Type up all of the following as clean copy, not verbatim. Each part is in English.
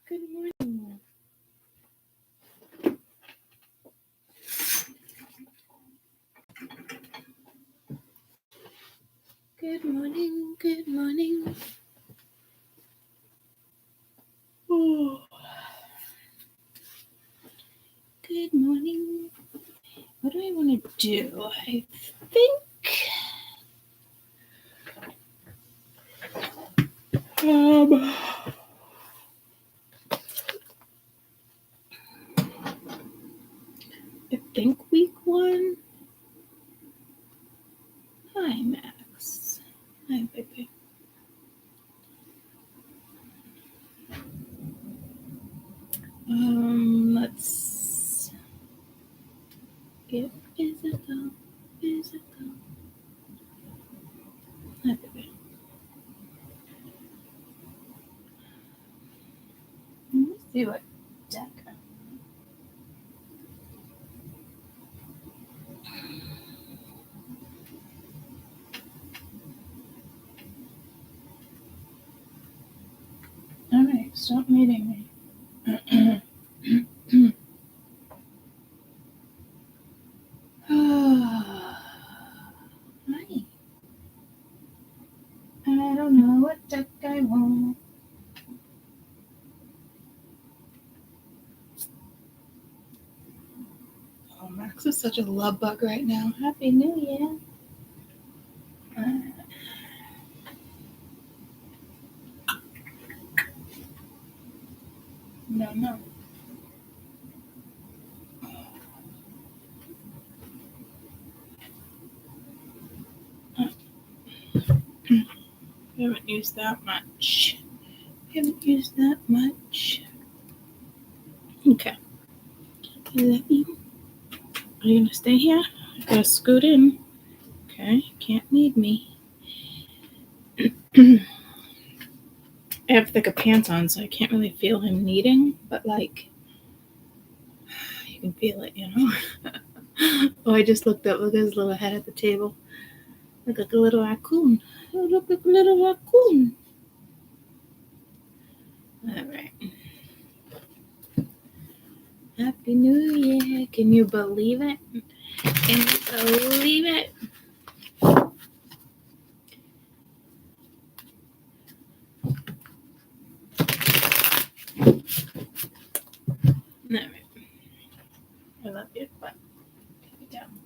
Good morning. Good morning. Good morning. Oh. Good morning. What do I want to do? I think week 1. Hi, Max. Hi, baby. Let's get Isabel. Hi, baby. Let's see what deck. All right, stop meeting me. Hi. I don't know what deck I want. Oh, Max is such a love bug right now. Happy New Year. No. I haven't used that much. Okay. I love you. Are you gonna stay here? I gotta scoot in. Okay, can't need me. I have thicker pants on, so I can't really feel him kneading, but like, you can feel it, you know? Oh, I just looked up. Look at his little head at the table. Look like a little raccoon. Oh, look like a little raccoon. All right. Happy New Year. Can you believe it? Can you believe it? All right. I love you, but take it down.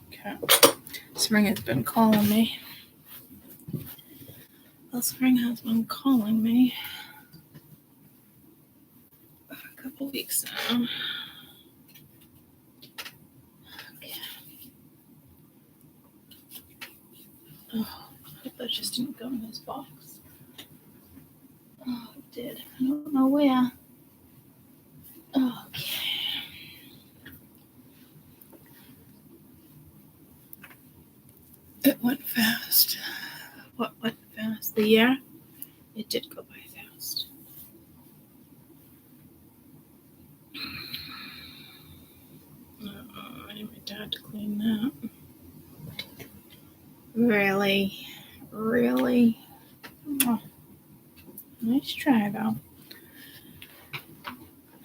Okay. Spring has been calling me. Well, Spring has been calling me for a couple weeks now. Okay. Oh, I hope that just didn't go in his box. Oh, it did. I don't know where. Okay. It went fast. What went fast? The year? It did go by fast. I need my dad to clean that. Really? Oh, nice try, though.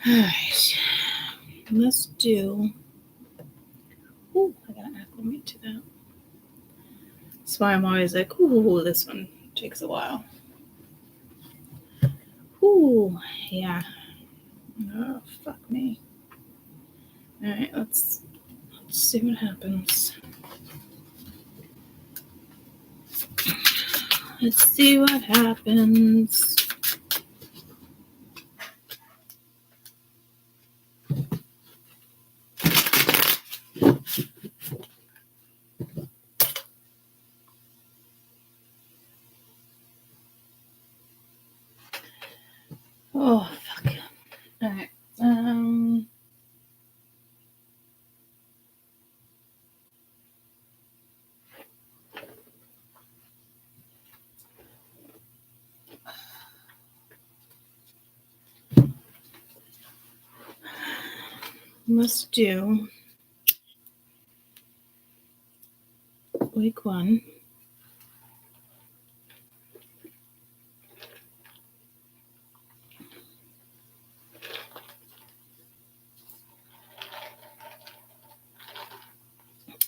Alright. Let's do. Ooh, I gotta acclimate to that. That's why I'm always like, ooh, this one takes a while. Ooh, yeah. Oh, fuck me. Alright, let's see what happens. Let's see what happens. Oh, fuck. Alright. let's do week 1.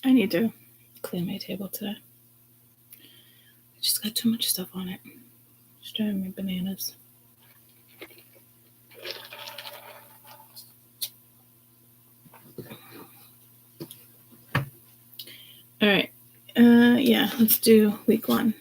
I need to clean my table today. I just got too much stuff on it. It's driving me bananas. All right. Yeah, let's do week 1.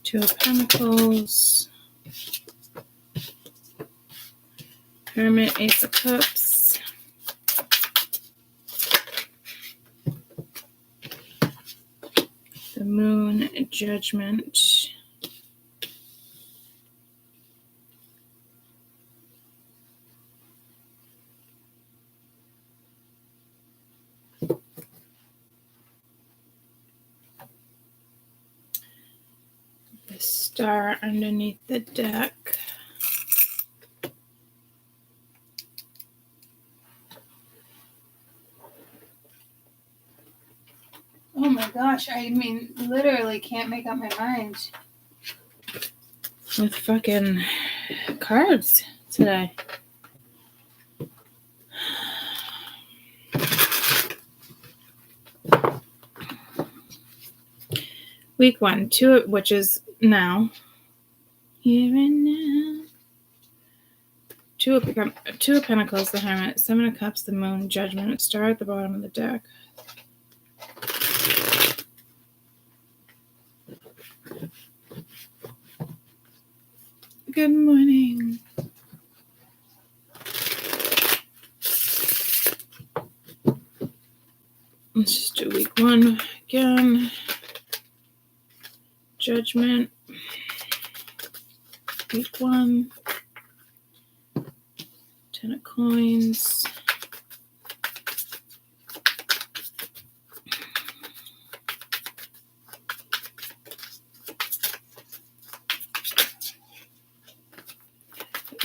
Two of Pentacles, Hermit, Ace of Cups, the Moon, Judgment, the Star underneath the deck, oh my gosh, I mean, literally can't make up my mind with fucking cards today. Week 1, 2, which is now. Here and now. Two of Pentacles, the Hermit, 7 of Cups, the Moon, Judgment, Star at the bottom of the deck. Good morning. Let's just do week 1 again. Judgment. Week 1. 10 of Coins.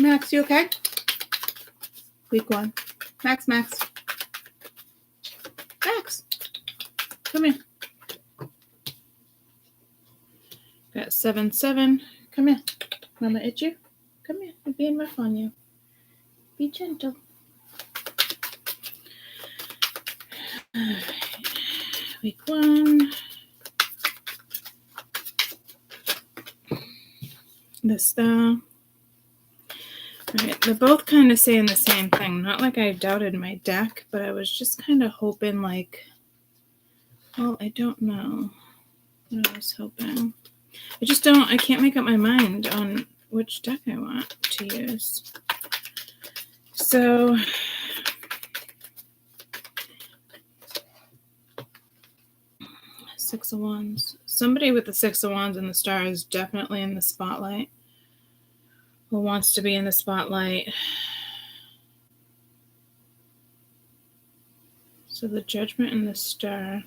Max, you okay? Week 1. Max. Max, come here. Got 7. Come here. Mama itch you? Come here. I'm being rough on you. Be gentle. Week 1. The Star. Alright, they're both kind of saying the same thing. Not like I doubted my deck, but I was just kind of hoping like, well, I don't know what I was hoping. I can't make up my mind on which deck I want to use. So, Six of Wands. Somebody with the 6 of Wands and the Star is definitely in the spotlight. Who wants to be in the spotlight? So the Judgment and the Star.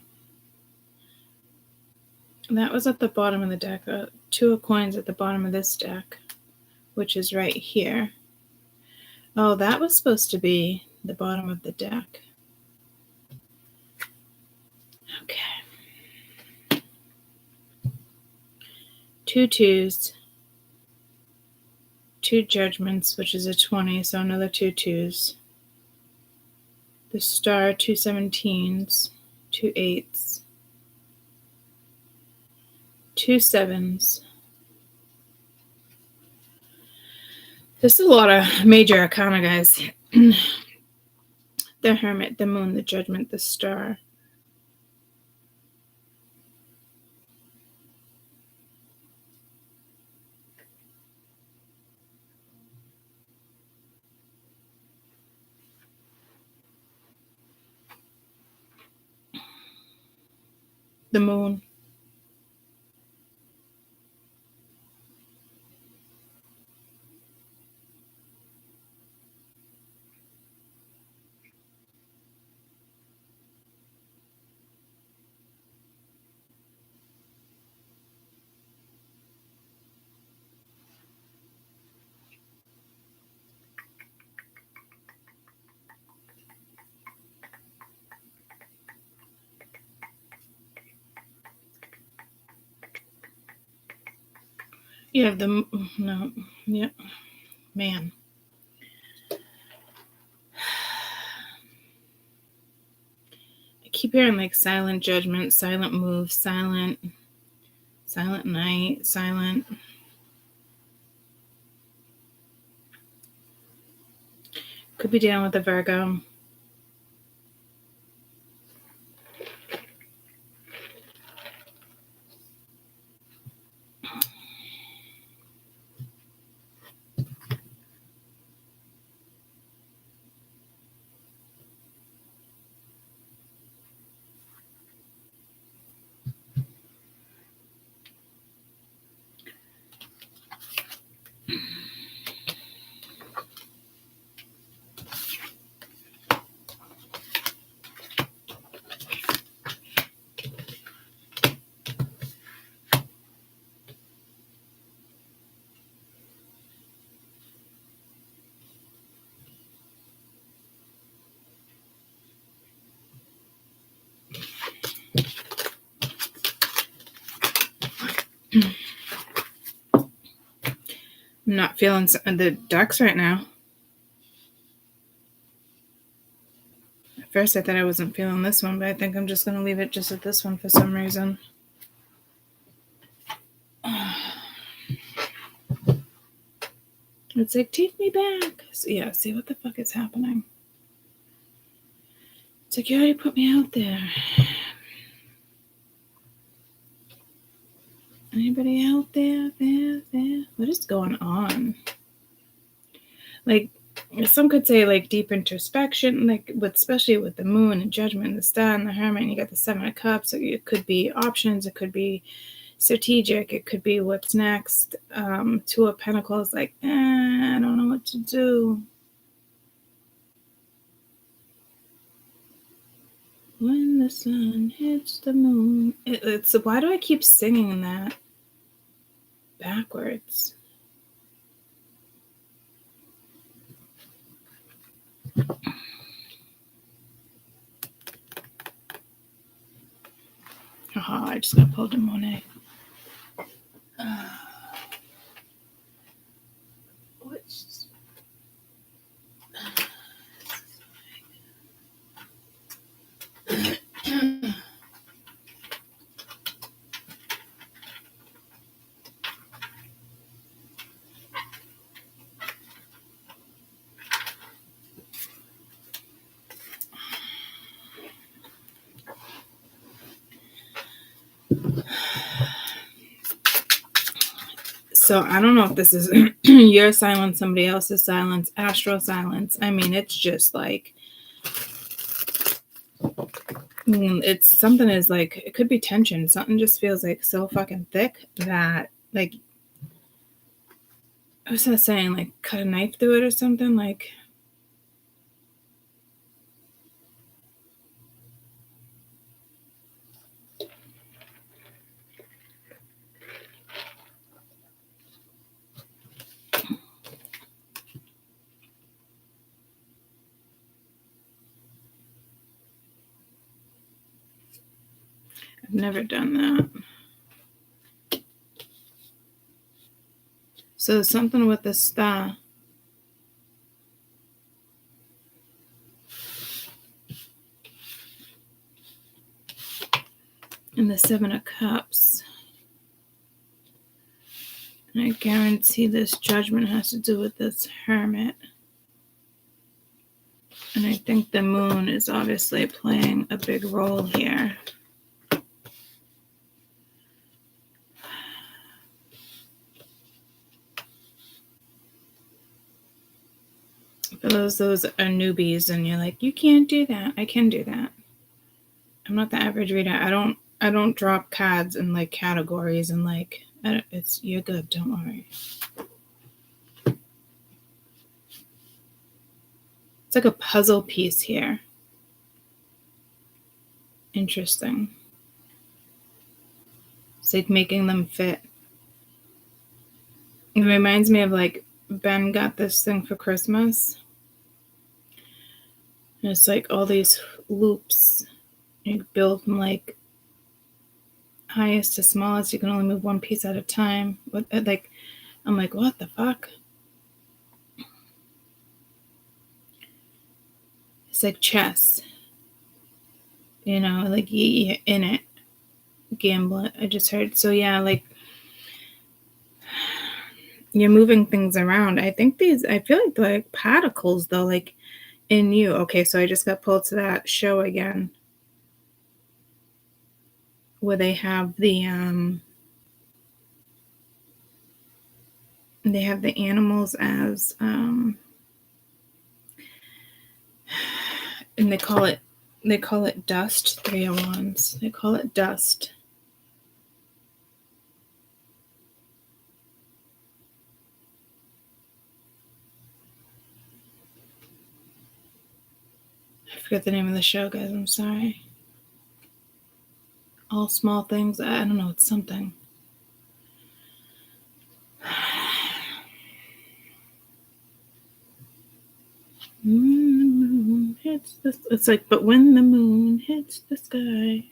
That was at the bottom of the deck. 2 of Coins at the bottom of this deck, which is right here. Oh, that was supposed to be the bottom of the deck. Okay. 2 2s. 2 Judgments, which is a 20, so another 2 2s. The Star, 2 17s. 2 8s. 2 7s. There's a lot of major arcana, guys. The Hermit, the Moon, the Judgment, the Star. The Moon. You have the no, yeah, man. I keep hearing like silent judgment, silent move, silent night, silent. Could be dealing with a Virgo. I'm not feeling the ducks right now. At first I thought I wasn't feeling this one, but I think I'm just going to leave it just at this one for some reason. It's like, take me back. So, yeah, see what the fuck is happening. It's like, you already put me out there. Anybody out there? What is going on? Like, some could say like deep introspection, like especially with the moon and judgment and the star and the hermit, and you got the 7 of cups. So it could be options, it could be strategic, it could be what's next. 2 of Pentacles, like, I don't know what to do. When the sun hits the moon. It's why do I keep singing that backwards? I just got pulled in Monet. So I don't know if this is your silence, somebody else's silence, astral silence. I mean, it's just like, it's something is like, it could be tension. Something just feels like so fucking thick that, like, I was not saying, like, cut a knife through it or something, like. I've never done that. So something with the star. And the 7 of Cups. And I guarantee this judgment has to do with this hermit. And I think the moon is obviously playing a big role here. For those are newbies and you're like, you can't do that. I can do that. I'm not the average reader. I don't drop cards in like categories and like, you're good. Don't worry. It's like a puzzle piece here. Interesting. It's like making them fit. It reminds me of like Ben got this thing for Christmas. And it's like all these loops. You build from like highest to smallest. You can only move one piece at a time. Like I'm like, what the fuck? It's like chess. You know, like you're in it. Gambling. I just heard. So yeah, like you're moving things around. I think I feel like they're like particles though, like in you. Okay, so I just got pulled to that show again where they have the animals as and they call it dust. 3 of Wands. They call it dust. I forget the name of the show, guys. I'm sorry. All small things. I don't know. It's something. Moon hits the. It's like, but when the moon hits the sky.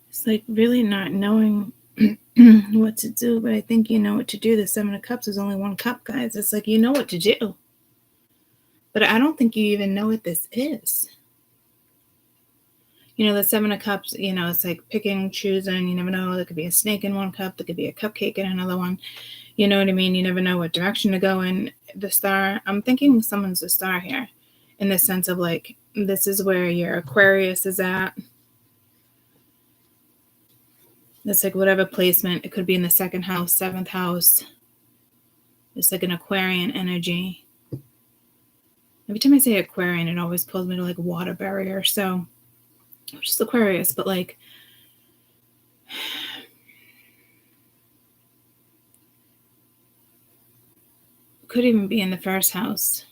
It's like really not knowing what to do, but I think you know what to do. The 7 of Cups is only 1 cup, guys. It's like you know what to do, but I don't think you even know what this is. You know, the 7 of Cups, you know, it's like picking, choosing. You never know. There could be a snake in 1 cup. There could be a cupcake in another one. You know what I mean? You never know what direction to go in. The star, I'm thinking someone's a star here in the sense of like, this is where your Aquarius is at. It's like whatever placement. It could be in the 2nd house, 7th house. It's like an Aquarian energy. Every time I say Aquarian, it always pulls me to like water barrier. So just Aquarius, but like could even be in the 1st house.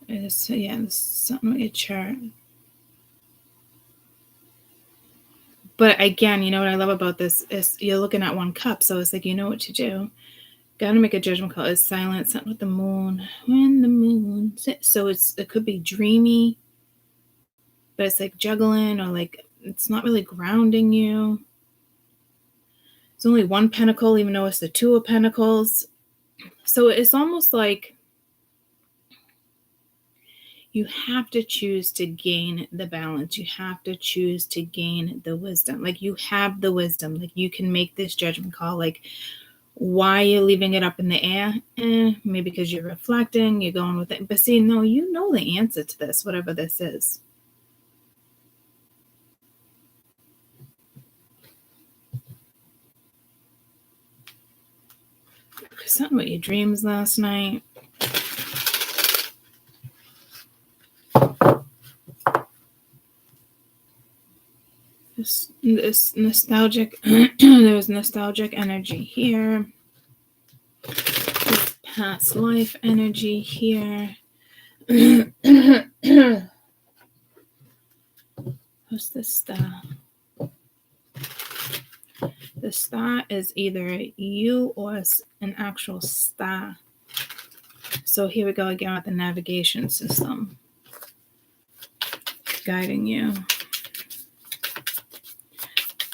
It's, yeah, this is something with your chart. But again, you know what I love about this is you're looking at 1 cup, so it's like you know what to do. Got to make a judgment call. It's silent, something with the moon. When the moon, so it could be dreamy, but it's like juggling or like it's not really grounding you. It's only 1 pentacle, even though it's the 2 of pentacles. So it's almost like you have to choose to gain the balance. You have to choose to gain the wisdom. Like you have the wisdom. Like you can make this judgment call. Like why you're leaving it up in the air? Maybe because you're reflecting, you're going with it. But see, no, you know the answer to this, whatever this is. Something about your dreams last night. This nostalgic, there's nostalgic energy here. This past life energy here. What's the star? The star is either you or an actual star. So here we go again with the navigation system guiding you.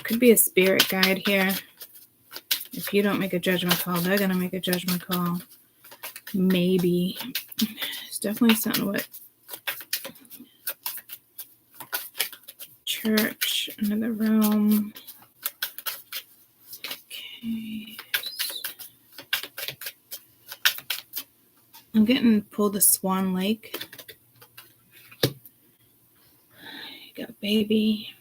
Could be a spirit guide here. If you don't make a judgment call, they're going to make a judgment call. Maybe. It's definitely something with church, another realm. Okay. I'm getting pulled to Swan Lake. You got baby.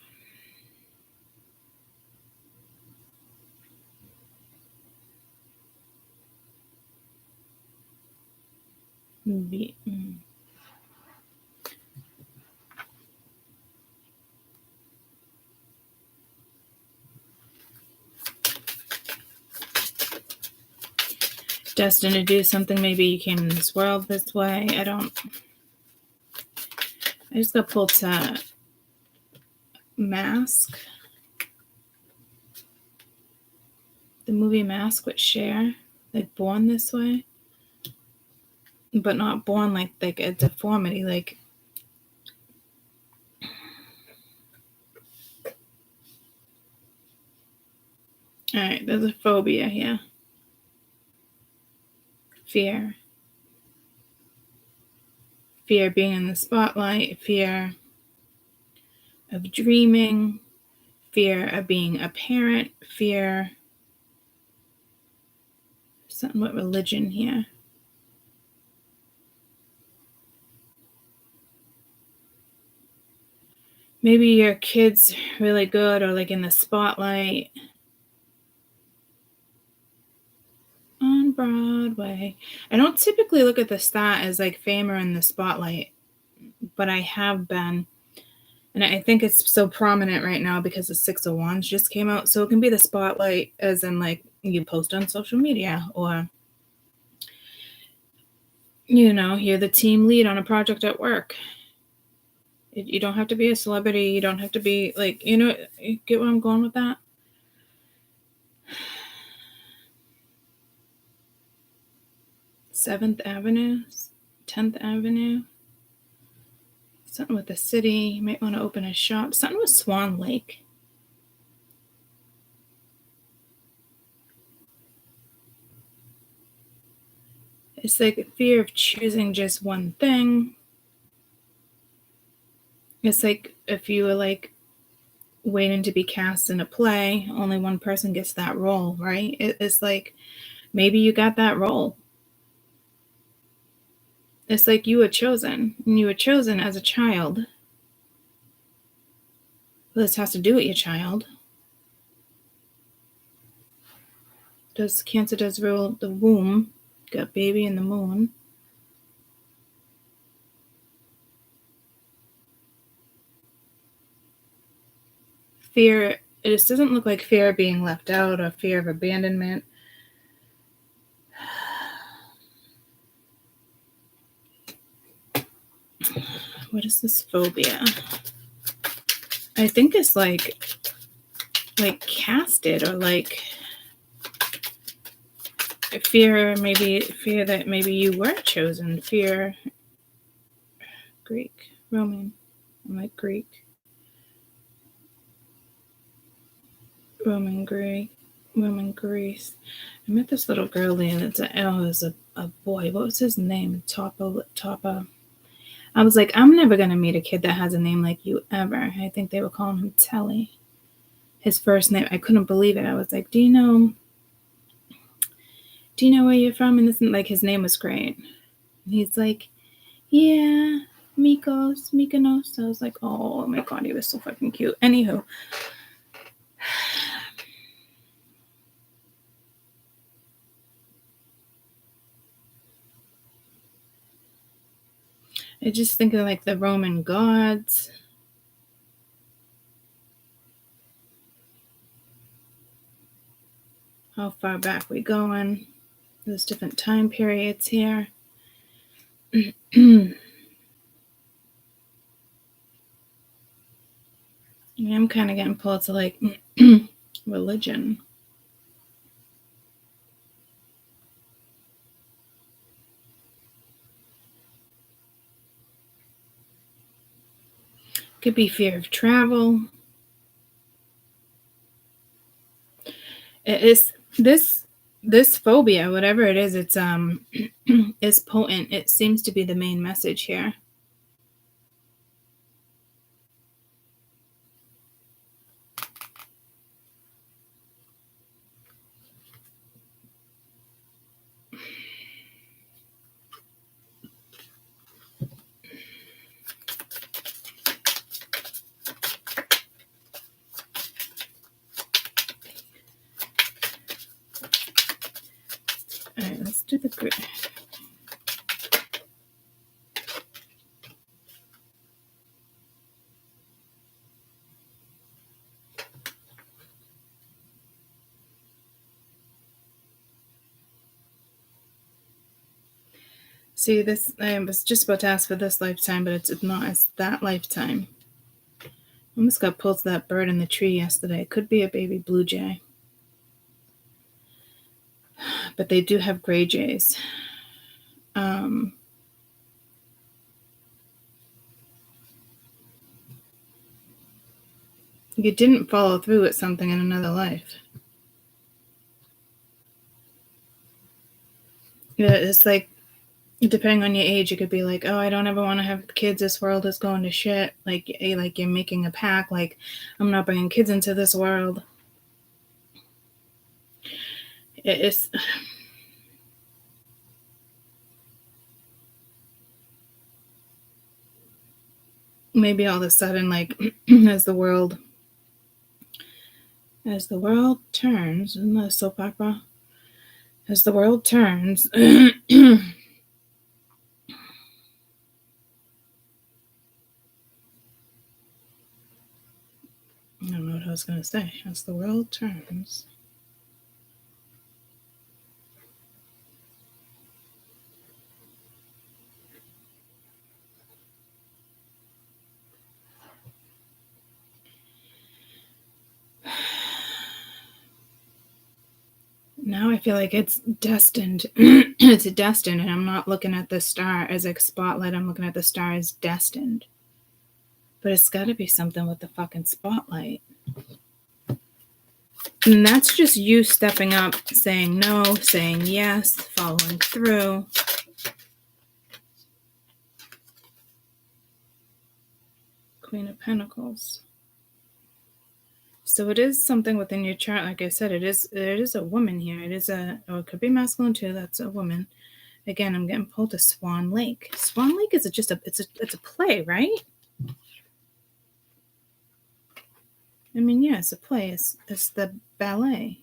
Destined to do something. Maybe you came in this world this way. I just got pulled to mask. movie Mask with Cher, like born this way, but not born like a deformity, like. All right, there's a phobia here. Fear. Fear of being in the spotlight, fear of dreaming, fear of being a parent, fear. Something with religion here. Maybe your kid's really good or like in the spotlight. On Broadway. I don't typically look at the stat as like fame or in the spotlight, but I have been. And I think it's so prominent right now because the Six of Wands just came out. So it can be the spotlight as in like you post on social media or, you're the team lead on a project at work. You don't have to be a celebrity. You don't have to be like, you get where I'm going with that? Seventh Avenue, 10th Avenue. Something with the city. You might want to open a shop. Something with Swan Lake. It's like a fear of choosing just one thing. It's like if you were like waiting to be cast in a play, only one person gets that role, right? It's like maybe you got that role. It's like you were chosen, and you were chosen as a child. This has to do with your child. Cancer does rule the womb. Got baby in the moon. Fear, it just doesn't look like fear of being left out or fear of abandonment. What is this phobia? I think it's like casted or like fear that maybe you were chosen. Fear, Greek, Roman, I'm like Greek. Roman Greece. I met this little girl and it was a boy. What was his name? Tapa. I was like, I'm never gonna meet a kid that has a name like you ever. I think they were calling him Telly. His first name, I couldn't believe it. I was like, do you know where you're from? And this, like, his name was great. And he's like, yeah, Mykonos. I was like, oh my God, he was so fucking cute. Anywho. I just think of like the Roman gods. How far back we going? There's different time periods here. I'm kind of getting pulled to like religion. Could be fear of travel. It is this phobia, whatever it is, it's is potent. It seems to be the main message here. All right, let's do the grid. See, this, I was just about to ask for this lifetime, but it's not. It's that lifetime. I almost got pulled to that bird in the tree yesterday. It could be a baby blue jay. but they do have gray jays. You didn't follow through with something in another life. Yeah, it's like, depending on your age, you could be like, oh, I don't ever want to have kids. This world is going to shit. Like you're making a pact. Like, I'm not bringing kids into this world. It's maybe all of a sudden, like, as the world turns, isn't that a soap opera? As the world turns, I don't know what I was going to say. As the world turns. Now I feel like it's destined. It's destined, and I'm not looking at the star as a spotlight. I'm looking at the star as destined. But it's got to be something with the fucking spotlight. And that's just you stepping up, saying no, saying yes, following through. Queen of Pentacles. So it is something within your chart. Like I said, it is a woman here. It could be masculine too. That's a woman. Again, I'm getting pulled to Swan Lake. Swan Lake is it's a play, right? I mean, yeah, it's a play. It's the ballet.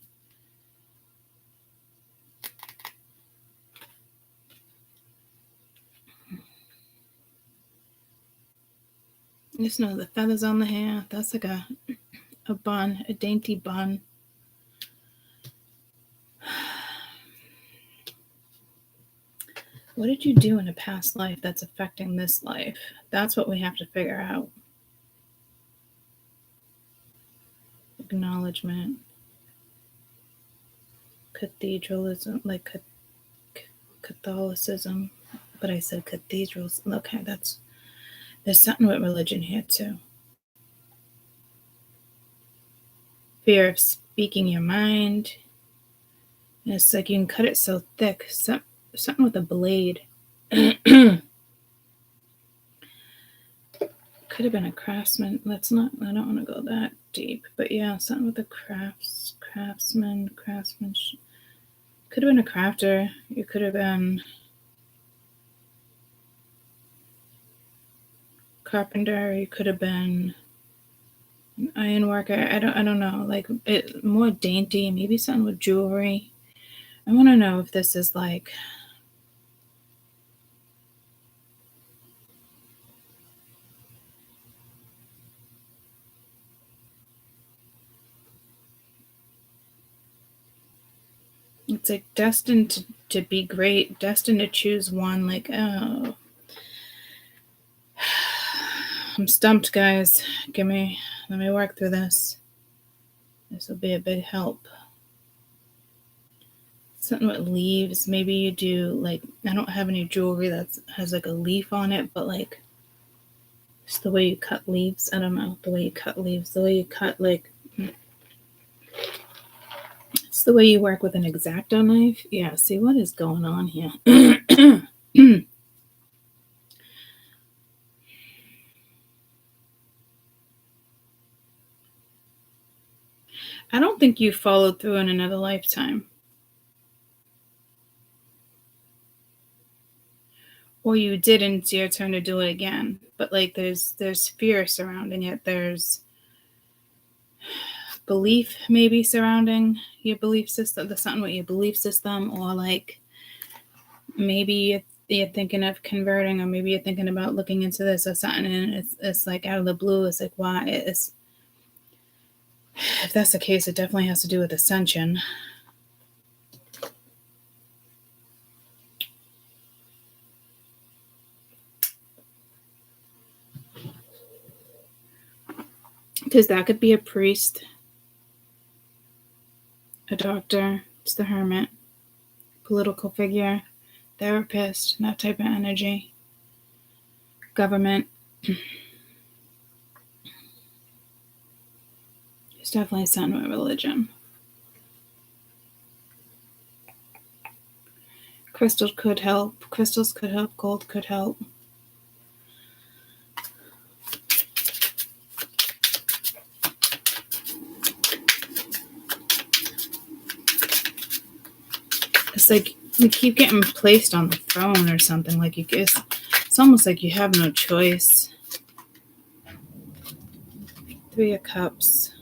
Just know the feathers on the hair. That's like a bun, a dainty bun. What did you do in a past life that's affecting this life? That's what we have to figure out. Acknowledgement. Cathedralism, like Catholicism. But I said cathedrals. Okay, there's something with religion here too. Fear of speaking your mind. And it's like you can cut it so thick. Something with a blade. Could have been a craftsman. I don't want to go that deep. But yeah, something with the craftsmanship. Could have been a crafter. You could have been carpenter. You could have been an iron worker. I don't know. Like it more dainty. Maybe something with jewelry. I want to know if this is like it's like destined to be great, destined to choose one. Like, oh, I'm stumped, guys. Let me work through this. This will be a big help. Something with leaves. Maybe you do like, I don't have any jewelry that has like a leaf on it, but like it's the way you cut leaves. I don't know, the way you cut leaves, the way you cut like, it's the way you work with an X-Acto knife. Yeah, see what is going on here. I don't think you followed through in another lifetime. Or you did, and it's your turn to do it again. But like there's fear surrounding it. There's belief maybe surrounding your belief system. There's something with your belief system, or like maybe you're thinking of converting, or maybe you're thinking about looking into this or something, and it's like out of the blue. It's like, why? If that's the case, it definitely has to do with ascension. Because that could be a priest, a doctor, it's the Hermit. political figure, therapist, that type of energy, government. It's definitely something with religion. Crystals could help. Gold could help. It's like you keep getting placed on the throne or something. Like you guess, it's almost like you have no choice. 3 of Cups.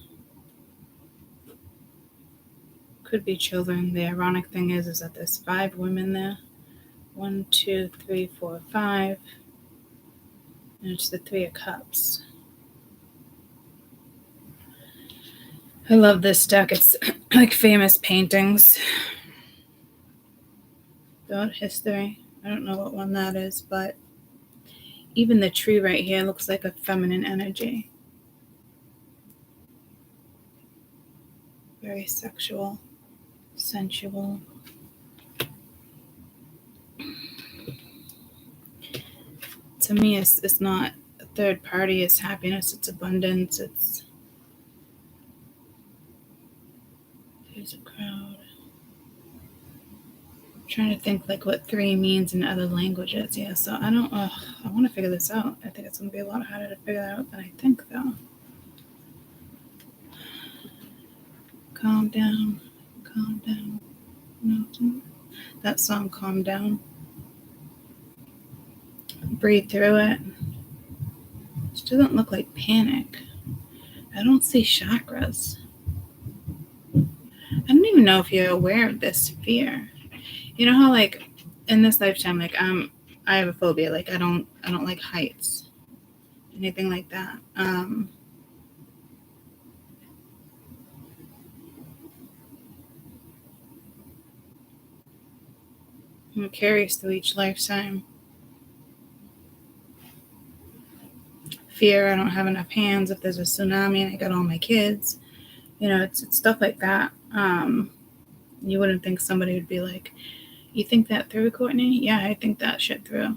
Could be children. The ironic thing is that there's 5 women there. 1, 2, 3, 4, 5. And it's the 3 of Cups. I love this deck. It's like famous paintings. About history. I don't know what one that is, but even the tree right here looks like a feminine energy. Very sexual, sensual. To me, it's not a third party, it's happiness, it's abundance, it's... There's a crowd. I'm trying to think like what 3 means in other languages. Yeah, so I don't... I want to figure this out. I think it's going to be a lot harder to figure that out than I think, though. Calm down. Calm down. No. That song, Calm Down. Breathe through it. This doesn't look like panic. I don't see chakras. I don't even know if you're aware of this fear. You know how like in this lifetime, like I have a phobia. Like I don't like heights, anything like that. I'm curious through each lifetime. Fear, I don't have enough hands. If there's a tsunami and I got all my kids, you know, it's stuff like that. You wouldn't think somebody would be like, you think that through, Courtney? Yeah, I think that shit through.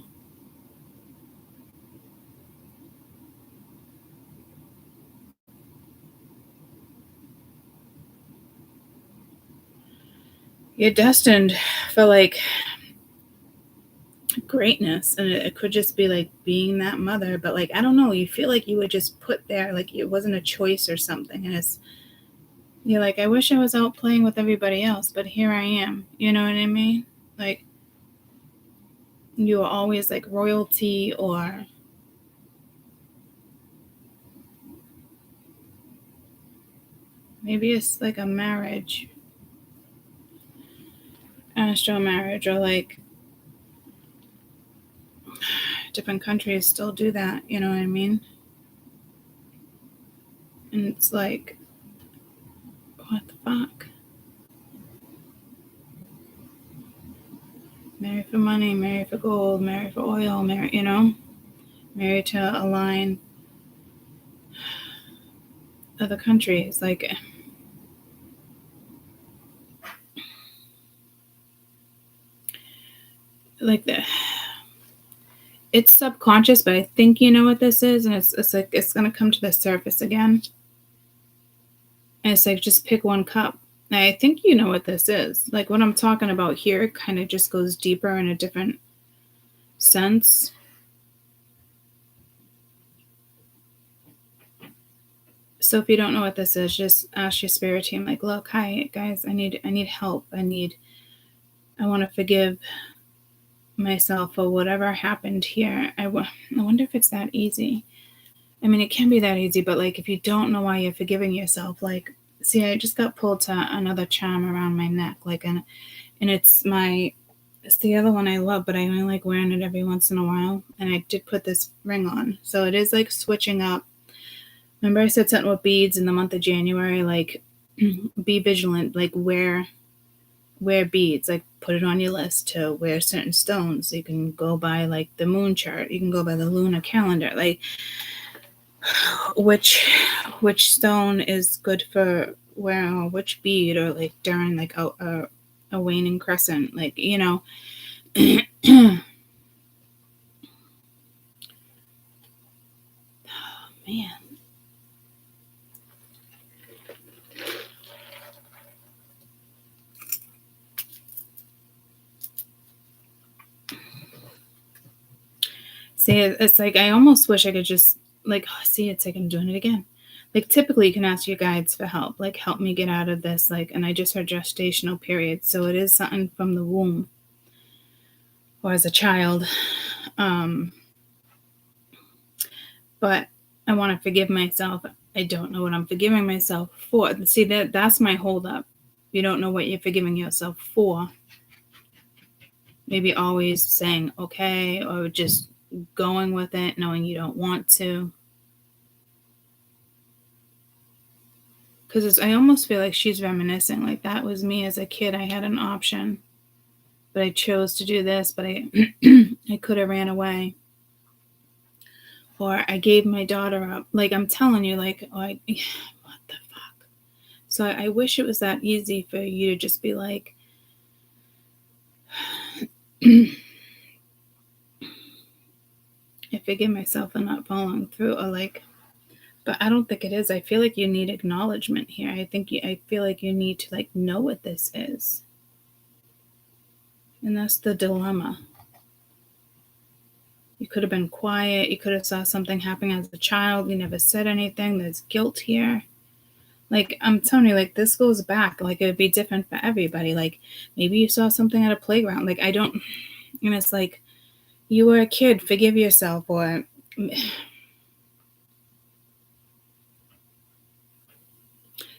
You're destined for like greatness, and it could just be like being that mother, but like I don't know, you feel like you were just put there, like it wasn't a choice or something, and you're like, I wish I was out playing with everybody else, but here I am. You know what I mean? Like you were always like royalty, or maybe it's like a marriage, astral marriage, or like different countries still do that, you know what I mean? And it's like, what the fuck? Marry for money, marry for gold, marry for oil, marry, you know? Marry to align other countries. Like the... It's subconscious, but I think you know what this is, and it's like it's gonna come to the surface again. And it's like just pick one cup. And I think you know what this is. Like what I'm talking about here kind of just goes deeper in a different sense. So if you don't know what this is, just ask your spirit team, like, look, hi guys, I need help. I want to forgive myself for whatever happened here. I wonder if it's that easy. I mean, it can be that easy, but like if you don't know why you're forgiving yourself, like, see, I just got pulled to another charm around my neck, like, and it's the other one I love, but I only like wearing it every once in a while. And I did put this ring on, so it is like switching up. Remember I said something with beads in the month of January, like be vigilant, like wear beads, like put it on your list to wear certain stones. You can go by like the moon chart, you can go by the lunar calendar, like which stone is good for wearing, or which bead, or like during like a a waning crescent, like, you know. Oh, man. See, it's like I almost wish I could just, like, oh, see, it's like I'm doing it again. Like, typically you can ask your guides for help, like, help me get out of this, like, and I just heard gestational period, so it is something from the womb or as a child. But I want to forgive myself. I don't know what I'm forgiving myself for. See, that's my holdup. You don't know what you're forgiving yourself for. Maybe always saying okay, or just going with it, knowing you don't want to. Because I almost feel like she's reminiscing, like that was me as a kid. I had an option, but I chose to do this, but I I could have ran away. Or I gave my daughter up. Like, I'm telling you, like, oh, what the fuck? So I wish it was that easy for you to just be like, I forgive myself for not following through, or like, but I don't think it is. I feel like you need acknowledgement here. I feel like you need to like know what this is. And that's the dilemma. You could have been quiet. You could have saw something happening as a child. You never said anything. There's guilt here. Like, I'm telling you, like, this goes back. Like, it would be different for everybody. Like, maybe you saw something at a playground. Like, I don't, and it's like, you were a kid, forgive yourself. Or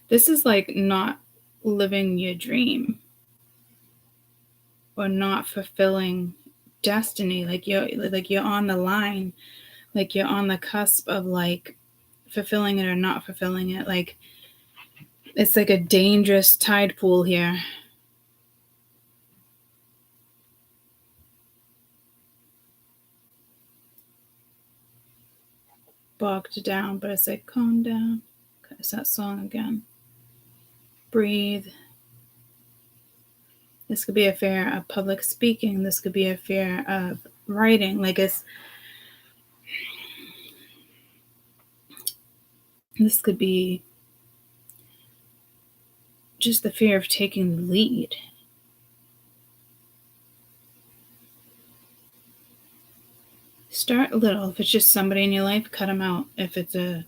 this is like not living your dream or not fulfilling destiny. Like you're on the line, like you're on the cusp of like fulfilling it or not fulfilling it. Like, it's like a dangerous tide pool here. Bogged down, but it's like, calm down. It's that song again. Breathe. This could be a fear of public speaking. This could be a fear of writing. Like, this could be just the fear of taking the lead. Start little. If it's just somebody in your life, cut them out. If it's a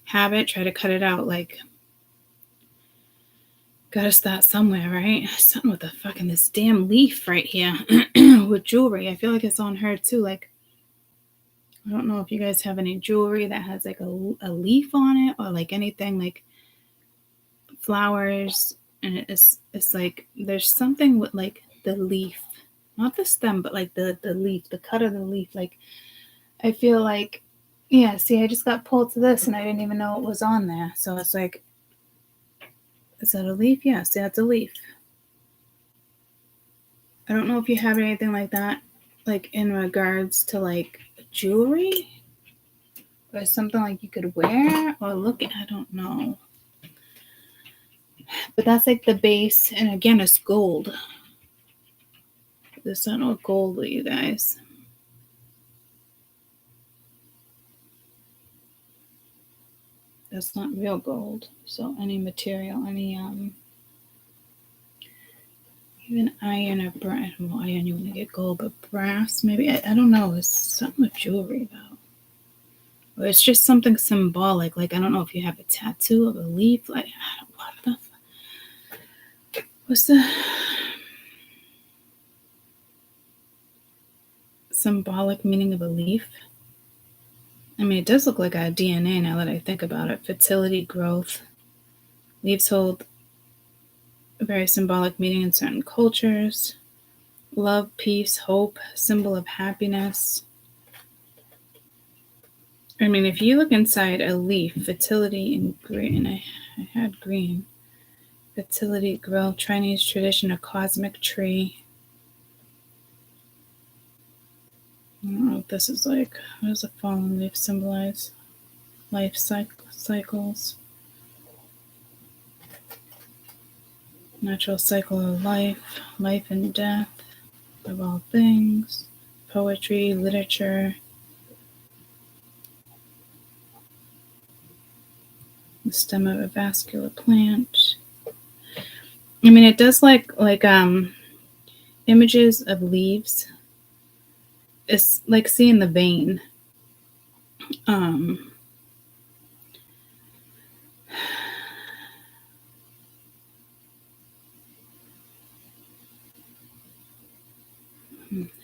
habit, try to cut it out. Like, gotta start somewhere, right? Something with the fucking this damn leaf right here with jewelry. I feel like it's on her too. Like, I don't know if you guys have any jewelry that has like a leaf on it, or like anything like flowers. And it's like there's something with like the leaf, not the stem, but like the leaf, the cut of the leaf. Like, I feel like, yeah, see, I just got pulled to this and I didn't even know it was on there. So it's like, is that a leaf? Yeah, see, that's a leaf. I don't know if you have anything like that, like in regards to like jewelry or something like you could wear or look at. I don't know. But that's like the base. And again, it's gold. There's not gold, you guys. That's not real gold. So any material, any even iron or brass. Well, iron you want to get gold, but brass maybe. I don't know. It's something with jewelry though. Or it's just something symbolic. Like, I don't know if you have a tattoo of a leaf. Like, what the? What's the symbolic meaning of a leaf? I mean, it does look like our DNA now that I think about it. Fertility, growth. Leaves hold a very symbolic meaning in certain cultures. Love, peace, hope, symbol of happiness. I mean, if you look inside a leaf, fertility in green, I had green. Fertility, growth, Chinese tradition, a cosmic tree. I don't know what this is like. What does a fallen leaf symbolize? Life cycles. Natural cycle of life, life and death of all things, poetry, literature, the stem of a vascular plant. I mean, it does like images of leaves. It's like seeing the vein.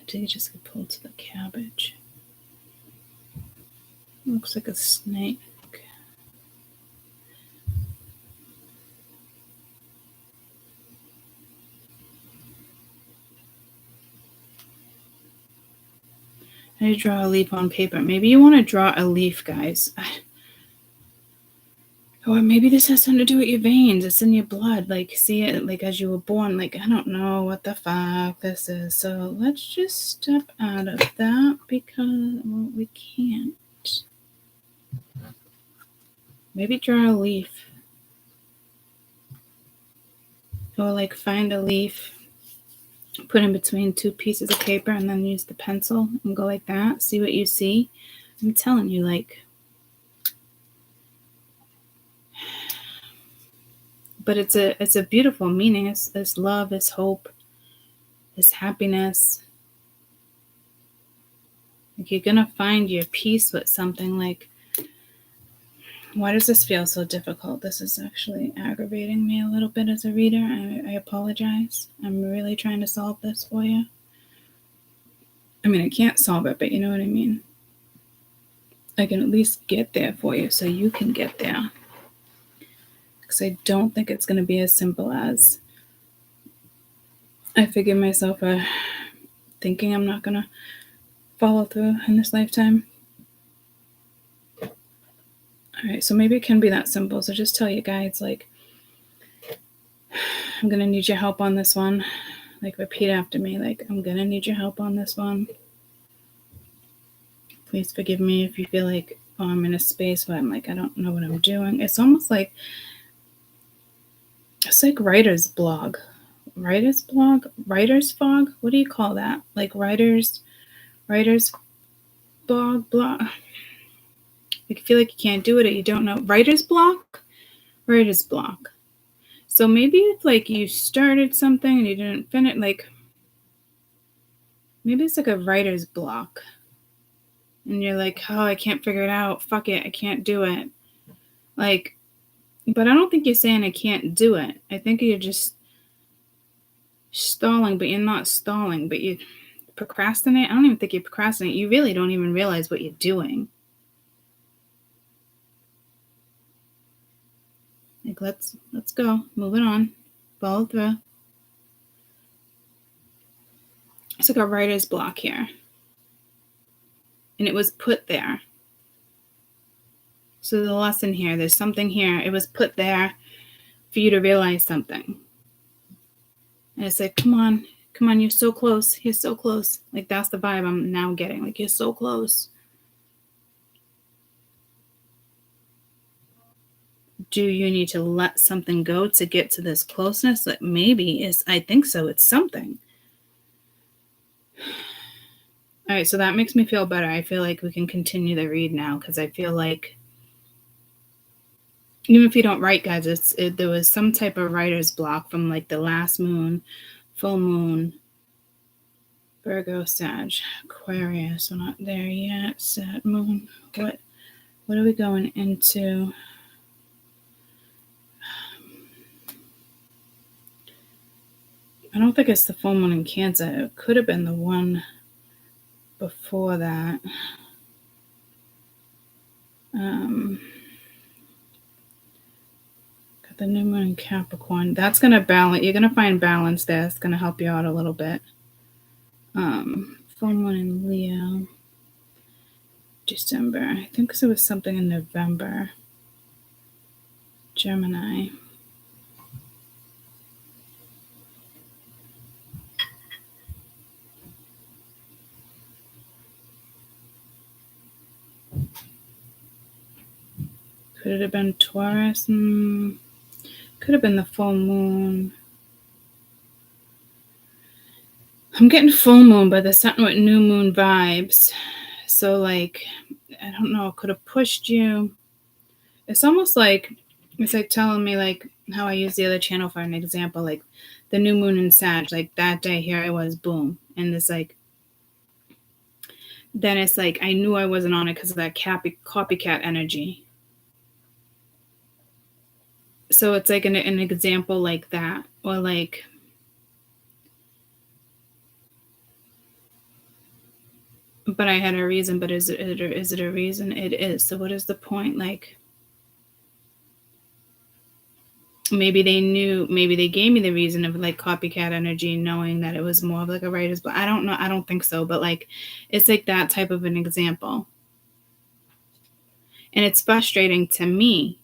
Did he just get pulled to the cabbage? Looks like a snake. How do you draw a leaf on paper? Maybe you want to draw a leaf, guys. Or maybe this has something to do with your veins. It's in your blood. Like, see it like as you were born. Like, I don't know what the fuck this is. So let's just step out of that because, well, we can't. Maybe draw a leaf. Or like find a leaf, put in between two pieces of paper, and then use the pencil and go like that. See what you see. I'm telling you, like, but it's a beautiful meaning. It's love, it's hope, it's happiness. Like, you're gonna find your peace with something. Like, why does this feel so difficult? This is actually aggravating me a little bit as a reader. I apologize. I'm really trying to solve this for you. I mean, I can't solve it, but you know what I mean. I can at least get there for you so you can get there. Because I don't think it's going to be as simple as I figure myself thinking I'm not going to follow through in this lifetime. All right, so maybe it can be that simple. So just tell your guides, like, I'm going to need your help on this one. Like, repeat after me, like, I'm going to need your help on this one. Please forgive me if you feel like, oh, I'm in a space where I'm like, I don't know what I'm doing. It's almost like, it's like writer's blog. Writer's blog? Writer's fog? What do you call that? Like writer's blog? Like, you feel like you can't do it or you don't know. Writer's block? Writer's block. So maybe it's like you started something and you didn't finish. Like, maybe it's like a writer's block. And you're like, oh, I can't figure it out. Fuck it. I can't do it. Like, but I don't think you're saying I can't do it. I think you're just stalling, but you're not stalling. But you procrastinate. I don't even think you procrastinate. You really don't even realize what you're doing. Like, let's go. Moving on. Follow through. It's like a writer's block here. And it was put there. So the lesson here, there's something here. It was put there for you to realize something. And it's like, come on, you're so close. You're so close. Like, that's the vibe I'm now getting. Like, you're so close. Do you need to let something go to get to this closeness? Like, maybe I think so. It's something. All right, so that makes me feel better. I feel like we can continue the read now because I feel like even if you don't write, guys, there was some type of writer's block from like the last moon, full moon, Virgo, Sag, Aquarius. We're not there yet. Sag, moon. What are we going into? I don't think it's the full moon in Cancer. It could have been the one before that. Got the new moon in Capricorn. That's going to balance. You're going to find balance there. It's going to help you out a little bit. Full moon in Leo. December. I think there was something in November. Gemini. Could it have been Taurus? Could have been the full moon. I'm getting full moon, but there's something with new moon vibes. So, like, I don't know, it could have pushed you. It's almost like, it's like telling me, like, how I use the other channel for an example, like, the new moon in Sag, like, that day, here I was, boom. And it's like, then it's like, I knew I wasn't on it because of that copycat energy. So it's like an example like that, or like, but I had a reason, but is it a reason? It is. So what is the point? Like, maybe they knew, maybe they gave me the reason of like copycat energy, knowing that it was more of like a writer's block. I don't know. I don't think so, but like, it's like that type of an example. And it's frustrating to me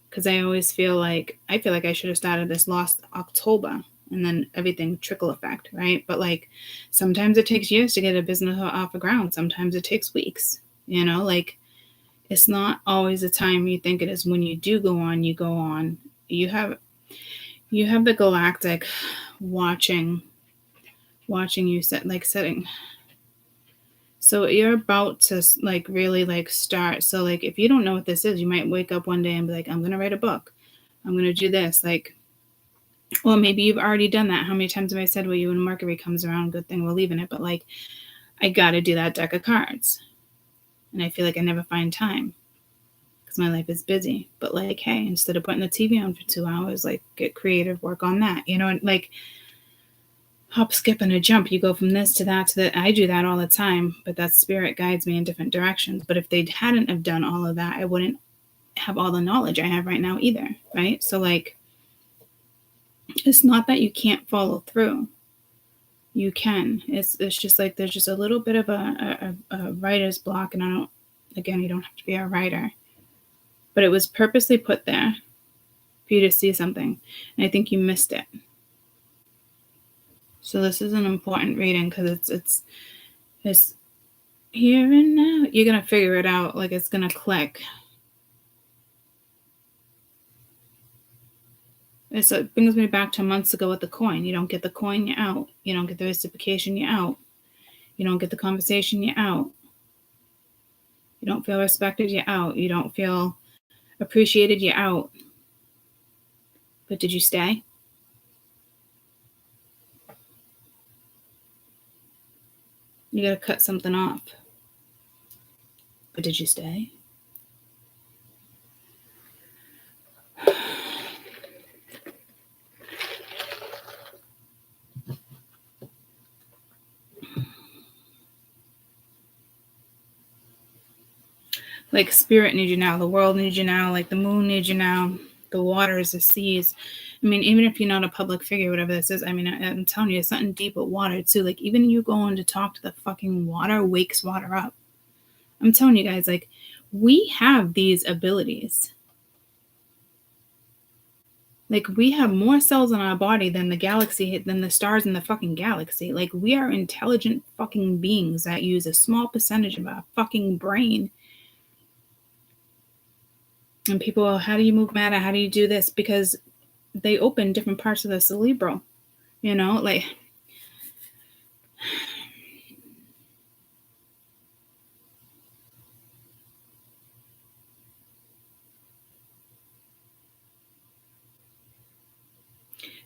because I always feel like I should have started this last October and then everything trickle effect, right? But like, sometimes it takes years to get a business off the ground. Sometimes it takes weeks, you know, like, it's not always the time you think it is. When you do go on, you go on. You have the galactic watching you setting. So you're about to like really like start. So like, if you don't know what this is, you might wake up one day and be like, I'm going to write a book. I'm going to do this. Like, well, maybe you've already done that. How many times have I said, well, you when Mercury comes around, good thing we're leaving it. But like, I got to do that deck of cards. And I feel like I never find time because my life is busy. But like, hey, instead of putting the TV on for 2 hours, like, get creative, work on that, you know, and like, hop, skip, and a jump. You go from this to that to that. I do that all the time, but that spirit guides me in different directions. But if they hadn't have done all of that, I wouldn't have all the knowledge I have right now either, right? So like, it's not that you can't follow through. You can. It's just like, there's just a little bit of a writer's block, and you don't have to be a writer, but it was purposely put there for you to see something, and I think you missed it. So this is an important reading because it's here and now. You're gonna figure it out. Like, it's gonna click. It brings me back to months ago with the coin. You don't get the coin, you're out. You don't get the reciprocation, you're out. You don't get the conversation, you're out. You don't feel respected, you're out. You don't feel appreciated, you're out. But did you stay? You gotta cut something off. But did you stay? Like, spirit needs you now. The world needs you now. Like, the moon needs you now. The waters, the seas. I mean, even if you're not a public figure, whatever this is, I mean, I'm telling you, it's something deep with water, too. Like, even you going to talk to the fucking water wakes water up. I'm telling you guys, like, we have these abilities. Like, we have more cells in our body than the galaxy, than the stars in the fucking galaxy. Like, we are intelligent fucking beings that use a small percentage of our fucking brain. And people, how do you move matter? How do you do this? Because they open different parts of the cerebral, you know, like.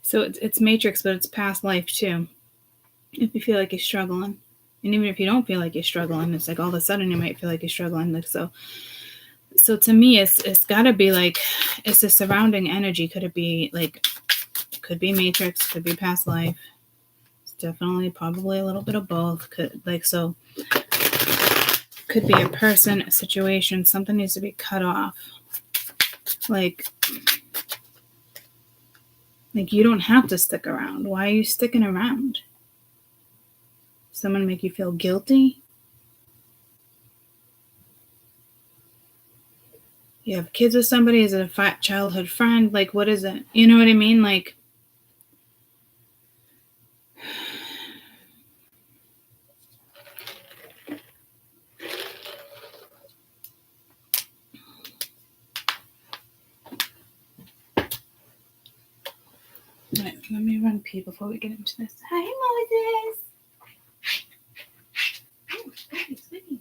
So it's matrix, but it's past life too. If you feel like you're struggling, and even if you don't feel like you're struggling, it's like all of a sudden you might feel like you're struggling. Like, so to me, it's got to be like, it's the surrounding energy. Could it be like, could be matrix, could be past life. It's definitely probably a little bit of both. Could be a person, a situation, something needs to be cut off. Like you don't have to stick around. Why are you sticking around? Someone make you feel guilty? You have kids with somebody? Is it a childhood friend? Like, what is it? You know what I mean? Like, right, let me run pee before we get into this. Hi, Moses. Oh, sweetie.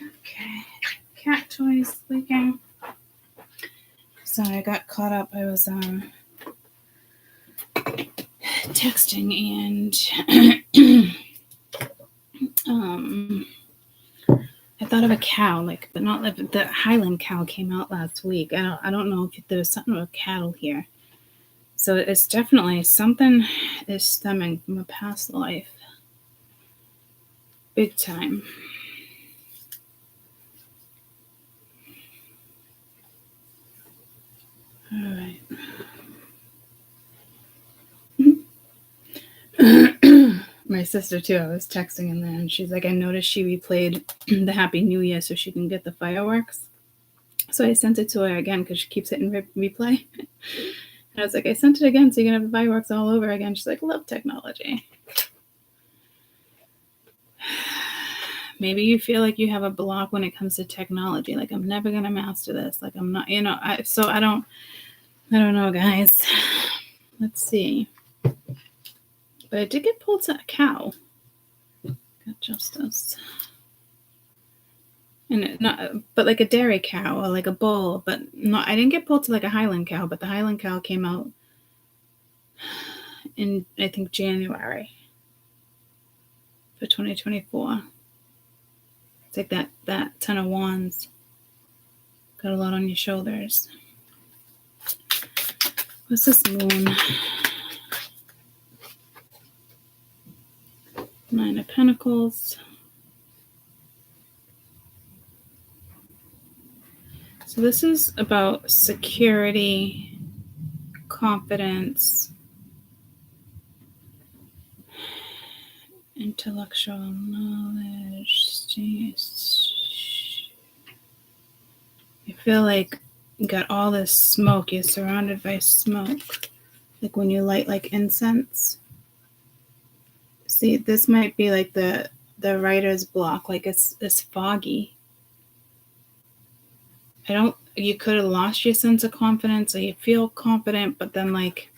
Okay. Cat toys leaking. Sorry, I got caught up. I was texting and I thought of a cow, but not like the Highland cow came out last week. I don't know if there was something with cattle here. So it's definitely something is stemming from a past life. Big time. All right. My sister too, I was texting and then she's like, I noticed she replayed the Happy New Year so she can get the fireworks. So I sent it to her again because she keeps hitting replay. And I was like, I sent it again so you can have the fireworks all over again. She's like, love technology. Maybe you feel like you have a block when it comes to technology. Like, I'm never going to master this. Like, I'm not, I don't know, guys. Let's see. But I did get pulled to a cow. Got justice. And but like a dairy cow or like a bull, but no, I didn't get pulled to like a Highland cow, but the Highland cow came out in, I think, January for 2024. It's like that 10 of wands. Got a lot on your shoulders. What's this moon? 9 of Pentacles. So this is about security, confidence, intellectual knowledge. You feel like you got all this smoke. You're surrounded by smoke. Like when you light like incense. See, this might be like the writer's block. Like it's foggy. You could have lost your sense of confidence, or you feel confident, but then like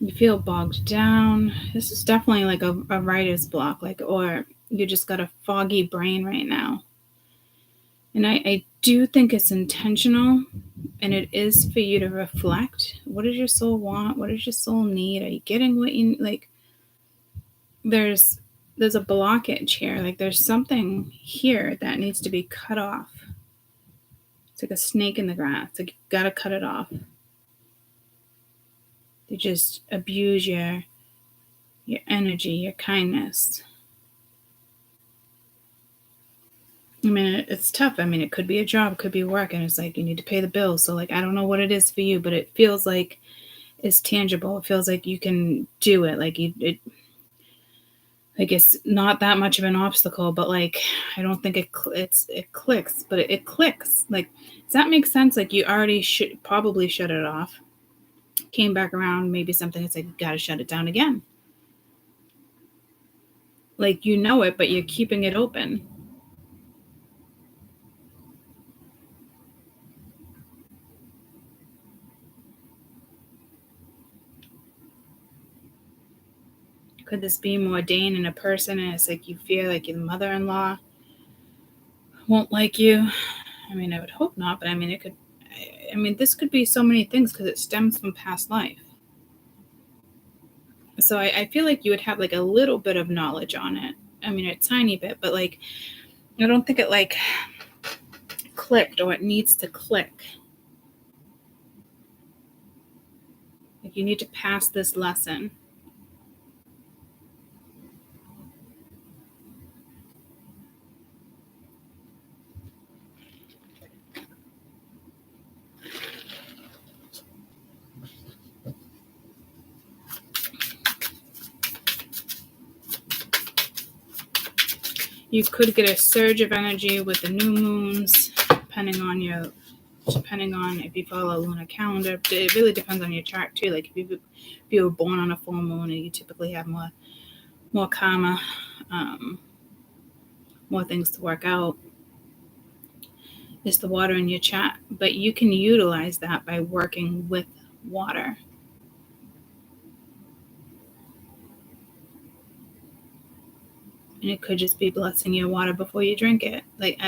you feel bogged down. This is definitely like a writer's block, or you just got a foggy brain right now. And I do think it's intentional, and it is for you to reflect. What does your soul want? What does your soul need? Are you getting what you like? There's a blockage here. Like there's something here that needs to be cut off. It's like a snake in the grass. Like you gotta cut it off. They just abuse your energy, your kindness. I mean, it's tough. I mean, it could be a job, it could be work, and it's like you need to pay the bills. So, like, I don't know what it is for you, but it feels like it's tangible. It feels like you can do it. Like like it's not that much of an obstacle, but like I don't think it clicks, but it clicks. Like, does that make sense? Like, you already should probably shut it off. Came back around, maybe something. It's like you got to shut it down again. Like you know it, but you're keeping it open. Could this be more Dane in a person? And it's like you feel like your mother-in-law won't like you. I mean, I would hope not, but I mean, it could. I mean, this could be so many things because it stems from past life. So I feel like you would have like a little bit of knowledge on it. I mean, a tiny bit, but like, I don't think it like clicked or it needs to click. Like, you need to pass this lesson. You could get a surge of energy with the new moons, depending on if you follow a lunar calendar. It really depends on your chart too. Like if you were born on a full moon, you typically have more karma, more things to work out. It's the water in your chart, but you can utilize that by working with water. And it could just be blessing your water before you drink it. Like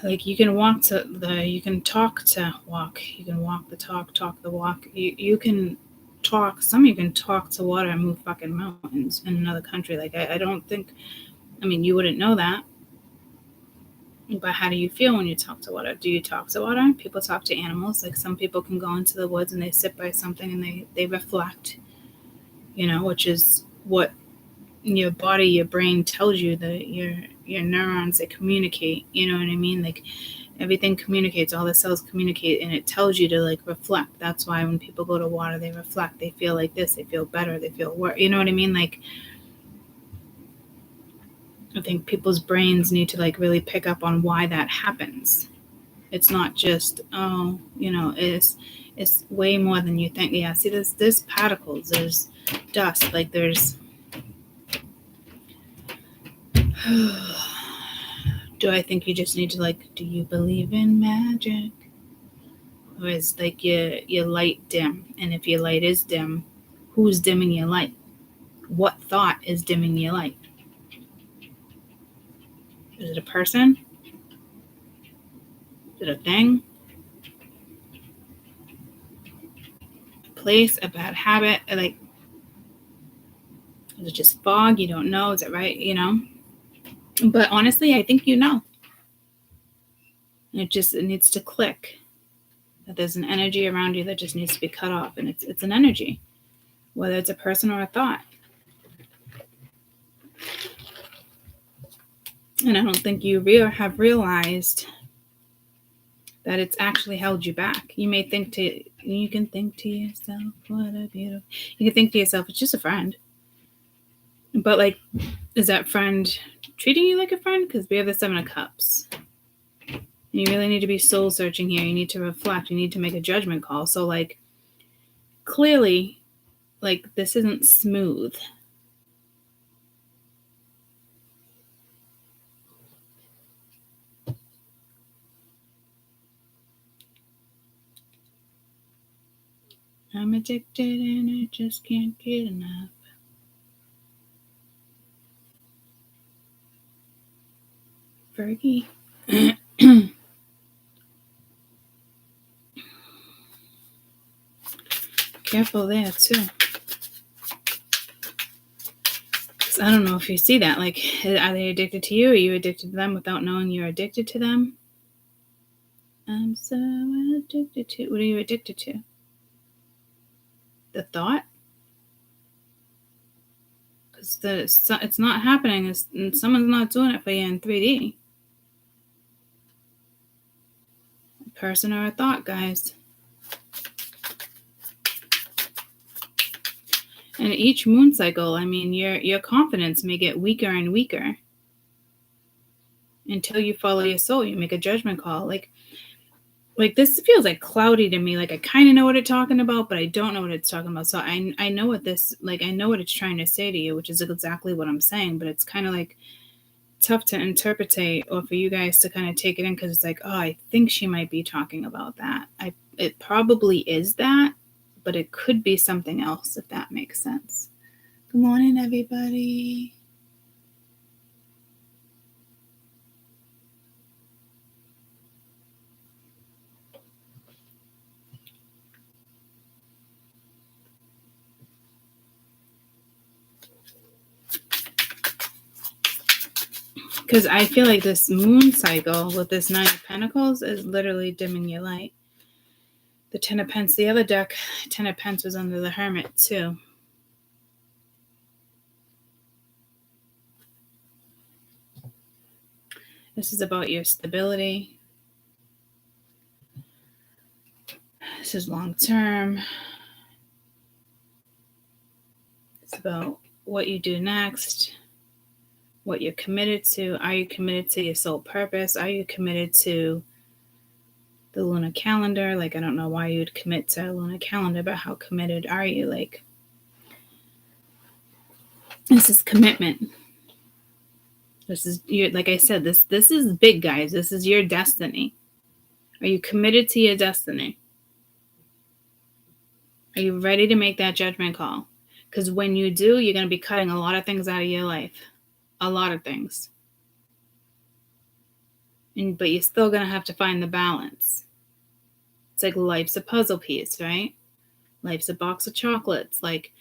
like you can walk to the you can talk to walk, you can walk the talk the walk. You can talk, some you can talk to water and move fucking mountains in another country. Like I don't think, I mean, you wouldn't know that, but how do you feel when you talk to water? Do you talk to water? People talk to animals. Like some people can go into the woods and they sit by something and they reflect, which is what your body, your brain tells you, that your neurons, they communicate. You know what I mean? Like everything communicates, all the cells communicate, and it tells you to like reflect. That's why when people go to water, they reflect. They feel like this, they feel better, they feel worse. You know what I mean? Like I think people's brains need to like really pick up on why that happens. It's not just it's way more than you think. Yeah, see, there's particles, there's dust, like there's do I think you just need to like, do you believe in magic? Or is like your light dim? And if your light is dim, who's dimming your light? What thought is dimming your light? Is it a person? Is it a thing? A place? A bad habit? Like, is it just fog? You don't know. Is it right? But honestly, I think you know. It needs to click. That there's an energy around you that just needs to be cut off, and it's an energy, whether it's a person or a thought. And I don't think you have realized that it's actually held you back. You can think to yourself, what a beautiful. You can think to yourself, it's just a friend. But like, is that friend treating you like a friend? Because we have the 7 of Cups. You really need to be soul searching here. You need to reflect. You need to make a judgment call. So like, clearly, like this isn't smooth. I'm addicted and I just can't get enough. Fergie. Careful there, too. I don't know if you see that. Like, are they addicted to you? Or are you addicted to them without knowing you're addicted to them? I'm so addicted to... What are you addicted to? The thought? Because it's not happening. Someone's not doing it for you in 3D. A person or a thought, guys. And each moon cycle, I mean, your confidence may get weaker and weaker until you follow your soul. You make a judgment call. Like this feels like cloudy to me. Like I kind of know what it's talking about, but I don't know what it's talking about. So I know what this, like, I know what it's trying to say to you, which is exactly what I'm saying, but it's kind of like tough to interpretate or for you guys to kind of take it in because it's like, oh, I think she might be talking about that. It probably is that, but it could be something else, if that makes sense. Good morning, everybody. Because I feel like this moon cycle with this 9 of Pentacles is literally dimming your light. The 10 of Pence, the other deck, 10 of Pence was under the Hermit too. This is about your stability. This is long term. It's about what you do next, what you're committed to. Are you committed to your soul purpose? Are you committed to the lunar calendar? Like, I don't know why you'd commit to a lunar calendar, but how committed are you? Like, this is commitment. This is like I said, this is big, guys. This is your destiny. Are you committed to your destiny? Are you ready to make that judgment call? Because when you do, you're going to be cutting a lot of things out of your life. A lot of things. But you're still going to have to find the balance. It's like life's a puzzle piece, right? Life's a box of chocolates. Like,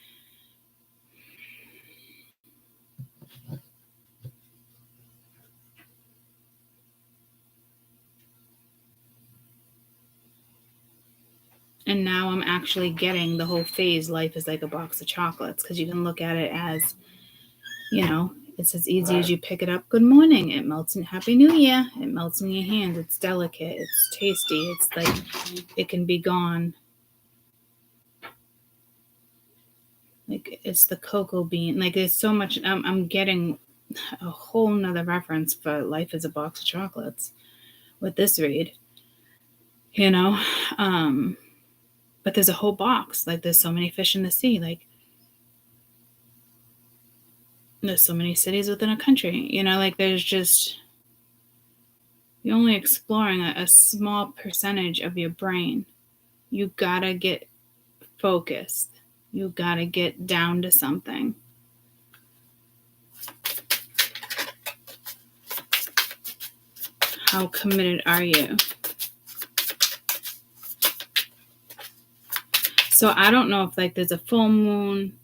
and now I'm actually getting the whole phase. Life is like a box of chocolates, because you can look at it as, you know, it's as easy as you pick it up. Good morning. It melts in Happy New Year. It melts in your hands. It's delicate. It's tasty. It's like it can be gone. Like it's the cocoa bean. Like there's so much. I'm getting a whole nother reference for life is a box of chocolates with this read. You know, but there's a whole box. Like there's so many fish in the sea. Like there's so many cities within a country. You know, like there's just, you're only exploring a small percentage of your brain. You gotta get focused. You gotta get down to something. How committed are you? So I don't know if like there's a full moon.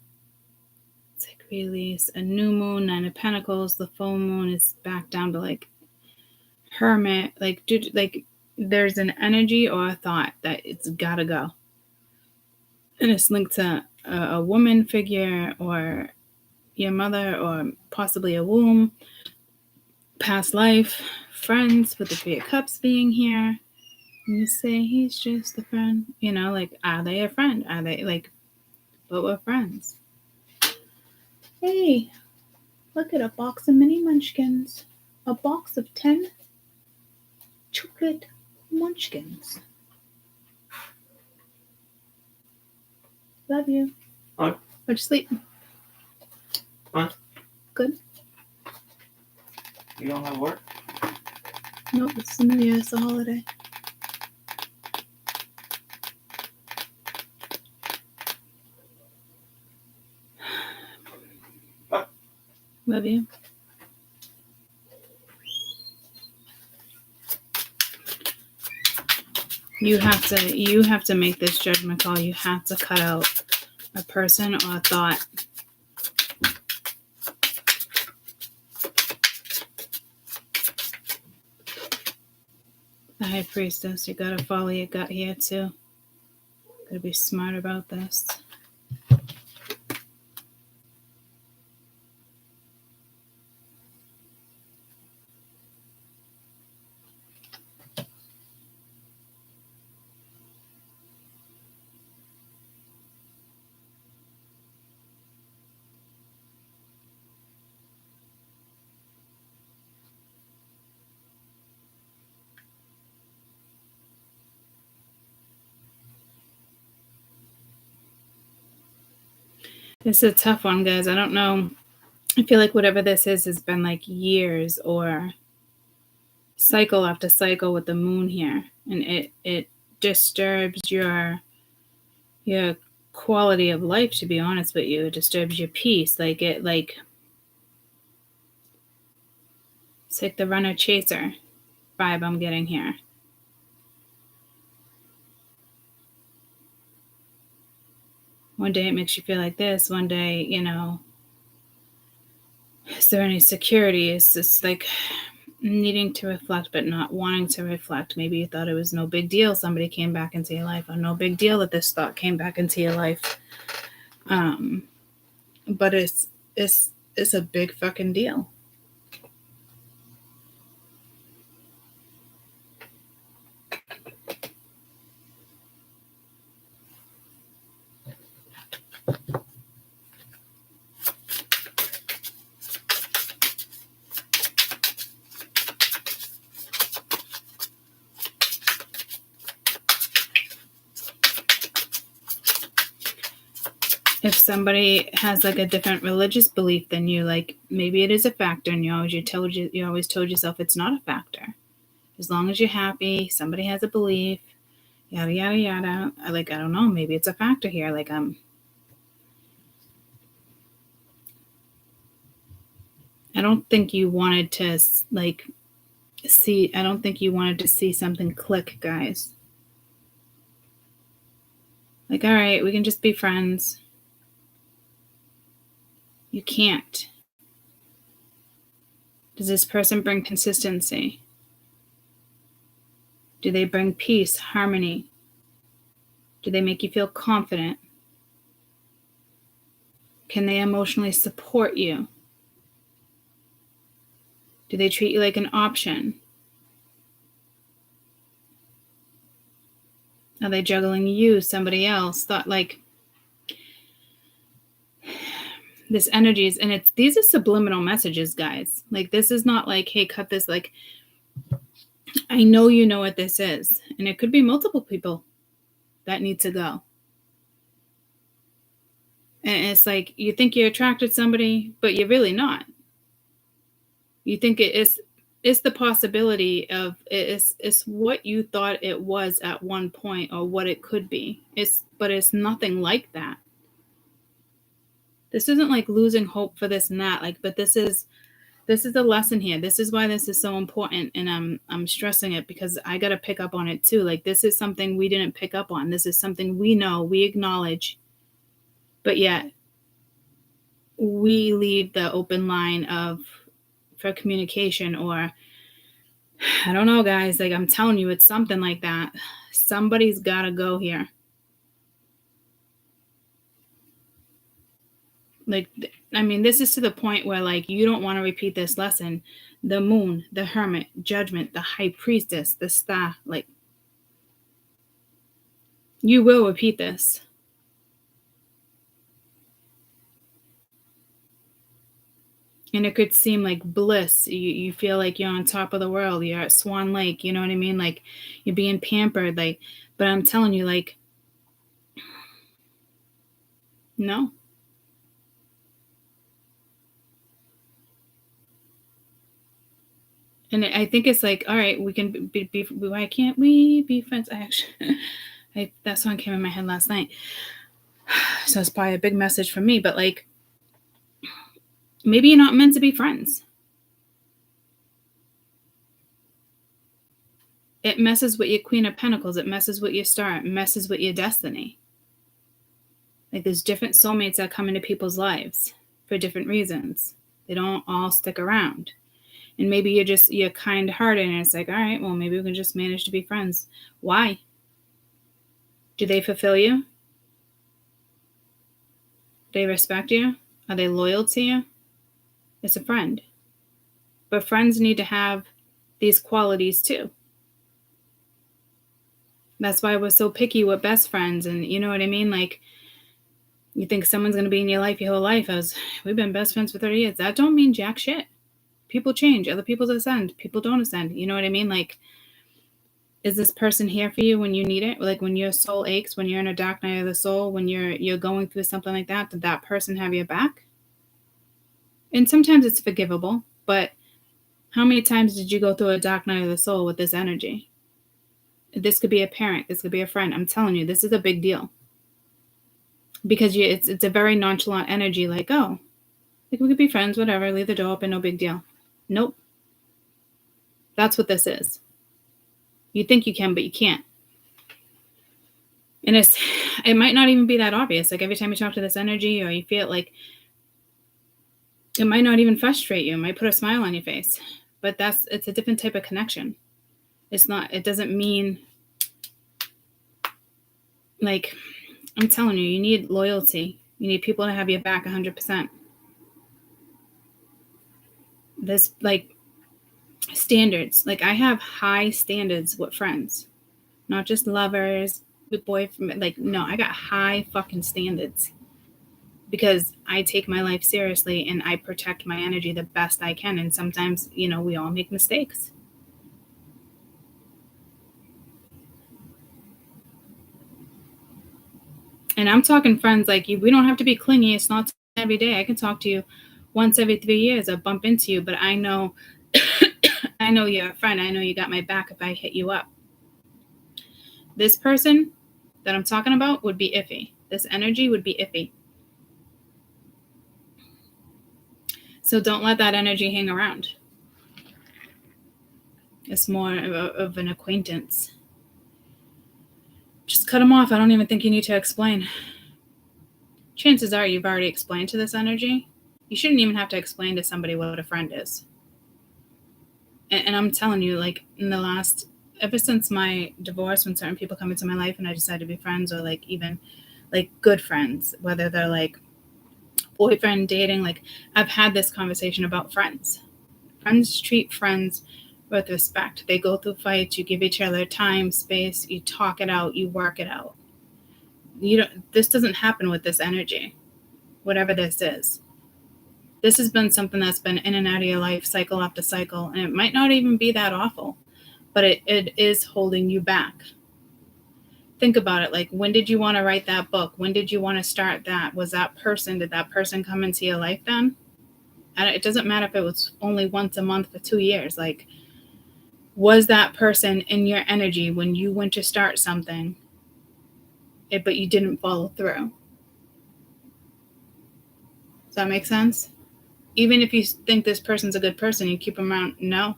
It's like release, a new moon, 9 of Pentacles. The full moon is back down to like Hermit. Like, dude, like there's an energy or a thought that it's gotta go. And it's linked to a woman figure or your mother or possibly a womb, past life, friends with the 3 of Cups being here. And you say he's just a friend. You know, like, are they a friend? Are they like, but we're friends. Hey, look at a box of mini munchkins. A box of 10 chocolate munchkins. Love you. What? Where'd you sleep? What? Good. You don't have work? Nope, it's New Year. It's a holiday. What? Love you. You have to make this judgment call. You have to cut out a person or a thought. The High Priestess, you gotta follow your gut here too. Gotta be smart about this. This is a tough one, guys. I don't know. I feel like whatever this is has been like years or cycle after cycle with the moon here. And it disturbs your quality of life, to be honest with you. It disturbs your peace. It's like the runner chaser vibe I'm getting here. One day it makes you feel like this. One day, is there any security? It's just like needing to reflect but not wanting to reflect. Maybe you thought it was no big deal somebody came back into your life, or no big deal that this thought came back into your life. But it's a big fucking deal. If somebody has like a different religious belief than you, like maybe it is a factor, and you always told yourself it's not a factor. As long as you're happy, somebody has a belief, yada yada yada. I don't know, maybe it's a factor here. I don't think you wanted to see something click, guys. All right, we can just be friends. You can't. Does this person bring consistency? Do they bring peace, harmony? Do they make you feel confident? Can they emotionally support you? Do they treat you like an option? Are they juggling you, somebody else? This energy is, and these are subliminal messages, guys. This is not hey, cut this. I know you know what this is, and it could be multiple people that need to go. And it's you think you're attracted to somebody, but you're really not. You think it's the possibility of it's what you thought it was at one point, or what it could be. But it's nothing like that. This isn't losing hope for this and that. But this is the lesson here. This is why this is so important, and I'm stressing it because I got to pick up on it too. this is something we didn't pick up on. This is something we know, we acknowledge, but yet we leave the open line for communication, or I don't know, guys. I'm telling you, it's something like that. Somebody's got to go here. This is to the point where you don't want to repeat this lesson. The moon, the hermit, judgment, the high priestess, the star, you will repeat this. And it could seem like bliss. You feel like you're on top of the world. You're at Swan Lake, you know what I mean? You're being pampered, but I'm telling you, no. And I think it's all right, we can be why can't we be friends? That song came in my head last night. So it's probably a big message for me, but maybe you're not meant to be friends. It messes with your Queen of Pentacles. It messes with your star. It messes with your destiny. Like, there's different soulmates that come into people's lives for different reasons. They don't all stick around. And maybe you're kind-hearted and it's like, all right, well, maybe we can just manage to be friends. Why? Do they fulfill you? Do they respect you? Are they loyal to you? It's a friend. But friends need to have these qualities too. That's why we're so picky with best friends. And you know what I mean? Like, you think someone's going to be in your life your whole life. We've been best friends for 30 years. That don't mean jack shit. People change. Other people ascend. People don't ascend. You know what I mean? Like, is this person here for you when you need it? Like, when your soul aches, when you're in a dark night of the soul, when you're going through something like that, did that person have your back? And sometimes it's forgivable, but how many times did you go through a dark night of the soul with this energy? This could be a parent. This could be a friend. I'm telling you, this is a big deal. Because it's a very nonchalant energy, like, oh, like, we could be friends, whatever, leave the door open, no big deal. Nope. That's what this is. You think you can, but you can't. And it might not even be that obvious. Like, every time you talk to this energy or you feel it, like, it might not even frustrate you. It might put a smile on your face. But it's a different type of connection. It doesn't mean, like, I'm telling you, you need loyalty. You need people to have your back 100%. This, like, standards. Like, I have high standards with friends. Not just lovers, with boyfriend. Like, no, I got high fucking standards. Because I take my life seriously and I protect my energy the best I can. And sometimes, we all make mistakes. And I'm talking friends like you. We don't have to be clingy. It's not every day. I can talk to you once every 3 years. I bump into you, but I know I know you're a friend. I know you got my back if I hit you up. This person that I'm talking about would be iffy. This energy would be iffy. So don't let that energy hang around. It's more of an acquaintance. Just cut them off. I don't even think you need to explain. Chances are you've already explained to this energy. You shouldn't even have to explain to somebody what a friend is. And I'm telling you, like, ever since my divorce, when certain people come into my life and I decide to be friends, or like even like good friends, whether they're like boyfriend, dating, like, I've had this conversation about friends. Friends treat friends with respect. They go through fights. You give each other time, space. You talk it out. You work it out. This doesn't happen with this energy, whatever this is. This has been something that's been in and out of your life cycle after cycle, and it might not even be that awful, but it is holding you back. Think about it. Like, when did you want to write that book? When did you want to start that? Did that person come into your life then? It doesn't matter if it was only once a month for 2 years. Like, was that person in your energy when you went to start something, but you didn't follow through? Does that make sense? Even if you think this person's a good person, you keep them around. No.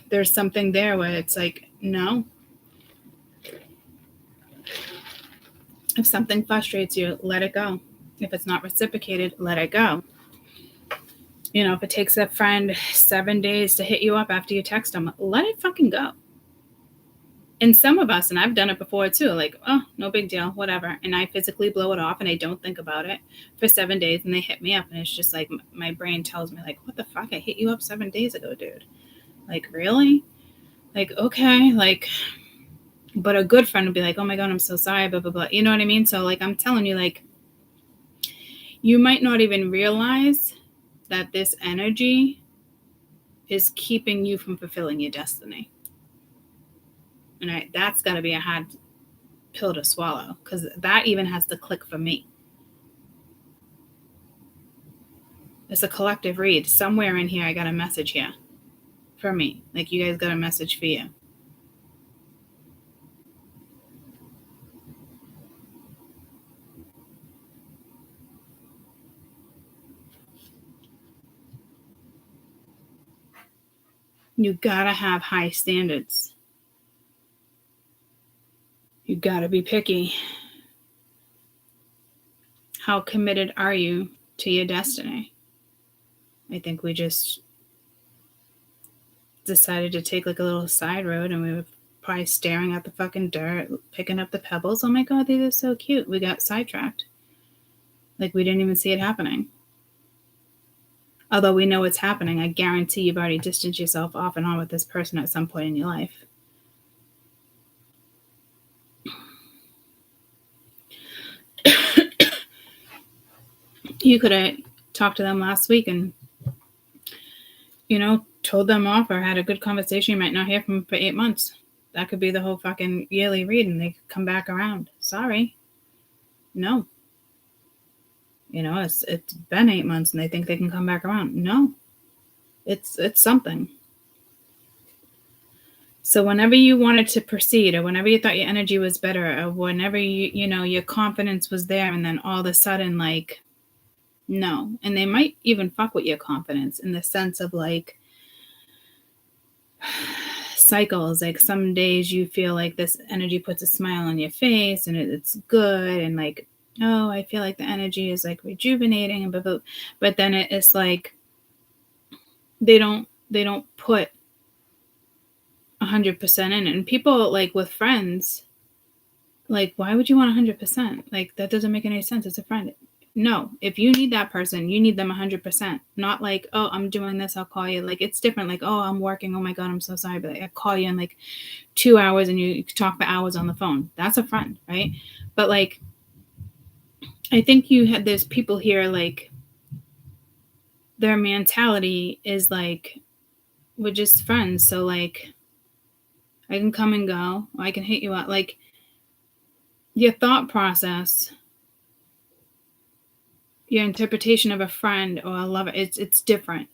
There's something there where it's like, no. If something frustrates you, let it go. If it's not reciprocated, let it go. If it takes a friend 7 days to hit you up after you text them, let it fucking go. And some of us, and I've done it before too, like, oh, no big deal, whatever. And I physically blow it off and I don't think about it for 7 days, and they hit me up and it's just like my brain tells me, like, what the fuck? I hit you up 7 days ago, dude. Like, really? Like, okay, like, but a good friend would be like, oh my God, I'm so sorry, blah, blah, blah. You know what I mean? So, like, I'm telling you, like, you might not even realize that this energy is keeping you from fulfilling your destiny. And that's got to be a hard pill to swallow, because that even has to click for me. It's a collective read. Somewhere in here, I got a message here for me. Like, you guys got a message for you. You gotta have high standards. You gotta be picky. How committed are you to your destiny? I think we just decided to take like a little side road, and we were probably staring at the fucking dirt, picking up the pebbles. Oh my god, these are so cute. We got sidetracked. Like we didn't even see it happening. Although we know it's happening, I guarantee you've already distanced yourself off and on with this person at some point in your life. You could have talked to them last week and, told them off or had a good conversation. You might not hear from them for 8 months. That could be the whole fucking yearly read, and they could come back around. Sorry. No. It's been 8 months and they think they can come back around. No. It's something. So whenever you wanted to proceed, or whenever you thought your energy was better, or whenever your confidence was there, and then all of a sudden, like, no. And they might even fuck with your confidence in the sense of like cycles. Like some days you feel like this energy puts a smile on your face and it's good, and like, oh, I feel like the energy is like rejuvenating and blah, blah. But then it's like they don't put 100% in it. And people, like with friends, like, why would you want 100%? Like, that doesn't make any sense. It's a friend. No, if you need that person, you need them 100%. Not like, oh, I'm doing this, I'll call you. Like, it's different. Like, oh, I'm working. Oh my God, I'm so sorry. But like, I call you in like 2 hours and you talk for hours on the phone. That's a friend, right? But like, I think there's people here, like, their mentality is like, we're just friends. So like, I can come and go. I can hit you up. Like, your thought process, your interpretation of a friend or a lover, it's different.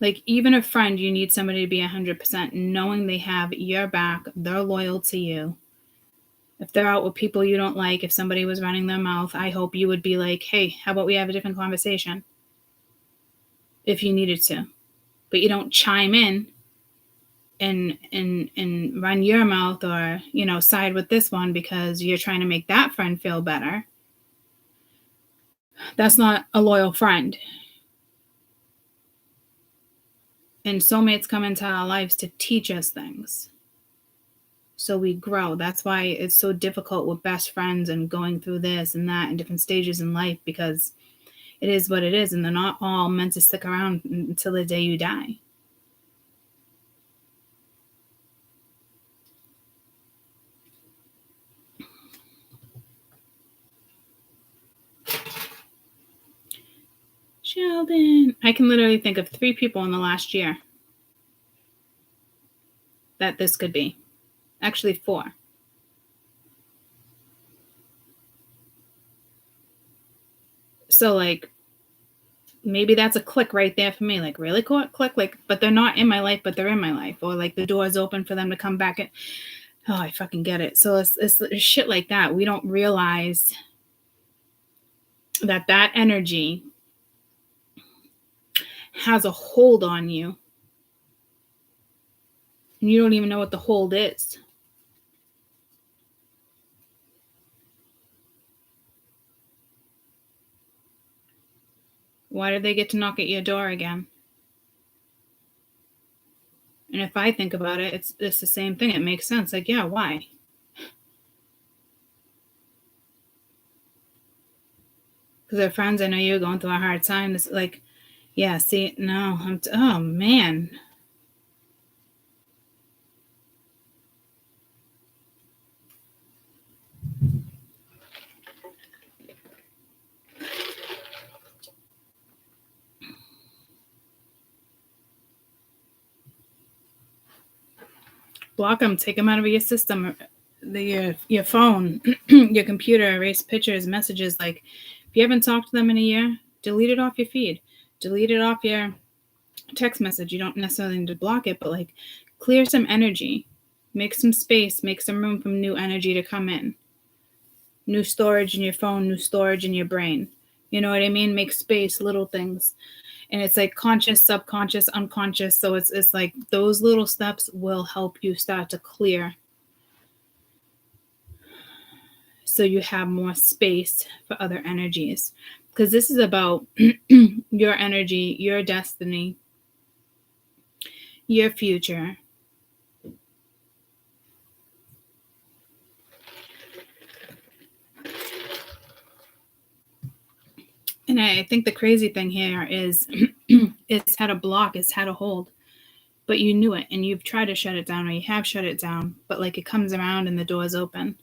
Like, even a friend, you need somebody to be 100%, knowing they have your back, they're loyal to you. If they're out with people you don't like, if somebody was running their mouth, I hope you would be like, hey, how about we have a different conversation? If you needed to. But you don't chime in and run your mouth, or, side with this one because you're trying to make that friend feel better. That's not a loyal friend. And soulmates come into our lives to teach us things, so we grow. That's why it's so difficult with best friends and going through this and that and different stages in life, because it is what it is, and they're not all meant to stick around until the day you die. Sheldon, I can literally think of 3 people in the last year that this could be. Actually, 4. So like, maybe that's a click right there for me. Like, really cool, click, like, but they're not in my life, but they're in my life. Or like the door's open for them to come back in. Oh, I fucking get it. So it's shit like that. We don't realize that energy has a hold on you, and you don't even know what the hold is. Why did they get to knock at your door again? And if I think about it, it's the same thing. It makes sense. Like, yeah, why? Because they're friends. I know you're going through a hard time. This, like, yeah, see, no, oh man. Block them, take them out of your system, your phone, your computer, erase pictures, messages. Like, if you haven't talked to them in a year, delete it off your feed, delete it off your text message. You don't necessarily need to block it, but like, clear some energy, make some space, make some room for new energy to come in. New storage in your phone, new storage in your brain. You know what I mean? Make space, little things. And it's like conscious, subconscious, unconscious. So it's like those little steps will help you start to clear, so you have more space for other energies. Because this is about your energy, your destiny, your future. And I think the crazy thing here is it's had a block, it's had a hold, but you knew it and you've tried to shut it down, or you have shut it down, but like it comes around and the door's open.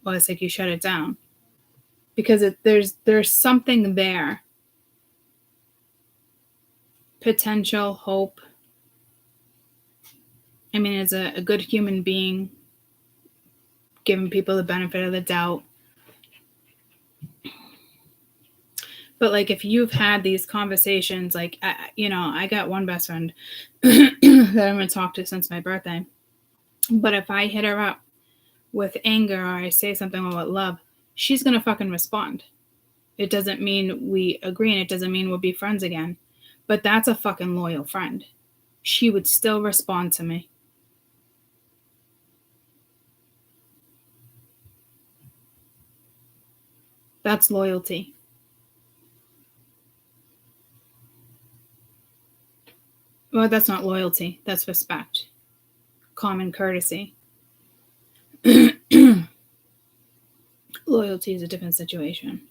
Well, it's like you shut it down because there's something there. Potential, hope. I mean, as a good human being, giving people the benefit of the doubt. But like if you've had these conversations, like, I got one best friend that I'm going to talk to since my birthday. But if I hit her up with anger or I say something about love, she's going to fucking respond. It doesn't mean we agree, and it doesn't mean we'll be friends again. But that's a fucking loyal friend. She would still respond to me. That's loyalty. Well, that's not loyalty. That's respect. Common courtesy. Loyalty is a different situation.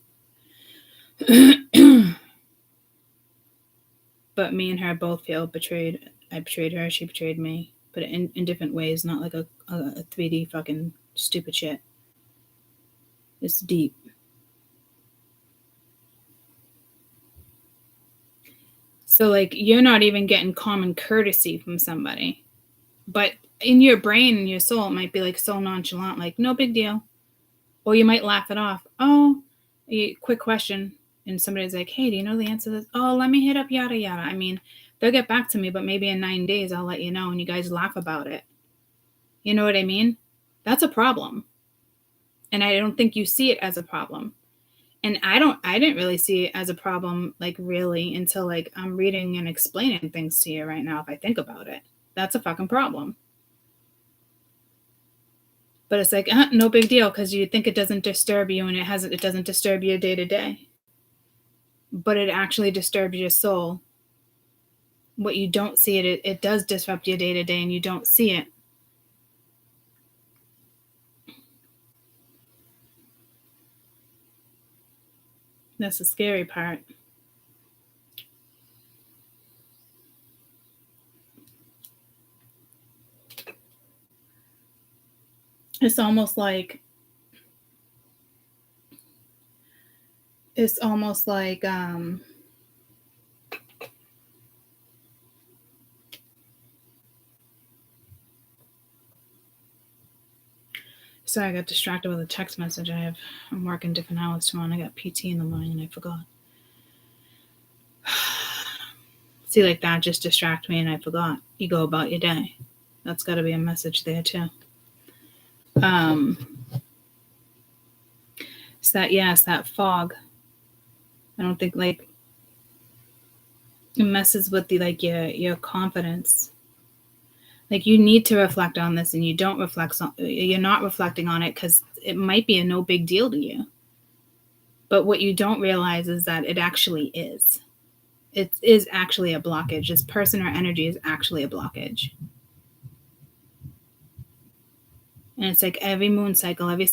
But me and her both feel betrayed. I betrayed her, she betrayed me. But in different ways, not like a 3D fucking stupid shit. It's deep. So, like, you're not even getting common courtesy from somebody. But in your brain and your soul, it might be, like, so nonchalant, like, no big deal. Or you might laugh it off. Oh, quick question. And somebody's like, hey, do you know the answer to this? Oh, let me hit up yada yada. I mean, they'll get back to me, but maybe in 9 days I'll let you know, and you guys laugh about it. You know what I mean? That's a problem. And I don't think you see it as a problem. And I didn't really see it as a problem, like, really, until, like, I'm reading and explaining things to you right now. If I think about it, that's a fucking problem. But it's like, no big deal, because you think it doesn't disturb you, and it doesn't disturb your day to day. But it actually disturbs your soul. What you don't see it does disrupt your day to day, and you don't see it. That's the scary part. It's almost like sorry, I got distracted with a text message. I'm working different hours tomorrow, and I got PT in the morning, and I forgot. See, like, that just distract me, and I forgot. You go about your day. That's got to be a message there too. It's that fog. I don't think, like, it messes with your confidence. Like, you need to reflect on this, and you're not reflecting on it because it might be a no big deal to you. But what you don't realize is that it actually is. It is actually a blockage. This person or energy is actually a blockage. And it's like every moon cycle, every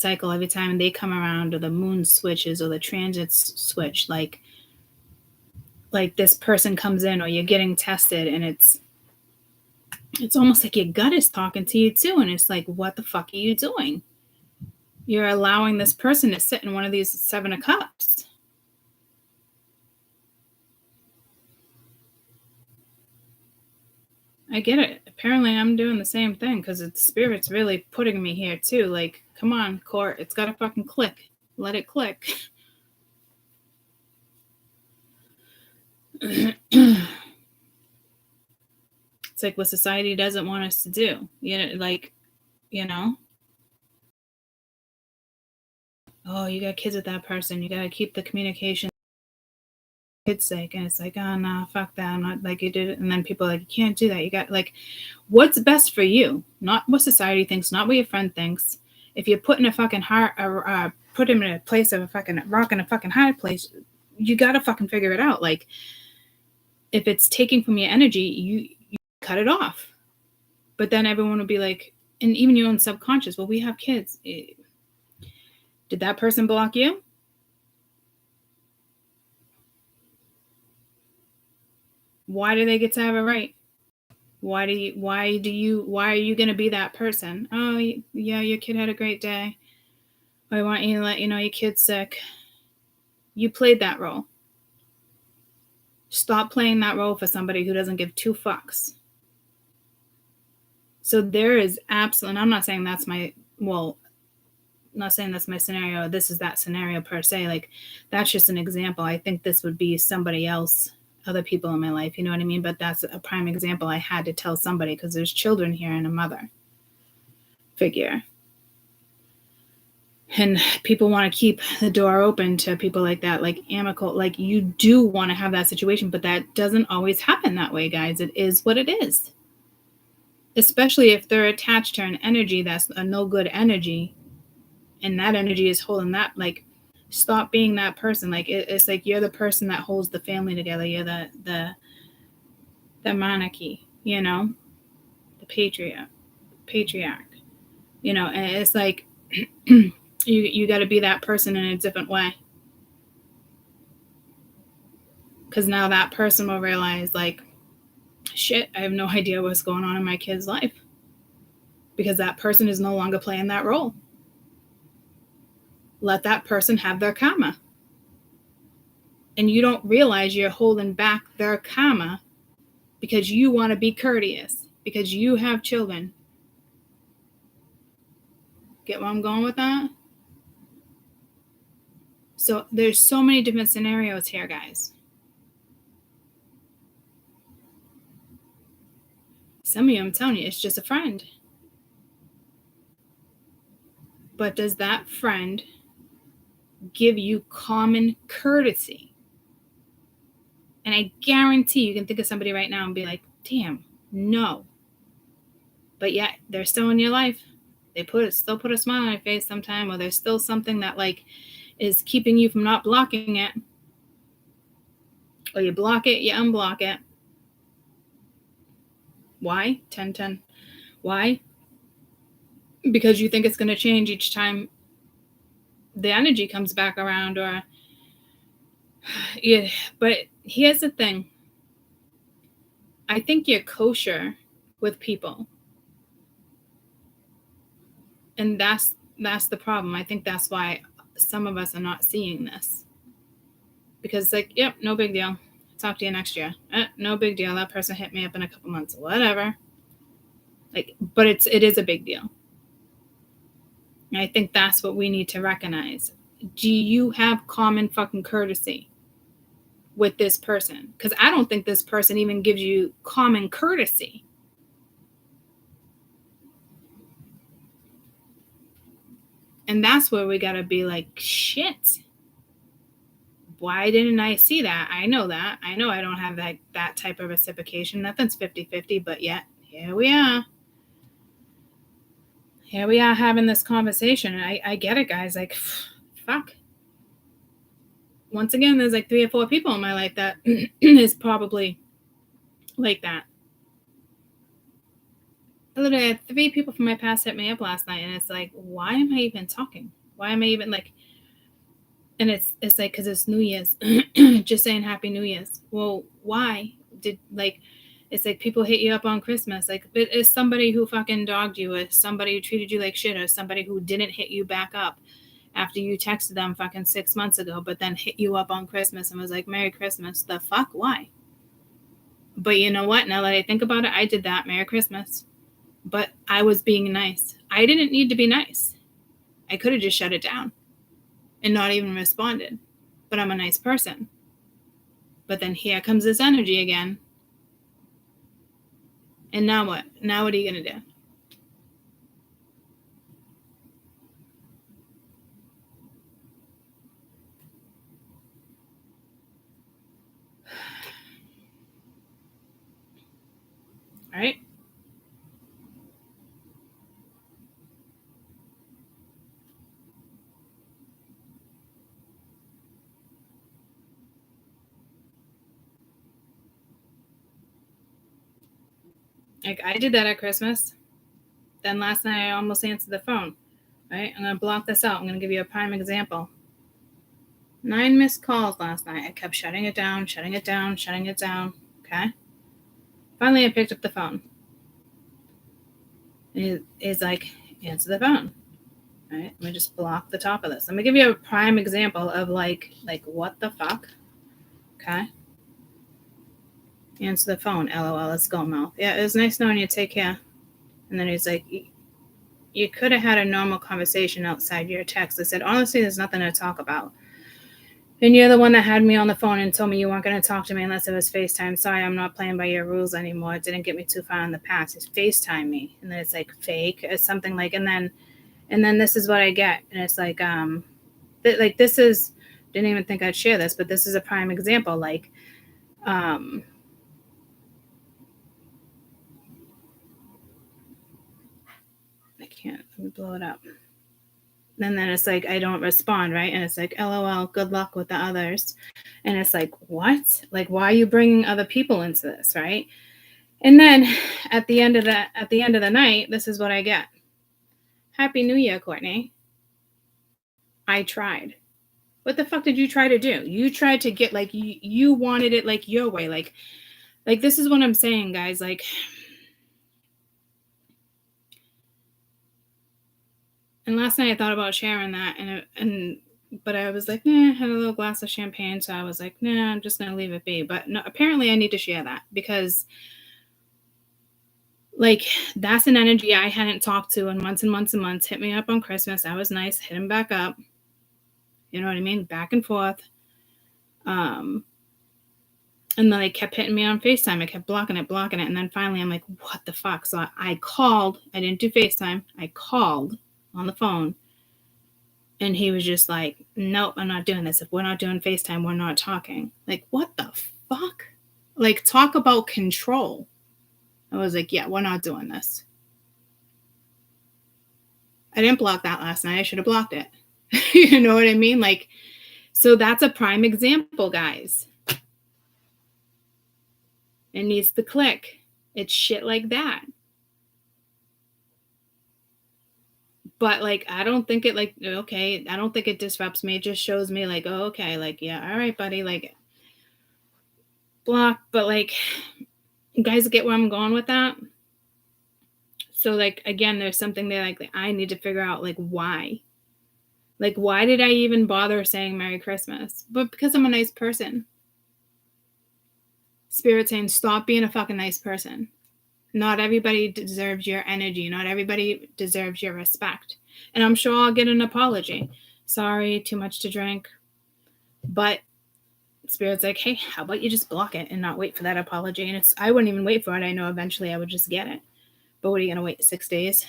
time they come around, or the moon switches, or the transits switch, like this person comes in, or you're getting tested, and it's almost like your gut is talking to you too. And it's like, what the fuck are you doing? You're allowing this person to sit in one of these 7 of Cups. I get it. Apparently I'm doing the same thing, because the spirit's really putting me here too. Like, come on, Court, it's got to fucking click. Let it click. It's like what society doesn't want us to do. Oh, you got kids with that person. You got to keep the communication kid's sake. And it's like, oh no, fuck that. I'm not like you did it. And then people are like, you can't do that. You got like, what's best for you? Not what society thinks, not what your friend thinks. If you're put in a fucking put him in a place of a fucking rock in a fucking hard place, you gotta fucking figure it out. Like, if it's taking from your energy, you cut it off. But then everyone will be like, and even your own subconscious, well, we have kids. Did that person block you? Why do they get to have a right? Why are you going to be that person? Oh, yeah, your kid had a great day. I want you to let you know your kid's sick. You played that role. Stop playing that role for somebody who doesn't give two fucks. So there is absolutely, and I'm not saying that's my, well, not saying that's my scenario. This is that scenario per se. Like, that's just an example. I think this would be somebody else, other people in my life. You know what I mean? But that's a prime example. I had to tell somebody because there's children here and a mother figure. And people want to keep the door open to people like that, like amicable. Like, you do want to have that situation, but that doesn't always happen that way, guys. It is what it is. Especially if they're attached to an energy that's a no good energy. And that energy is holding that, like, stop being that person. Like, it's like you're the person that holds the family together. You're the monarchy, you know, the patriarch, you know, and it's like, you got to be that person in a different way. Because now that person will realize, like, shit, I have no idea what's going on in my kid's life. Because that person is no longer playing that role. Let that person have their karma. And you don't realize you're holding back their karma because you want to be courteous, because you have children. Get where I'm going with that? So there's so many different scenarios here, guys. Some of you, I'm telling you, it's just a friend. But does that friend give you common courtesy? And I guarantee you can think of somebody right now and be like, damn, no. But yet they're still in your life. They still put a smile on your face sometime, or there's still something that, like, is keeping you from not blocking it. Or you block it, you unblock it. Why? 10-10. Why? Because you think it's going to change each time the energy comes back around, or yeah. But here's the thing. I think you're kosher with people. And that's the problem. I think that's why some of us are not seeing this. Because, like, yep, no big deal. Talk to you next year. No big deal. That person hit me up in a couple months. Whatever. Like, but it is a big deal. And I think that's what we need to recognize. Do you have common fucking courtesy with this person? Because I don't think this person even gives you common courtesy. And that's where we got to be like, shit. Why didn't I see that? I know that. I know I don't have that type of reciprocation. Nothing's 50-50, but yet here we are. Here we are having this conversation. And I get it, guys. Like, fuck. Once again, there's like 3 or 4 people in my life that is probably like that. I literally had 3 people from my past hit me up last night, and it's like, why am I even talking? Why am I even like? And it's like, because it's New Year's, just saying Happy New Year's. Well, why did, like, it's like people hit you up on Christmas. Like, it's somebody who fucking dogged you, or somebody who treated you like shit, or somebody who didn't hit you back up after you texted them fucking 6 months ago, but then hit you up on Christmas and was like, Merry Christmas. The fuck? Why? But you know what? Now that I think about it, I did that. Merry Christmas. But I was being nice. I didn't need to be nice. I could have just shut it down and not even responded. But I'm a nice person. But then here comes this energy again. And now what? Now what are you going to do? right? Like I did that at Christmas. Then last night I almost answered the phone. Right? I'm gonna block this out. I'm gonna give you a prime example. 9 missed calls last night. I kept shutting it down, shutting it down, shutting it down. Okay. Finally, I picked up the phone. It's like, answer the phone. Right? Let me just block the top of this. Let me give you a prime example of like what the fuck? Okay. Answer the phone. LOL. Let's go, mouth. Yeah, it was nice knowing you. Take care. And then he's like, you could have had a normal conversation outside your text. I said, honestly, there's nothing to talk about. And you're the one that had me on the phone and told me you weren't going to talk to me unless it was FaceTime. Sorry, I'm not playing by your rules anymore. It didn't get me too far in the past. It's FaceTime me. And then it's like fake. It's something like, and then this is what I get. And it's like, this is, didn't even think I'd share this, but this is a prime example. Like, I can't, let me blow it up. And then it's like, I don't respond, right? And it's like, LOL, good luck with the others. And it's like, what? Like, why are you bringing other people into this, right? And then at the end of the night, this is what I get. Happy New Year, Courtney. I tried. What the fuck did you try to do? You tried to get like you wanted it like your way. Like this is what I'm saying, guys. Like, and last night I thought about sharing that, but I was like, I had a little glass of champagne, so I was like, I'm just gonna leave it be. But no, apparently I need to share that because, like, that's an energy I hadn't talked to in months and months and months. Hit me up on Christmas. That was nice. Hit him back up. You know what I mean? Back and forth. And then they kept hitting me on FaceTime. I kept blocking it. And then finally I'm like, what the fuck? So I called. I didn't do FaceTime. I called on the phone. And he was just like, nope, I'm not doing this. If we're not doing FaceTime, we're not talking. Like, what the fuck? Like, talk about control. I was like, yeah, we're not doing this. I didn't block that last night. I should have blocked it. You know what I mean? Like, so that's a prime example, guys. It needs to click. It's shit like that. But like, I don't think it like, okay, I don't think it disrupts me. It just shows me like, oh, okay, like, yeah, all right, buddy, like, block. But like, you guys get where I'm going with that? So like, again, there's something there like I need to figure out like why. Like, why did I even bother saying Merry Christmas? But because I'm a nice person. Spirit saying, stop being a fucking nice person. Not everybody deserves your energy. Not everybody deserves your respect. And I'm sure I'll get an apology. Sorry, too much to drink. But Spirit's like, hey, how about you just block it and not wait for that apology? And I wouldn't even wait for it. I know eventually I would just get it. But what are you going to wait 6 days?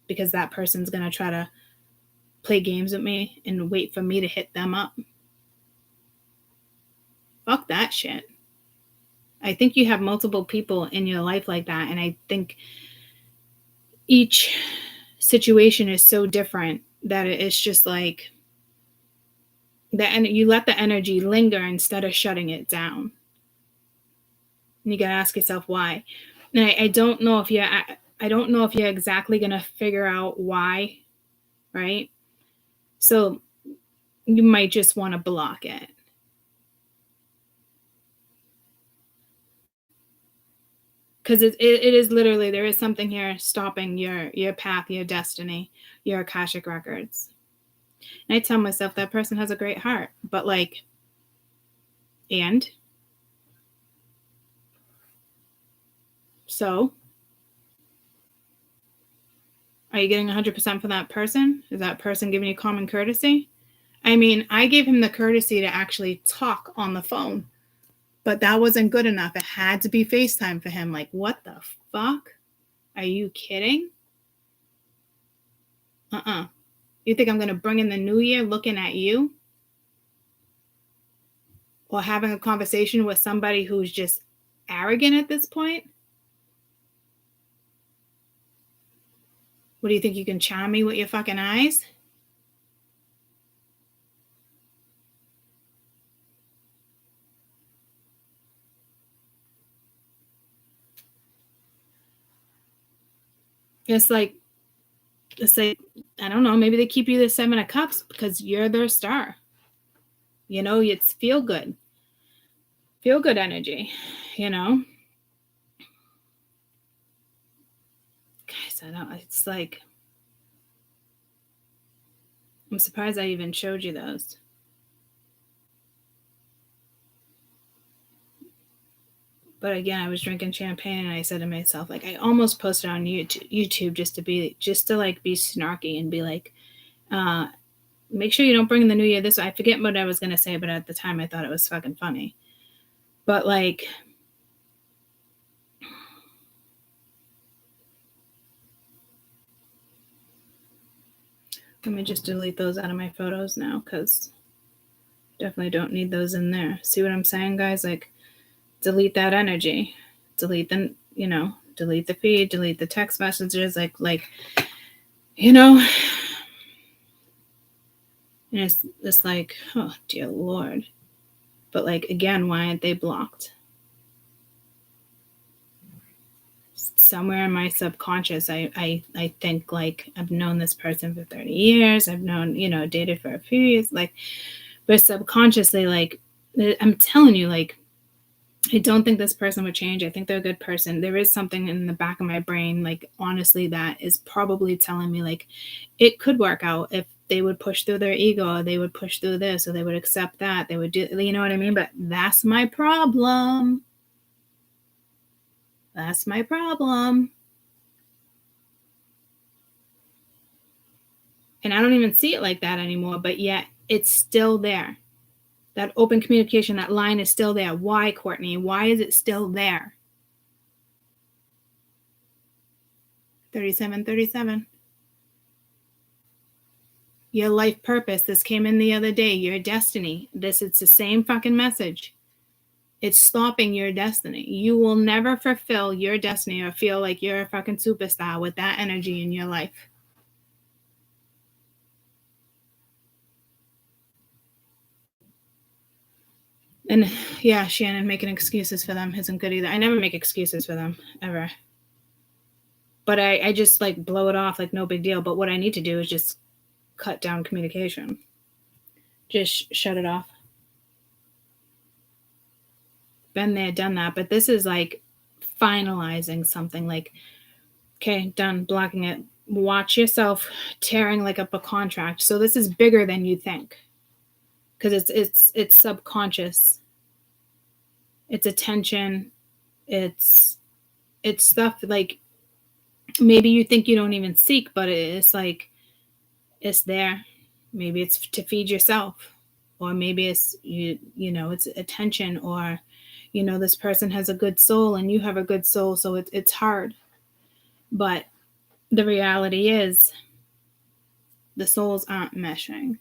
Because that person's going to try to play games with me and wait for me to hit them up. Fuck that shit. I think you have multiple people in your life like that. And I think each situation is so different that it's just like that. And you let the energy linger instead of shutting it down. And you got to ask yourself why. And I don't know if you're exactly going to figure out why. Right. So you might just want to block it. Because it is literally, there is something here stopping your path, your destiny, your Akashic records. And I tell myself that person has a great heart, but like, and so are you getting 100% for that person? Is that person giving you common courtesy? I mean, I gave him the courtesy to actually talk on the phone, but that wasn't good enough. It had to be FaceTime for him. Like, what the fuck? Are you kidding? You think I'm going to bring in the new year looking at you? Or having a conversation with somebody who's just arrogant at this point? What do you think? You can charm me with your fucking eyes? It's like, I don't know, maybe they keep you the 7 of Cups because you're their star. You know, it's feel good energy, you know? Guys, I don't, it's like, I'm surprised I even showed you those. But again, I was drinking champagne and I said to myself, like, I almost posted on YouTube just to be snarky and be like, make sure you don't bring the new year this way. I forget what I was going to say, but at the time I thought it was fucking funny. But like, let me just delete those out of my photos now because definitely don't need those in there. See what I'm saying, guys? Like, delete that energy. Delete the, delete the feed, delete the text messages. Like, and it's like, oh, dear Lord. But like, again, why aren't they blocked? Somewhere in my subconscious, I think like I've known this person for 30 years. I've known, dated for a few years. Like, but subconsciously, like, I'm telling you, like, I don't think this person would change. I think they're a good person. There is something in the back of my brain, like, honestly, that is probably telling me, like, it could work out if they would push through their ego, or they would push through this, or they would accept that. They would do, you know what I mean? But that's my problem. That's my problem. And I don't even see it like that anymore, but yet it's still there. That open communication, that line is still there. Why, Courtney? Why is it still there? 3737. Your life purpose. This came in the other day. Your destiny. It's the same fucking message. It's stopping your destiny. You will never fulfill your destiny or feel like you're a fucking superstar with that energy in your life. And yeah, Shannon, making excuses for them isn't good either. I never make excuses for them, ever. But I just like blow it off like no big deal. But what I need to do is just cut down communication. Just shut it off. Been there, done that. But this is like finalizing something. Like, okay, done, blocking it. Watch yourself tearing like up a contract. So this is bigger than you think. Because it's subconscious. It's attention. It's stuff like maybe you think you don't even seek, but it's like it's there. Maybe it's to feed yourself, or maybe it's it's attention, or this person has a good soul and you have a good soul, so it's hard. But the reality is the souls aren't meshing.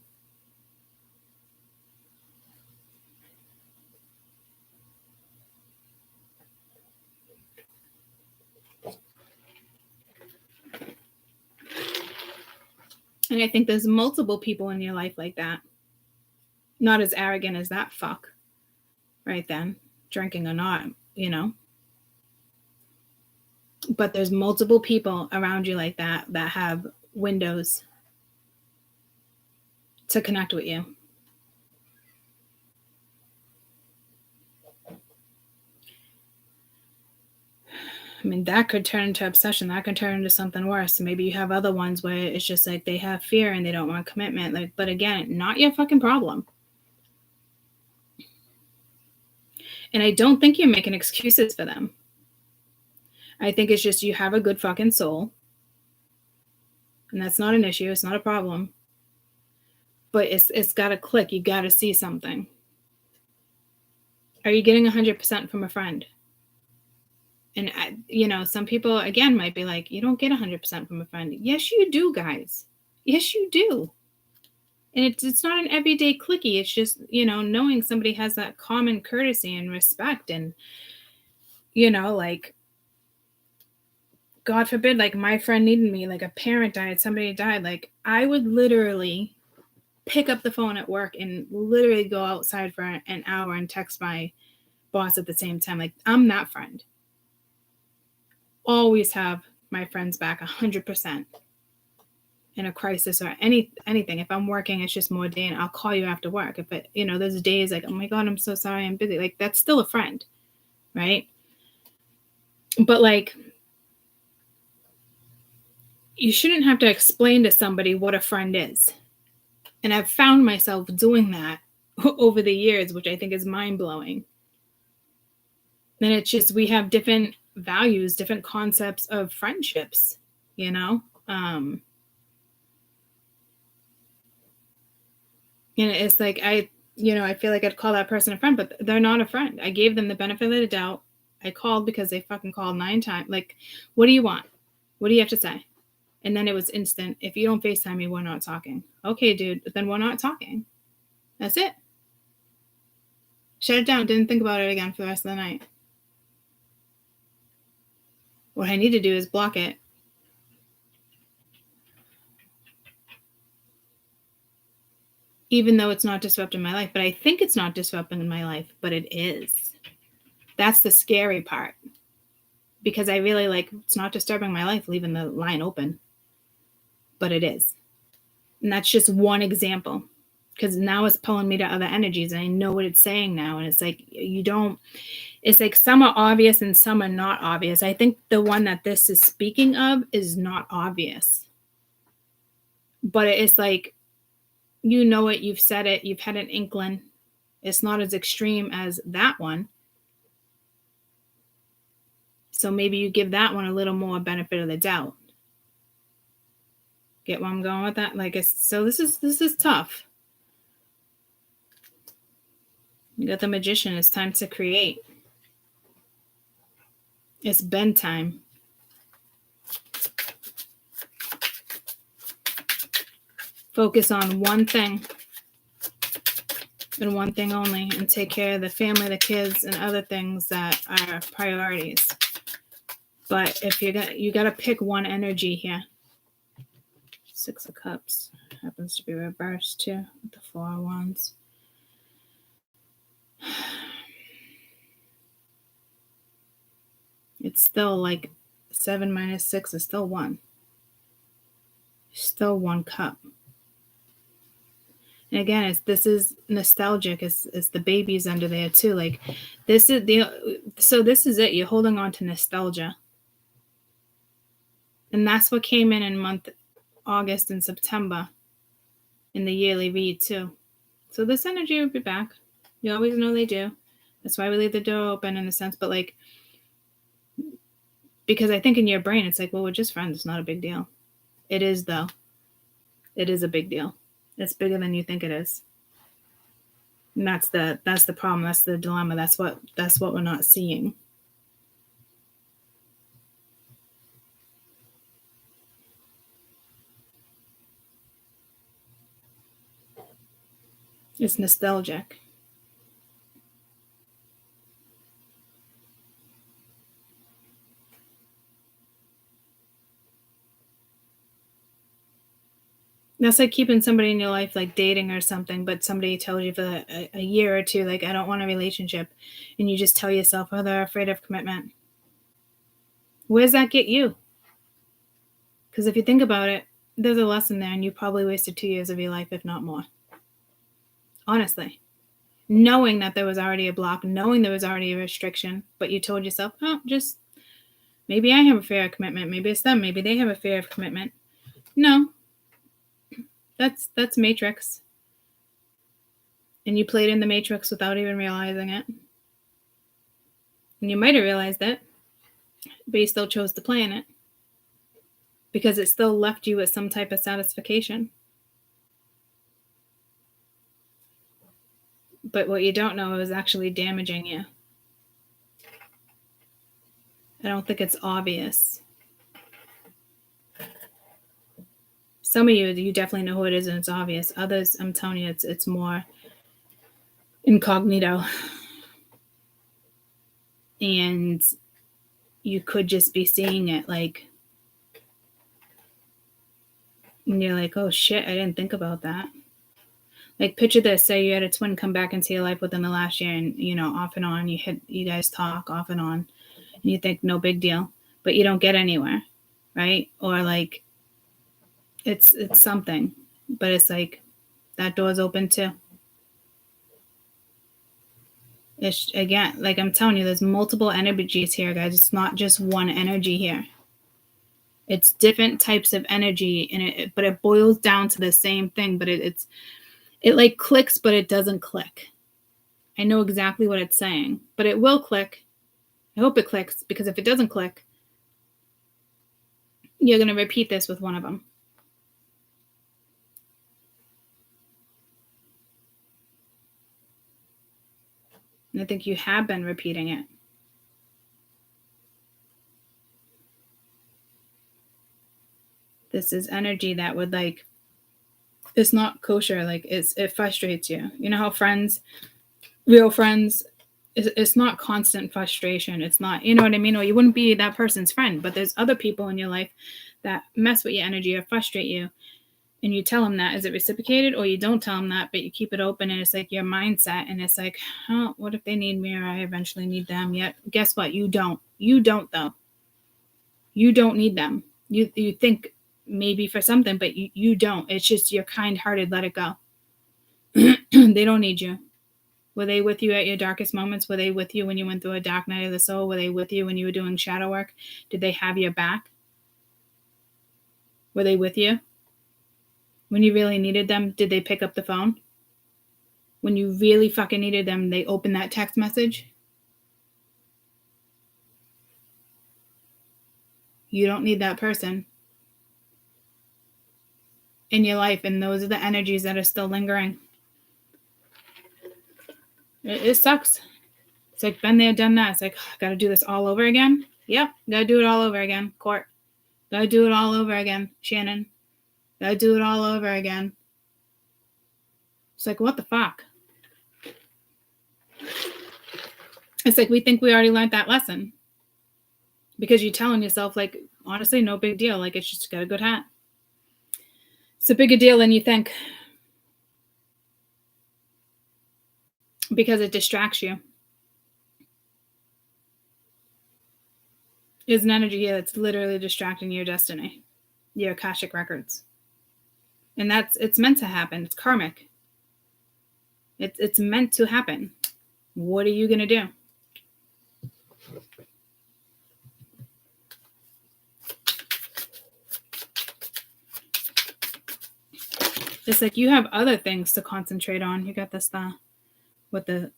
And I think there's multiple people in your life like that. Not as arrogant as that fuck right then, drinking or not, But there's multiple people around you like that have windows to connect with you. I mean, that could turn into obsession. That could turn into something worse. Maybe you have other ones where it's just like they have fear and they don't want commitment. Like, but again, not your fucking problem. And I don't think you're making excuses for them. I think it's just you have a good fucking soul. And that's not an issue. It's not a problem. But it's got to click. You got to see something. Are you getting 100% from a friend? And, some people, again, might be like, you don't get 100% from a friend. Yes, you do, guys. Yes, you do. And it's not an everyday clicky. It's just, knowing somebody has that common courtesy and respect and, like, God forbid, like my friend needed me, like a parent died, somebody died, like I would literally pick up the phone at work and literally go outside for an hour and text my boss at the same time. Like, I'm that friend. Always have my friends back 100% in a crisis or anything. If I'm working, it's just more day and I'll call you after work. If it, there's days like, oh my God, I'm so sorry, I'm busy. Like, that's still a friend, right? But like, you shouldn't have to explain to somebody what a friend is. And I've found myself doing that over the years, which I think is mind-blowing. And it's just, we have different values, different concepts of friendships, and it's like, I feel like I'd call that person a friend, but they're not a friend. I gave them the benefit of the doubt. I called because they fucking called 9 times. Like, what do you want? What do you have to say? And then it was instant. If you don't FaceTime me, we're not talking. Okay, dude, then we're not talking. That's it. Shut it down. Didn't think about it again for the rest of the night. What I need to do is block it. Even though it's not disrupting my life. But I think it's not disrupting my life, but it is. That's the scary part. Because I really it's not disturbing my life, leaving the line open. But it is. And that's just one example. Because now it's pulling me to other energies and I know what it's saying now. And it's like, it's like some are obvious and some are not obvious. I think the one that this is speaking of is not obvious. But it's like, it, you've said it, you've had an inkling. It's not as extreme as that one. So maybe you give that one a little more benefit of the doubt. Get where I'm going with that? So this is tough. You got the Magician. It's time to create. It's bedtime. Focus on one thing and one thing only, and take care of the family, the kids, and other things that are priorities. But if you got to pick one energy here. 6 of Cups happens to be reversed too with the 4 of Wands. It's still like 7 minus 6 is still 1. Still 1 cup. And again, this is nostalgic. It's the babies under there too. Like this is this is it. You're holding on to nostalgia. And that's what came in month August and September in the yearly read too. So this energy will be back. You always know they do. That's why we leave the door open in a sense. But because I think in your brain, it's like, well, we're just friends. It's not a big deal. It is, though. It is a big deal. It's bigger than you think it is. And that's the problem. That's the dilemma. That's what we're not seeing. It's nostalgic. That's like keeping somebody in your life, like dating or something, but somebody tells you for a year or two, like, I don't want a relationship. And you just tell yourself, oh, they're afraid of commitment. Where does that get you? Because if you think about it, there's a lesson there, and you probably wasted 2 years of your life, if not more. Honestly. Knowing that there was already a block, knowing there was already a restriction, but you told yourself, oh, just maybe I have a fear of commitment. Maybe it's them. Maybe they have a fear of commitment. No. That's Matrix. And you played in the Matrix without even realizing it. And you might have realized it, but you still chose to play in it. Because it still left you with some type of satisfaction. But what you don't know is actually damaging you. I don't think it's obvious. Some of you definitely know who it is and it's obvious. Others, I'm telling you, it's more incognito. And you could just be seeing it like And you're like, oh shit, I didn't think about that. Like, picture this, say you had a twin come back into your life within the last year, and, you know, off and on, you guys talk off and on, and you think no big deal, but you don't get anywhere, right? Or like, it's something, but it's like, that door's open too. It's, again, like I'm telling you, there's multiple energies here, guys. It's not just one energy here. It's different types of energy, and but it boils down to the same thing, but it like clicks, but it doesn't click. I know exactly what it's saying, but it will click. I hope it clicks, because if it doesn't click, you're going to repeat this with one of them. And I think you have been repeating it. This is energy that would, like, it's not kosher. Like, it frustrates you. You know how friends, real friends, it's not constant frustration. It's not, you know what I mean? Or you wouldn't be that person's friend. But there's other people in your life that mess with your energy or frustrate you. And you tell them that. Is it reciprocated? Or you don't tell them that, but you keep it open, and it's like your mindset. And it's like, oh, what if they need me, or I eventually need them? Yet, guess what? You don't. You don't, though. You don't need them. You think maybe for something, but you don't. It's just you're kind-hearted. Let it go. They don't need you. Were they with you at your darkest moments? Were they with you when you went through a dark night of the soul? Were they with you when you were doing shadow work? Did they have your back? Were they with you? When you really needed them, did they pick up the phone? When you really fucking needed them, they opened that text message? You don't need that person in your life, and those are the energies that are still lingering. It sucks. It's like, been there, done that. It's like, gotta do this all over again? Yep, gotta do it all over again. Court. Gotta do it all over again. Shannon. Gotta do it all over again. It's like, what the fuck? It's like, we think we already learned that lesson. Because you're telling yourself, like, honestly, no big deal. Like, it's just got a good hat. It's a bigger deal than you think. Because it distracts you. There's an energy here that's literally distracting your destiny. Your Akashic records. And it's meant to happen. It's karmic. It's meant to happen. What are you going to do? It's like you have other things to concentrate on. You got the star with the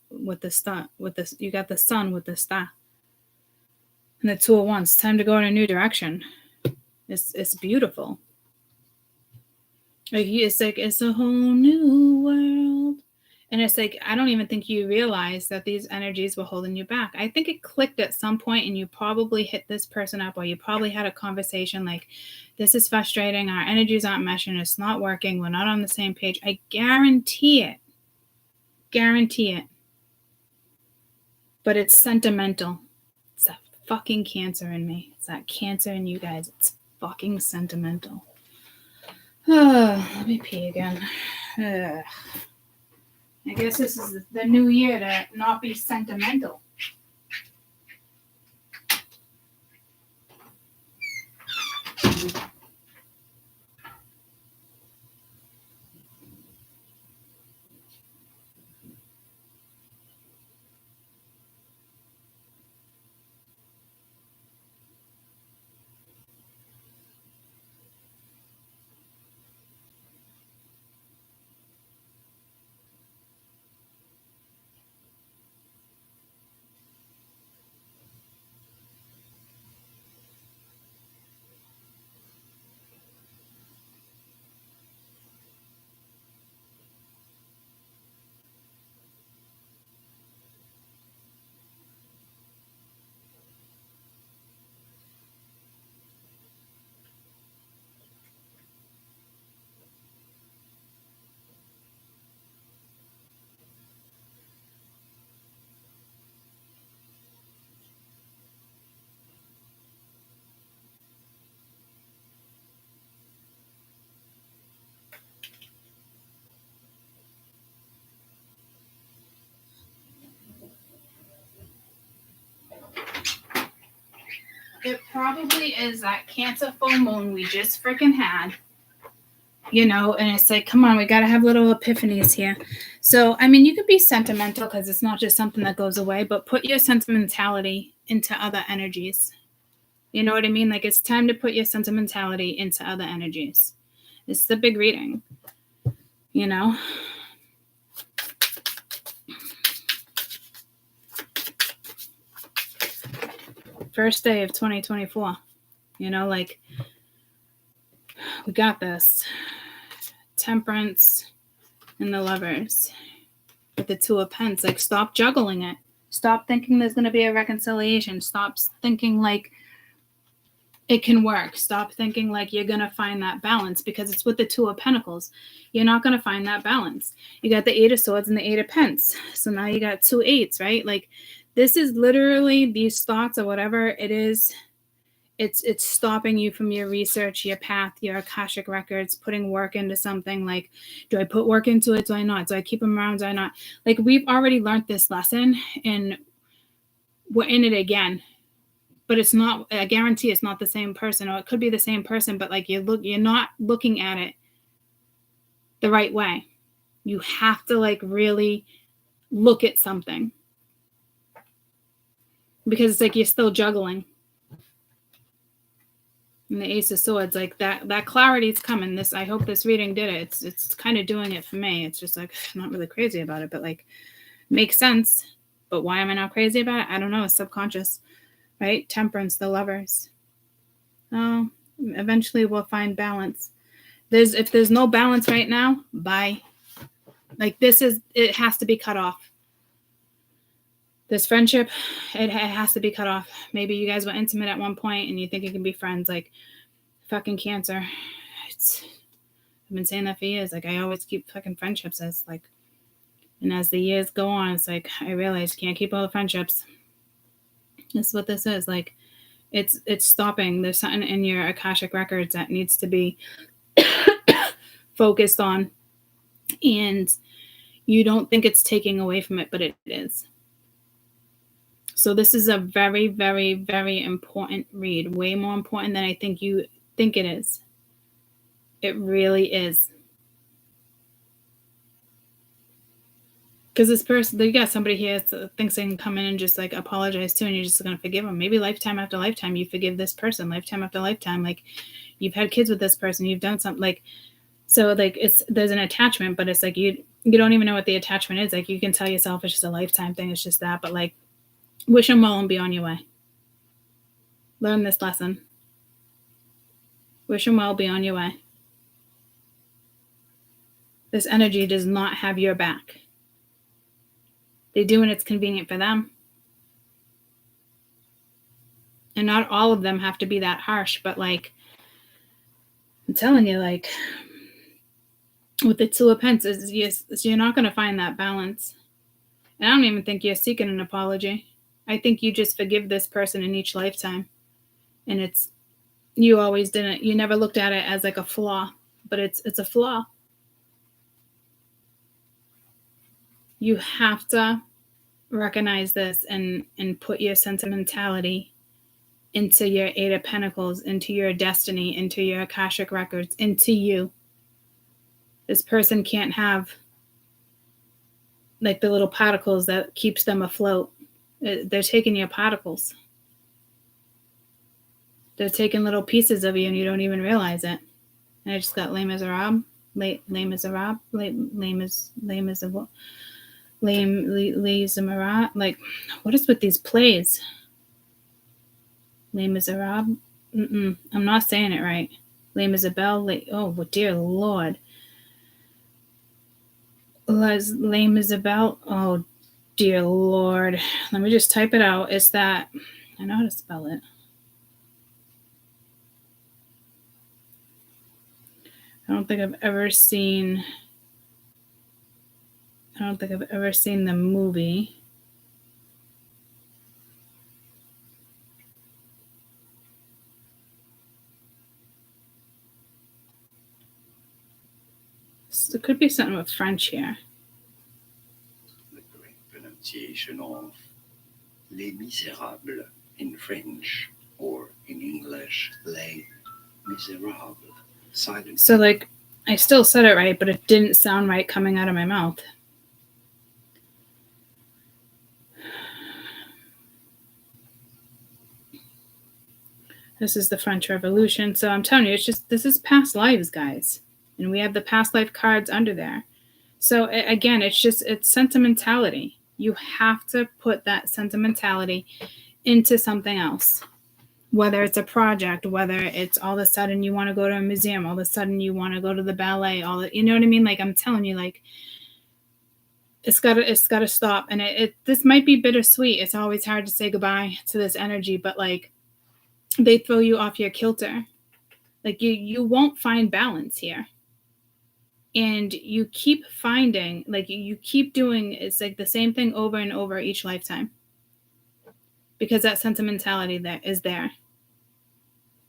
star with this. You got the sun with the star. And the 2 of Wands. Time to go in a new direction. It's beautiful. Like, it's like, it's a whole new world. And it's like, I don't even think you realize that these energies were holding you back. I think it clicked at some point, and you probably hit this person up, or you probably had a conversation like, this is frustrating. Our energies aren't meshing. It's not working. We're not on the same page. I guarantee it. Guarantee it. But it's sentimental. It's that fucking Cancer in me. It's that Cancer in you guys. It's fucking sentimental. Let me pee again. I guess this is the new year to not be sentimental. It probably is that Cancer full moon we just freaking had. And it's like, come on, we got to have little epiphanies here. So, I mean, you could be sentimental because it's not just something that goes away, but put your sentimentality into other energies. You know what I mean? Like, it's time to put your sentimentality into other energies. It's the big reading, First day of 2024, like, we got this. Temperance and the Lovers with the Two of Pentacles. Like, stop juggling it. Stop thinking there's going to be a reconciliation. Stop thinking like it can work. Stop thinking like you're going to find that balance, because it's with the Two of Pentacles. You're not going to find that balance. You got the Eight of Swords and the Eight of Pentacles. So now you got two eights, right? Like, this is literally these thoughts or whatever it is. It's stopping you from your research, your path, your Akashic records, putting work into something. Like, do I put work into it? Do I not? Do I keep them around? Do I not? Like, we've already learned this lesson and we're in it again. But it's not, I guarantee it's not the same person, or it could be the same person, but like, you're not looking at it the right way. You have to like really look at something, because it's like you're still juggling. And the Ace of Swords, like that clarity is coming. I hope this reading did it. It's kind of doing it for me. It's just like, I'm not really crazy about it, but like, makes sense. But why am I not crazy about it? I don't know. It's subconscious, right? Temperance, the Lovers. Oh, eventually we'll find balance. If there's no balance right now, bye. Like, it has to be cut off. This friendship, it has to be cut off. Maybe you guys were intimate at one point and you think you can be friends. Like, fucking Cancer. I've been saying that for years. Like, I always keep fucking friendships as like, and as the years go on, it's like, I realize you can't keep all the friendships. This is what this is. Like, it's stopping. There's something in your Akashic records that needs to be focused on. And you don't think it's taking away from it, but it is. So this is a very, very, very important read. Way more important than I think you think it is. It really is. Because this person, you got somebody here that thinks they can come in and just like apologize to, and you're just going to forgive them. Maybe lifetime after lifetime, you forgive this person. Lifetime after lifetime, like, you've had kids with this person, you've done something like, so like, there's an attachment, but it's like you don't even know what the attachment is. Like, you can tell yourself it's just a lifetime thing. It's just that, but like, wish them well and be on your way. Learn this lesson. Wish them well, be on your way. This energy does not have your back. They do when it's convenient for them. And not all of them have to be that harsh, but like, I'm telling you, like, with the Two of Pentacles, you're not going to find that balance. And I don't even think you're seeking an apology. I think you just forgive this person in each lifetime. And you always didn't, you never looked at it as like a flaw, but it's a flaw. You have to recognize this and put your sentimentality into your Eight of Pentacles, into your destiny, into your Akashic records, into you. This person can't have like the little particles that keeps them afloat. They're taking your particles. They're taking little pieces of you and you don't even realize it. And I just got Les Miserables. Les Miserables. Like, what is with these plays? Les Miserables. I'm not saying it right. Les Miserables. Oh, dear Lord. Les Miserables. Oh, dear Lord. Let me just type it out. It's that. I know how to spell it. I don't think I've ever seen the movie. So it could be something with French here. The correct pronunciation of Les Miserables in French or In English, les miserables. Silent. So, like, I still said it right, but it didn't sound right coming out of my mouth. This is the French Revolution. So I'm telling you, it's just, this is past lives, guys. And we have the past life cards under there. So again, it's sentimentality. You have to put that sentimentality into something else. Whether it's a project, whether it's all of a sudden you want to go to a museum, all of a sudden you want to go to the ballet, you know what I mean? Like, I'm telling you, like, it's gotta stop. And this might be bittersweet. It's always hard to say goodbye to this energy, but like, they throw you off your kilter. Like, you won't find balance here. And you keep finding, like, you keep doing, it's like the same thing over and over each lifetime. Because that sentimentality that is there.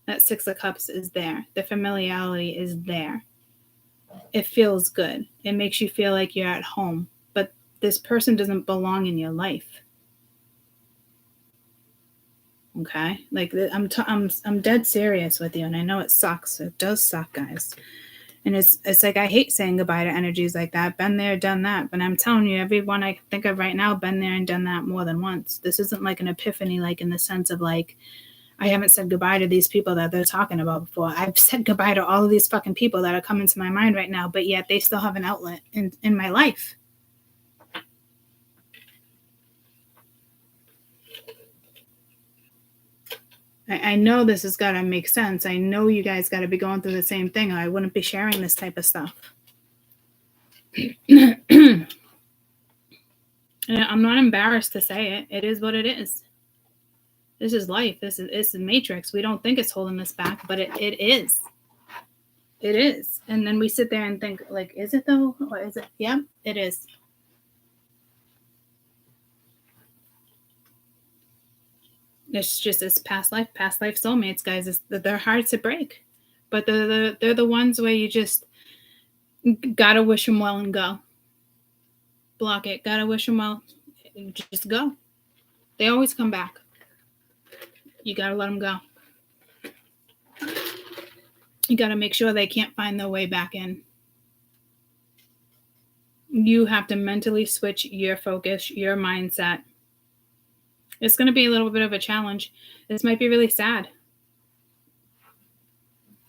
That Six of Cups is there. The familiarity is there. It feels good. It makes you feel like you're at home. But this person doesn't belong in your life. Okay? Like, I'm dead serious with you. And I know it sucks. It does suck, guys. And it's like, I hate saying goodbye to energies like that. Been there, done that. But I'm telling you, everyone I think of right now, been there and done that more than once. This isn't like an epiphany, like in the sense of like, I haven't said goodbye to these people that they're talking about before. I've said goodbye to all of these fucking people that are coming to my mind right now, but yet they still have an outlet in my life. I know this has got to make sense. I know you guys got to be going through the same thing, or I wouldn't be sharing this type of stuff. And I'm not embarrassed to say it. It is what it is. This is life. It's the Matrix. We don't think it's holding us back, but it is. It is. And then we sit there and think, like, is it though? Or is it? Yeah, it is. It's just this past life soulmates, guys. They're hard to break, but they're the ones where you just gotta wish them well and go. Block it. Gotta wish them well. Just go. They always come back. You gotta let them go. You gotta make sure they can't find their way back in. You have to mentally switch your focus, your mindset. It's going to be a little bit of a challenge. This might be really sad.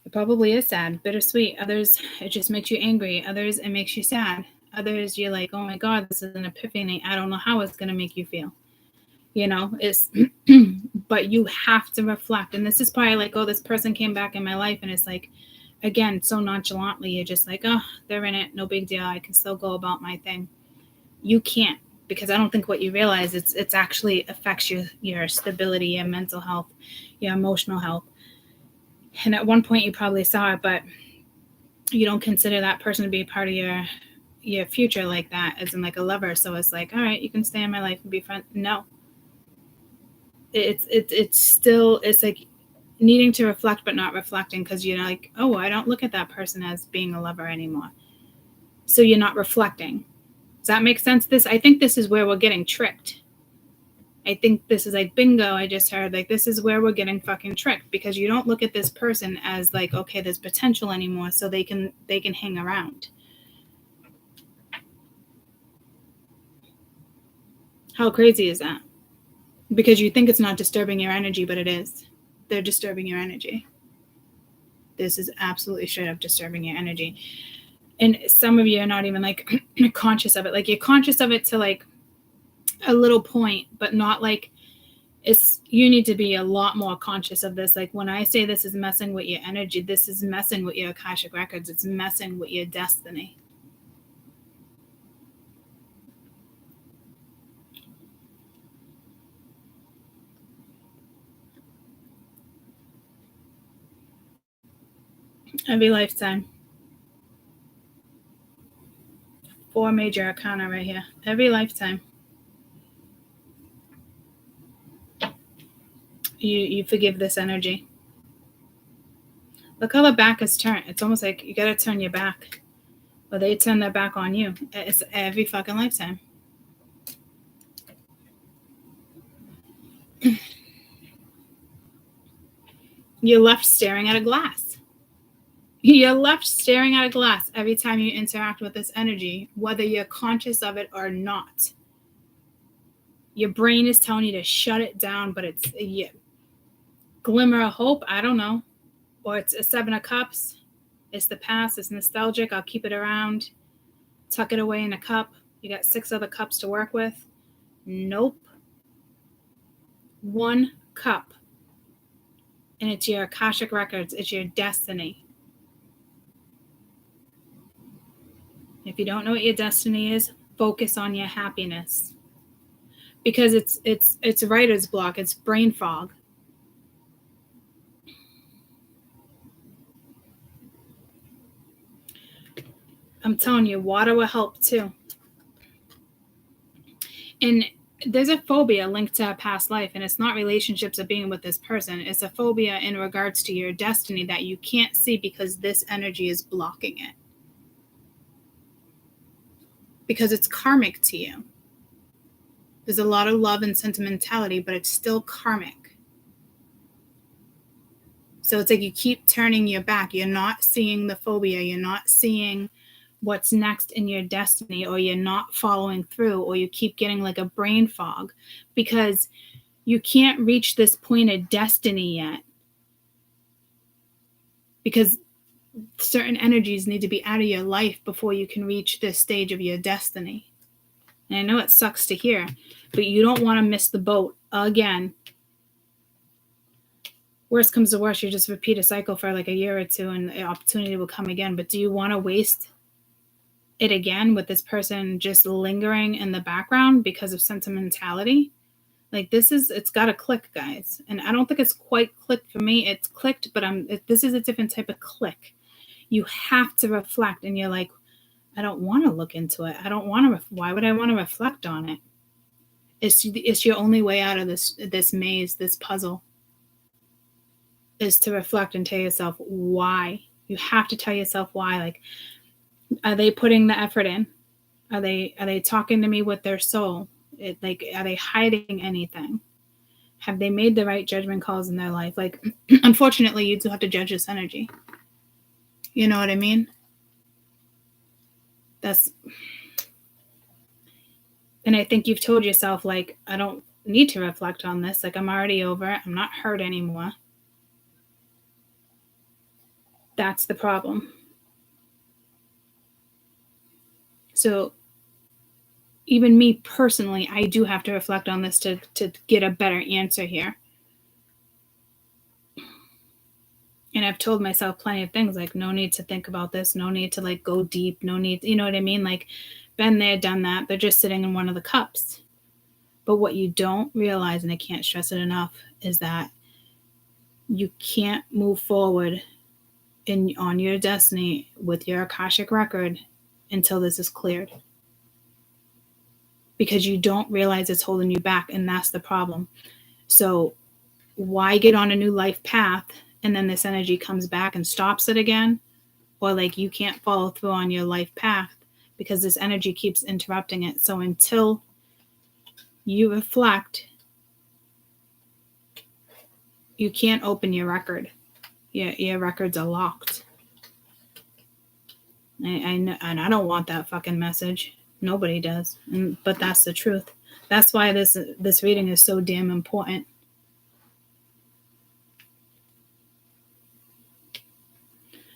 It probably is sad, bittersweet. Others, it just makes you angry. Others, it makes you sad. Others, you're like, oh my God, this is an epiphany. I don't know how it's going to make you feel. You know, it's, but you have to reflect. And this is probably like, oh, this person came back in my life. And it's like, again, so nonchalantly, you're just like, oh, they're in it. No big deal. I can still go about my thing. You can't. Because I don't think what you realize, it's actually affects your stability, your mental health, your emotional health. And at one point you probably saw it, but you don't consider that person to be part of your future like that, as in like a lover. So it's like, all right, you can stay in my life and be friends. No. It's still, it's like needing to reflect but not reflecting, because you're like, oh, I don't look at that person as being a lover anymore. So you're not reflecting. Does that make sense? I think this is where we're getting tricked. I think this is like bingo. I just heard like this is where we're getting fucking tricked, because you don't look at this person as like, okay, there's potential anymore, so they can hang around. How crazy is that? Because you think it's not disturbing your energy, but it is. They're disturbing your energy. This is absolutely straight up disturbing your energy. And some of you are not even like conscious of it. Like you're conscious of it to like a little point, but not like you need to be a lot more conscious of this. Like when I say this is messing with your energy, this is messing with your Akashic records. It's messing with your destiny. Every lifetime. 4 major arcana right here. Every lifetime. You forgive this energy. Look how the back is turned. It's almost like you got to turn your back. Or they turn their back on you. It's every fucking lifetime. You're left staring at a glass. You're left staring at a glass every time you interact with this energy, whether you're conscious of it or not. Your brain is telling you to shut it down, but it's a glimmer of hope. I don't know. Or it's a 7 of Cups. It's the past. It's nostalgic. I'll keep it around. Tuck it away in a cup. You got 6 other cups to work with. Nope. 1 cup. And it's your Akashic records. It's your destiny. If you don't know what your destiny is, focus on your happiness. Because it's writer's block. It's brain fog. I'm telling you, water will help too. And there's a phobia linked to a past life, and it's not relationships or being with this person. It's a phobia in regards to your destiny that you can't see because this energy is blocking it. Because it's karmic to you. There's a lot of love and sentimentality, but it's still karmic. So it's like you keep turning your back. You're not seeing the phobia. You're not seeing what's next in your destiny, or you're not following through, or you keep getting like a brain fog because you can't reach this point of destiny yet because certain energies need to be out of your life before you can reach this stage of your destiny. And I know it sucks to hear, but you don't want to miss the boat again. Worst comes to worst, you just repeat a cycle for like a year or two and the opportunity will come again. But do you want to waste it again with this person just lingering in the background because of sentimentality? Like it's got to click, guys. And I don't think it's quite clicked for me. It's clicked, but this is a different type of click. You have to reflect, and you're like, I don't want to look into it. I don't want to. Why would I want to reflect on it? It's your only way out of this maze, this puzzle, is to reflect and tell yourself why. You have to tell yourself why. Like, are they putting the effort in? Are they talking to me with their soul? Are they hiding anything? Have they made the right judgment calls in their life? Like, unfortunately, you do have to judge this energy. You know what I mean? And I think you've told yourself, like, I don't need to reflect on this. Like, I'm already over it. I'm not hurt anymore. That's the problem. So even me personally, I do have to reflect on this to get a better answer here. And I've told myself plenty of things, like, no need to think about this, no need to like go deep, no need, you know what I mean? Like, been there, done that. They're just sitting in one of the cups. But what you don't realize, and I can't stress it enough, is that you can't move forward on your destiny with your Akashic record until this is cleared. Because you don't realize it's holding you back, and that's the problem. So why get on a new life path and then this energy comes back and stops it again? Or like you can't follow through on your life path because this energy keeps interrupting it. So until you reflect, you can't open your record. Your records are locked. And I don't want that fucking message. Nobody does. But that's the truth. That's why this reading is so damn important.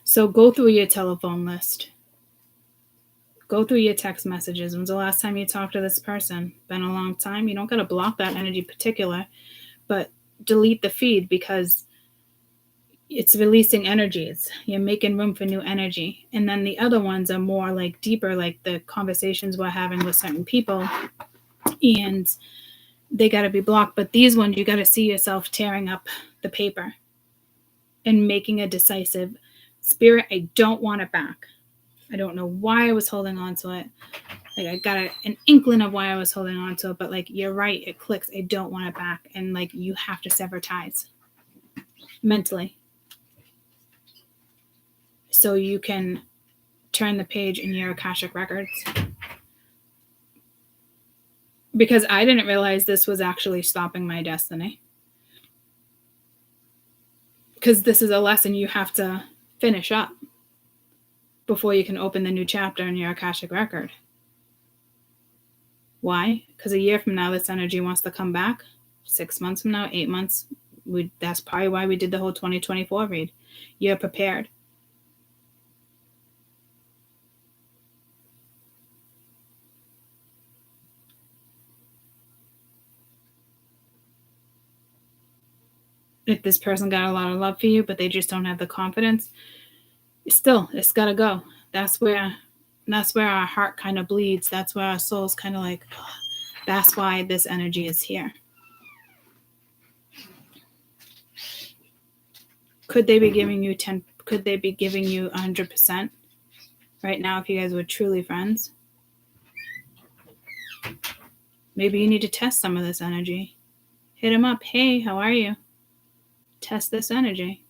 So go through your telephone list. Go through your text messages. When's the last time you talked to this person? Been a long time? You don't got to block that energy particular, but delete the feed because it's releasing energies. You're making room for new energy. And then the other ones are more like deeper, like the conversations we're having with certain people, and they got to be blocked. But these ones, you got to see yourself tearing up the paper and making a decisive spirit. I don't want it back. I don't know why I was holding on to it. Like, I got an inkling of why I was holding on to it, but like, you're right, it clicks. I don't want it back. And like, you have to sever ties mentally so you can turn the page in your Akashic records. Because I didn't realize this was actually stopping my destiny. because this is a lesson you have to finish up before you can open the new chapter in your Akashic record. Why? Because a year from now, this energy wants to come back. 6 months from now, 8 months. That's probably why we did the whole 2024 read. You're prepared. If this person got a lot of love for you, but they just don't have the confidence, still, it's got to go. That's where our heart kind of bleeds. That's where our soul's kind of like, oh, that's why this energy is here. Could they be giving you 10? Could they be giving you 100% right now if you guys were truly friends? Maybe you need to test some of this energy. Hit them up. Hey, how are you? Test this energy.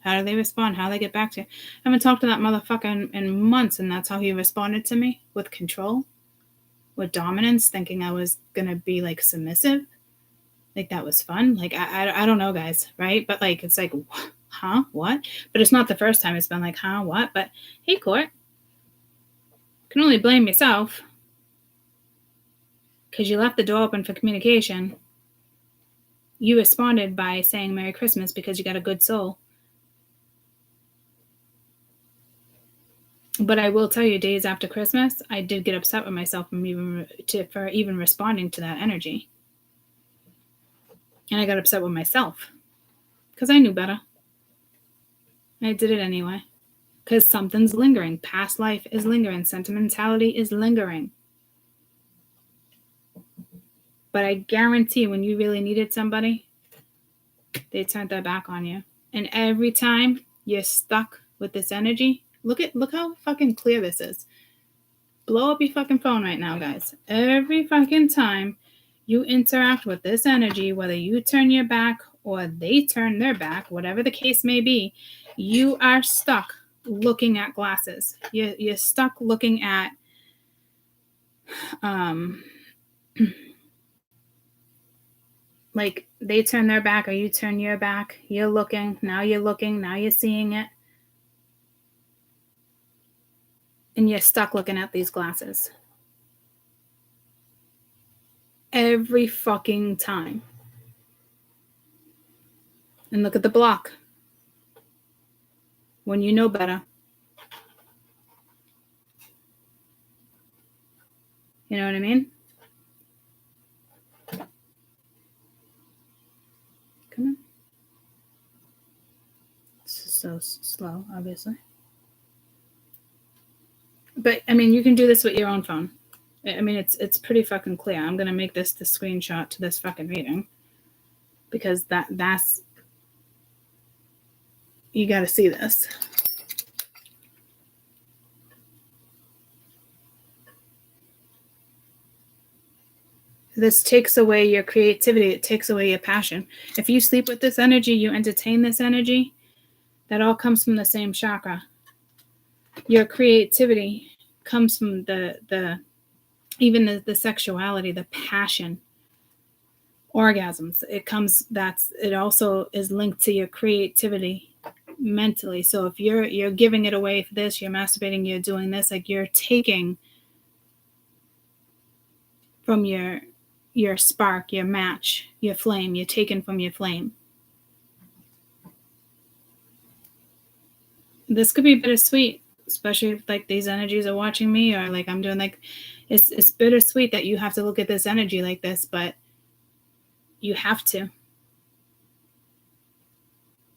How do they respond? How do they get back to you? I haven't talked to that motherfucker in months, and that's how he responded to me, with control, with dominance, thinking I was going to be like submissive. Like that was fun. Like, I don't know, guys, right? But like, it's like, huh? What? But it's not the first time it's been like, huh? What? But hey, Court, can only blame yourself because you left the door open for communication. You responded by saying Merry Christmas because you got a good soul. But I will tell you, days after Christmas, I did get upset with myself for even responding to that energy. And I got upset with myself because I knew better. I did it anyway because something's lingering. Past life is lingering. Sentimentality is lingering. But I guarantee when you really needed somebody, they turned their back on you. And every time you're stuck with this energy, look how fucking clear this is. Blow up your fucking phone right now, guys. Every fucking time you interact with this energy, whether you turn your back or they turn their back, whatever the case may be, you are stuck looking at glasses. You're stuck looking at like they turn their back or you turn your back. You're looking, now you're seeing it. And you're stuck looking at these glasses. Every fucking time. And look at the block. When you know better. You know what I mean? Come on. This is so slow, obviously. But, I mean, you can do this with your own phone. I mean, it's pretty fucking clear. I'm going to make this the screenshot to this fucking reading. Because that's... You got to see this. This takes away your creativity. It takes away your passion. If you sleep with this energy, you entertain this energy, that all comes from the same chakra. Your creativity comes from the sexuality, the passion, orgasms. It also is linked to your creativity mentally. So if you're giving it away for this, you're masturbating, you're doing this, like you're taking from your spark, your match, your flame, you're taking from your flame. This could be bittersweet, especially if like these energies are watching me, or like I'm doing like, it's bittersweet that you have to look at this energy like this, but you have to.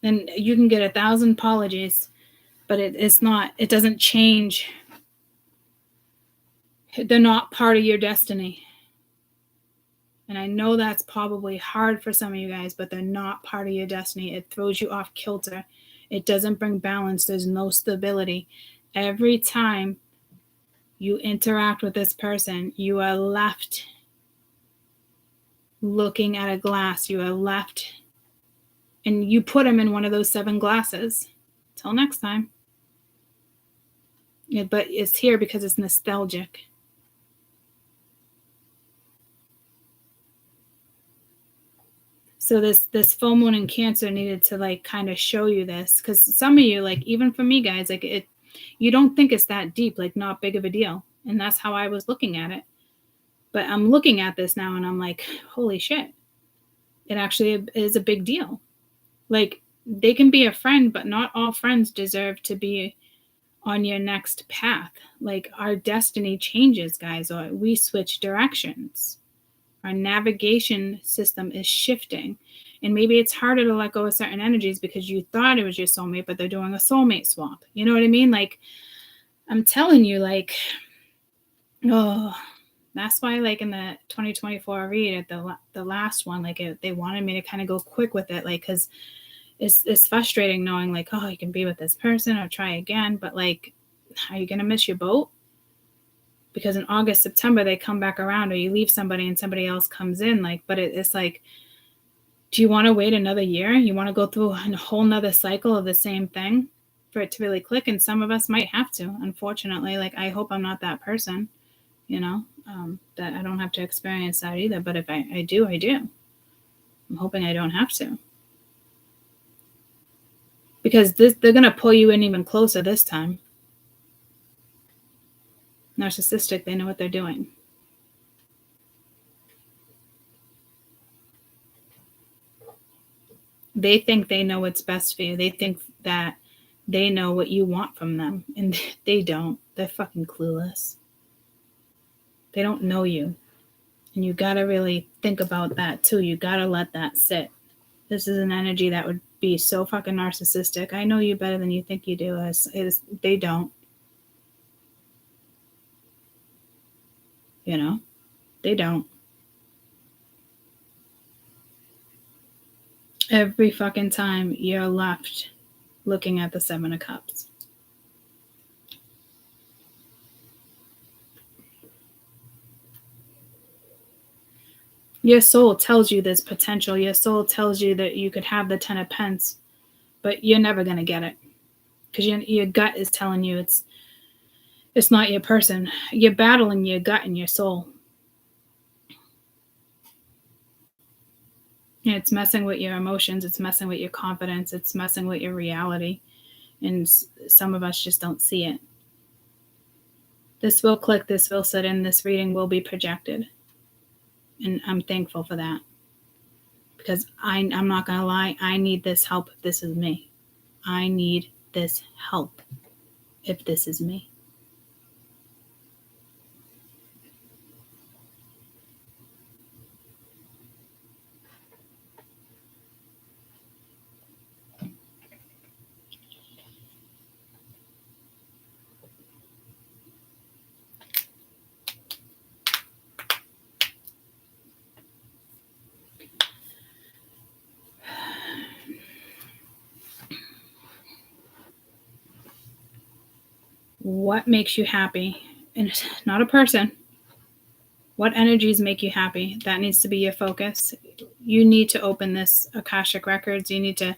And you can get 1,000 apologies, but it doesn't change. They're not part of your destiny. And I know that's probably hard for some of you guys, but they're not part of your destiny. It throws you off kilter. It doesn't bring balance. There's no stability. Every time you interact with this person, you are left looking at a glass. You are left, and you put them in one of those 7 glasses. Till next time. Yeah, but it's here because it's nostalgic. So this full moon in Cancer needed to like kind of show you this, because some of you, like even for me guys, like you don't think it's that deep, like not big of a deal. And that's how I was looking at it. But I'm looking at this now and I'm like, holy shit. It actually is a big deal. Like they can be a friend, but not all friends deserve to be on your next path. Like our destiny changes, guys, or we switch directions. Our navigation system is shifting. And maybe it's harder to let go of certain energies because you thought it was your soulmate, but they're doing a soulmate swap. You know what I mean? Like, I'm telling you, like, oh, that's why, like, in the 2024 read at the last one, like, they wanted me to kind of go quick with it, like, because it's frustrating knowing, like, oh, you can be with this person or try again, but, like, are you going to miss your boat? Because in August, September, they come back around, or you leave somebody and somebody else comes in, like, but it's like, do you want to wait another year? You want to go through a whole nother cycle of the same thing for it to really click? And some of us might have to, unfortunately. Like, I hope I'm not that person, you know, that I don't have to experience that either. But if I do, I do. I'm hoping I don't have to. Because they're going to pull you in even closer this time. Narcissistic, they know what they're doing. They think they know what's best for you. They think that they know what you want from them. And they don't. They're fucking clueless. They don't know you. And you got to really think about that too. You got to let that sit. This is an energy that would be so fucking narcissistic. I know you better than you think you do. They don't. You know? They don't. Every fucking time you're left looking at the Seven of Cups. Your soul tells you there's potential. Your soul tells you that you could have the 10 of Pence, but you're never going to get it. Because your gut is telling you it's not your person. You're battling your gut and your soul. And it's messing with your emotions. It's messing with your confidence. It's messing with your reality. And some of us just don't see it. This will click. This will sit in. This reading will be projected. And I'm thankful for that. Because I'm not going to lie. I need this help if this is me. I need this help if this is me. What makes you happy? And it's not a person. What energies make you happy? That needs to be your focus. You need to open this Akashic Records. You need to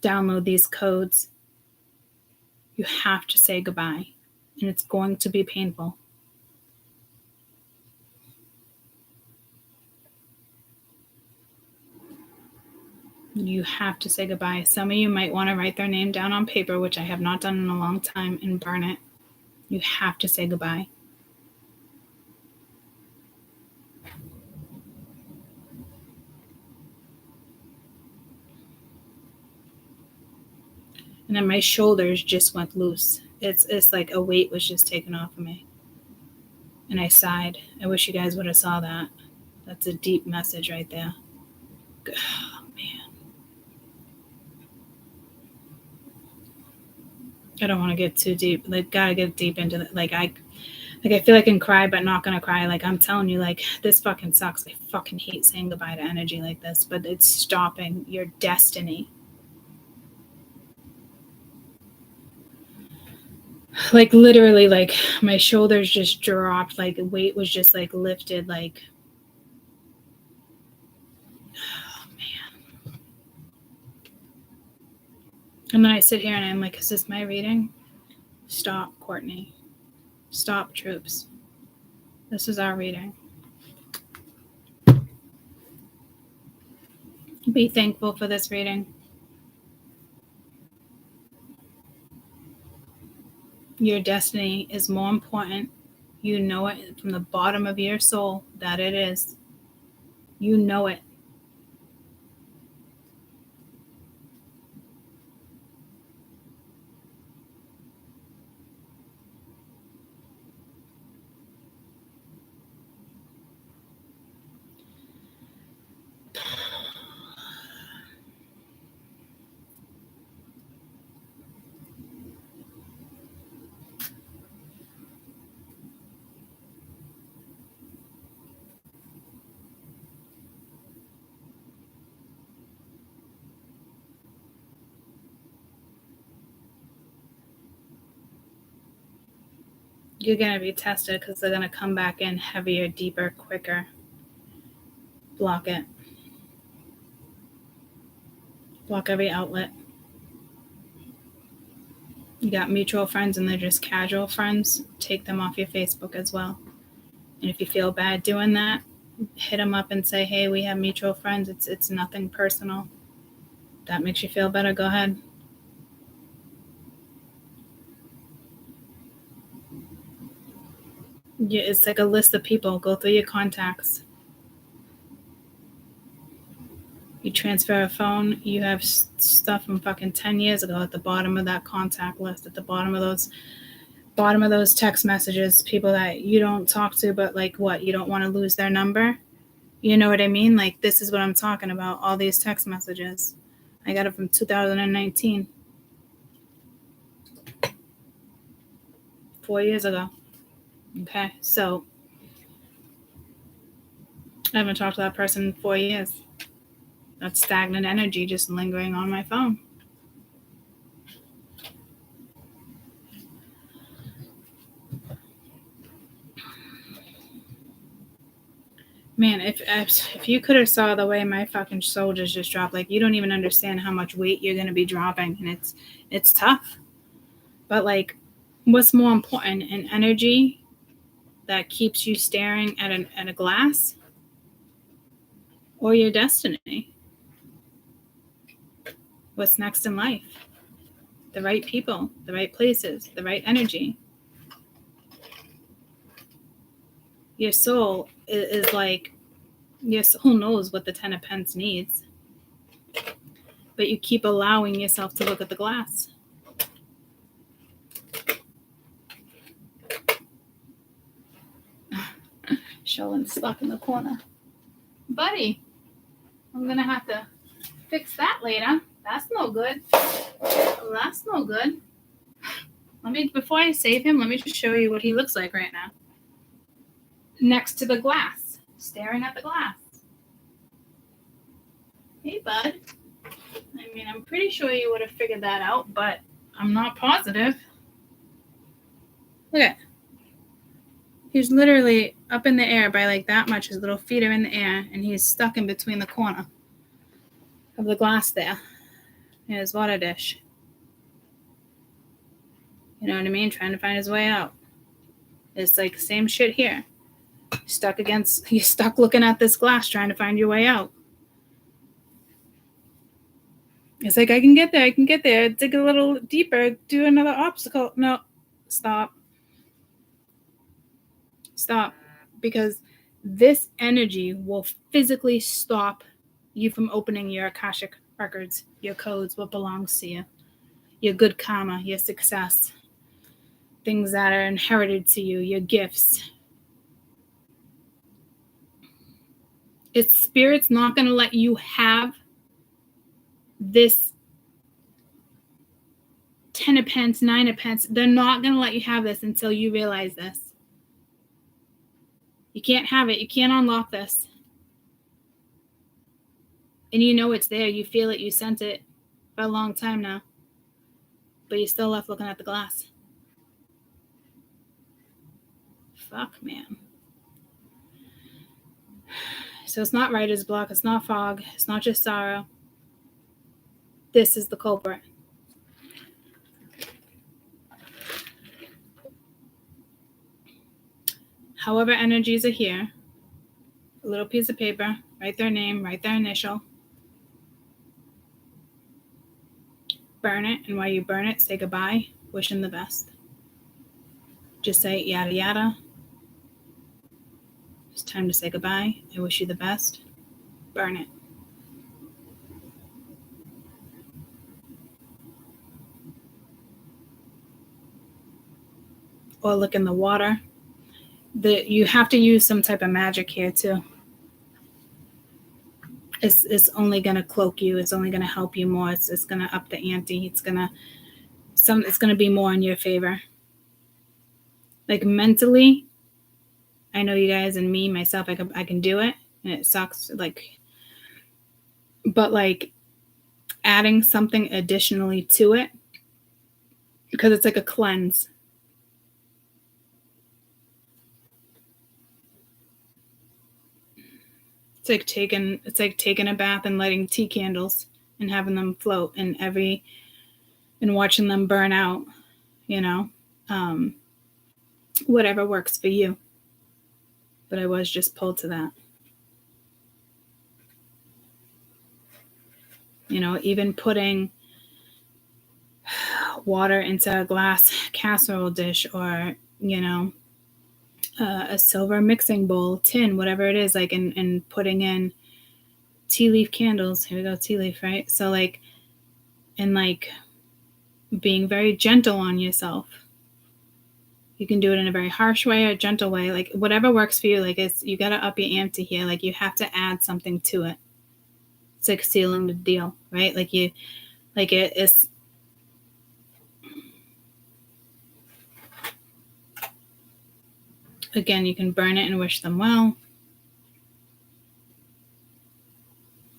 download these codes. You have to say goodbye. And it's going to be painful. You have to say goodbye. Some of you might want to write their name down on paper, which I have not done in a long time, and burn it. You have to say goodbye. And then my shoulders just went loose. It's like a weight was just taken off of me. And I sighed. I wish you guys would have saw that. That's a deep message right there. Oh, man. I don't want to get too deep. Like, gotta get deep into it. Like, I feel I can cry, but not gonna cry. Like, I'm telling you, like, this fucking sucks. I fucking hate saying goodbye to energy like this, but it's stopping your destiny. Like, literally, like, my shoulders just dropped. Like, the weight was just, like, lifted. Like, oh, man. And then I sit here and I'm like, is this my reading? Stop, Courtney. Stop, troops. This is our reading. Be thankful for this reading. Your destiny is more important. You know it from the bottom of your soul that it is. You know it. You're going to be tested because they're going to come back in heavier, deeper, quicker. Block it. Block every outlet. You got mutual friends and they're just casual friends. Take them off your Facebook as well. And if you feel bad doing that, hit them up and say, hey, we have mutual friends. It's nothing personal. That makes you feel better. Go ahead. Yeah, it's like a list of people. Go through your contacts. You transfer a phone, you have stuff from fucking 10 years ago at the bottom of that contact list, at the bottom of those text messages, people that you don't talk to, but like what, you don't want to lose their number? You know what I mean? Like, this is what I'm talking about, all these text messages. I got it from 2019. 4 years ago. Okay, so I haven't talked to that person in 4 years. That's stagnant energy just lingering on my phone. Man, if you could have saw the way my fucking shoulders just dropped, like, you don't even understand how much weight you're going to be dropping, and it's tough. But like, what's more important, an energy that keeps you staring at a glass, or your destiny? What's next in life? The right people, the right places, the right energy. Your soul is like, your soul knows what the 10 of Pence needs, but you keep allowing yourself to look at the glass. Sheldon's stuck in the corner. Buddy, I'm gonna have to fix that later. That's no good. That's no good. Before I save him, let me just show you what he looks like right now. Next to the glass, staring at the glass. Hey, bud. I'm pretty sure you would have figured that out, but I'm not positive. Look at it. He's literally up in the air by like that much. His little feet are in the air, and he's stuck in between the corner of the glass there in his water dish. You know what I mean? Trying to find his way out. It's like the same shit here. You're stuck looking at this glass trying to find your way out. It's like, I can get there. Dig a little deeper. Do another obstacle. No, stop. Because this energy will physically stop you from opening your Akashic records, your codes, what belongs to you, your good karma, your success, things that are inherited to you, your gifts. It's Spirit's not going to let you have this 10 of Pence, 9 of Pence. They're not going to let you have this until you realize this. You can't have it. You can't unlock this. And you know it's there. You feel it. You sense it for a long time now. But you're still left looking at the glass. Fuck, man. So it's not writer's block. It's not fog. It's not just sorrow. This is the culprit. However energies are here, a little piece of paper, write their name, write their initial. burn it, and while you burn it, say goodbye, wish them the best. Just say yada yada. It's time to say goodbye. I wish you the best. Burn it. Or look in the water. You have to use some type of magic here too. It's only gonna cloak you. It's only gonna help you more. It's gonna up the ante. It's gonna be more in your favor. Like mentally, I know you guys and me, myself, I can do it, and it sucks. But adding something additionally to it, because it's like a cleanse. It's like taking a bath and lighting tea candles and having them float and watching them burn out, whatever works for you. But I was just pulled to that. Even putting water into a glass casserole dish, or, a silver mixing bowl, tin, whatever it is, and putting in tea leaf candles. Here we go, tea leaf, right? So being very gentle on yourself. You can do it in a very harsh way or gentle way, whatever works for you. You got to up your ante here. You have to add something to it. It's like sealing the deal, right? It's again, you can burn it and wish them well.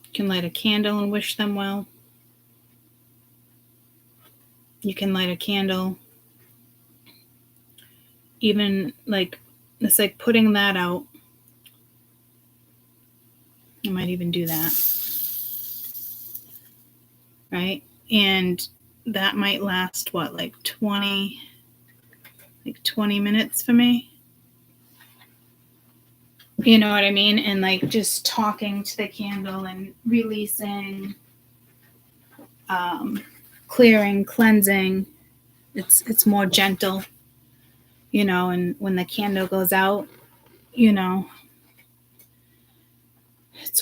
You can light a candle and wish them well. You can light a candle. Even it's like putting that out. I might even do that. Right? And that might last 20 minutes for me. You know what I mean? And just talking to the candle and releasing, clearing, cleansing. It's more gentle, and when the candle goes out, it's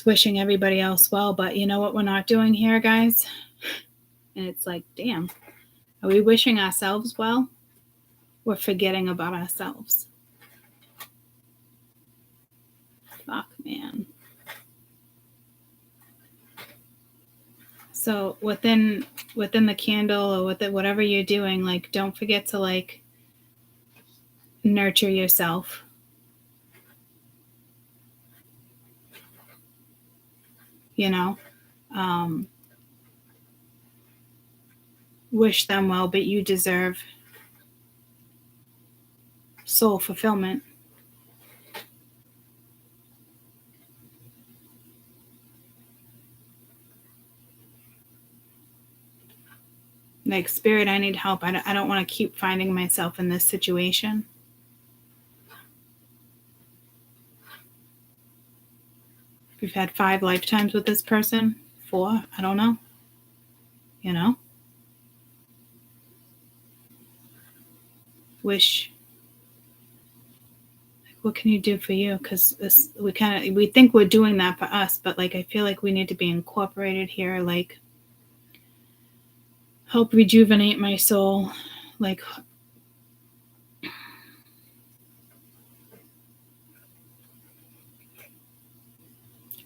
wishing everybody else well. But you know what we're not doing here, guys? And it's damn, are we wishing ourselves well? We're forgetting about ourselves. Fuck, man. So within the candle, or with it, whatever you're doing, don't forget to nurture yourself. Wish them well, but you deserve soul fulfillment. Spirit, I need help. I don't want to keep finding myself in this situation. We've had 5 lifetimes with this person. 4, I don't know. Wish. What can you do for you? Because we think we're doing that for us, but I feel like we need to be incorporated here. Help rejuvenate my soul.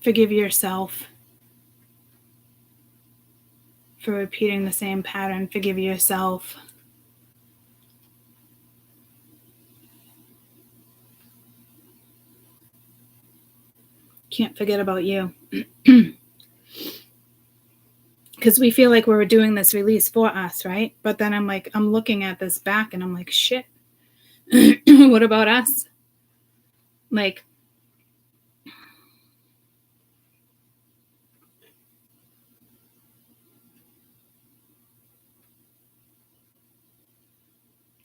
Forgive yourself for repeating the same pattern. Forgive yourself. Can't forget about you. Because we feel like we're doing this release for us, right? But then I'm looking at this back and I'm like, shit. What about us?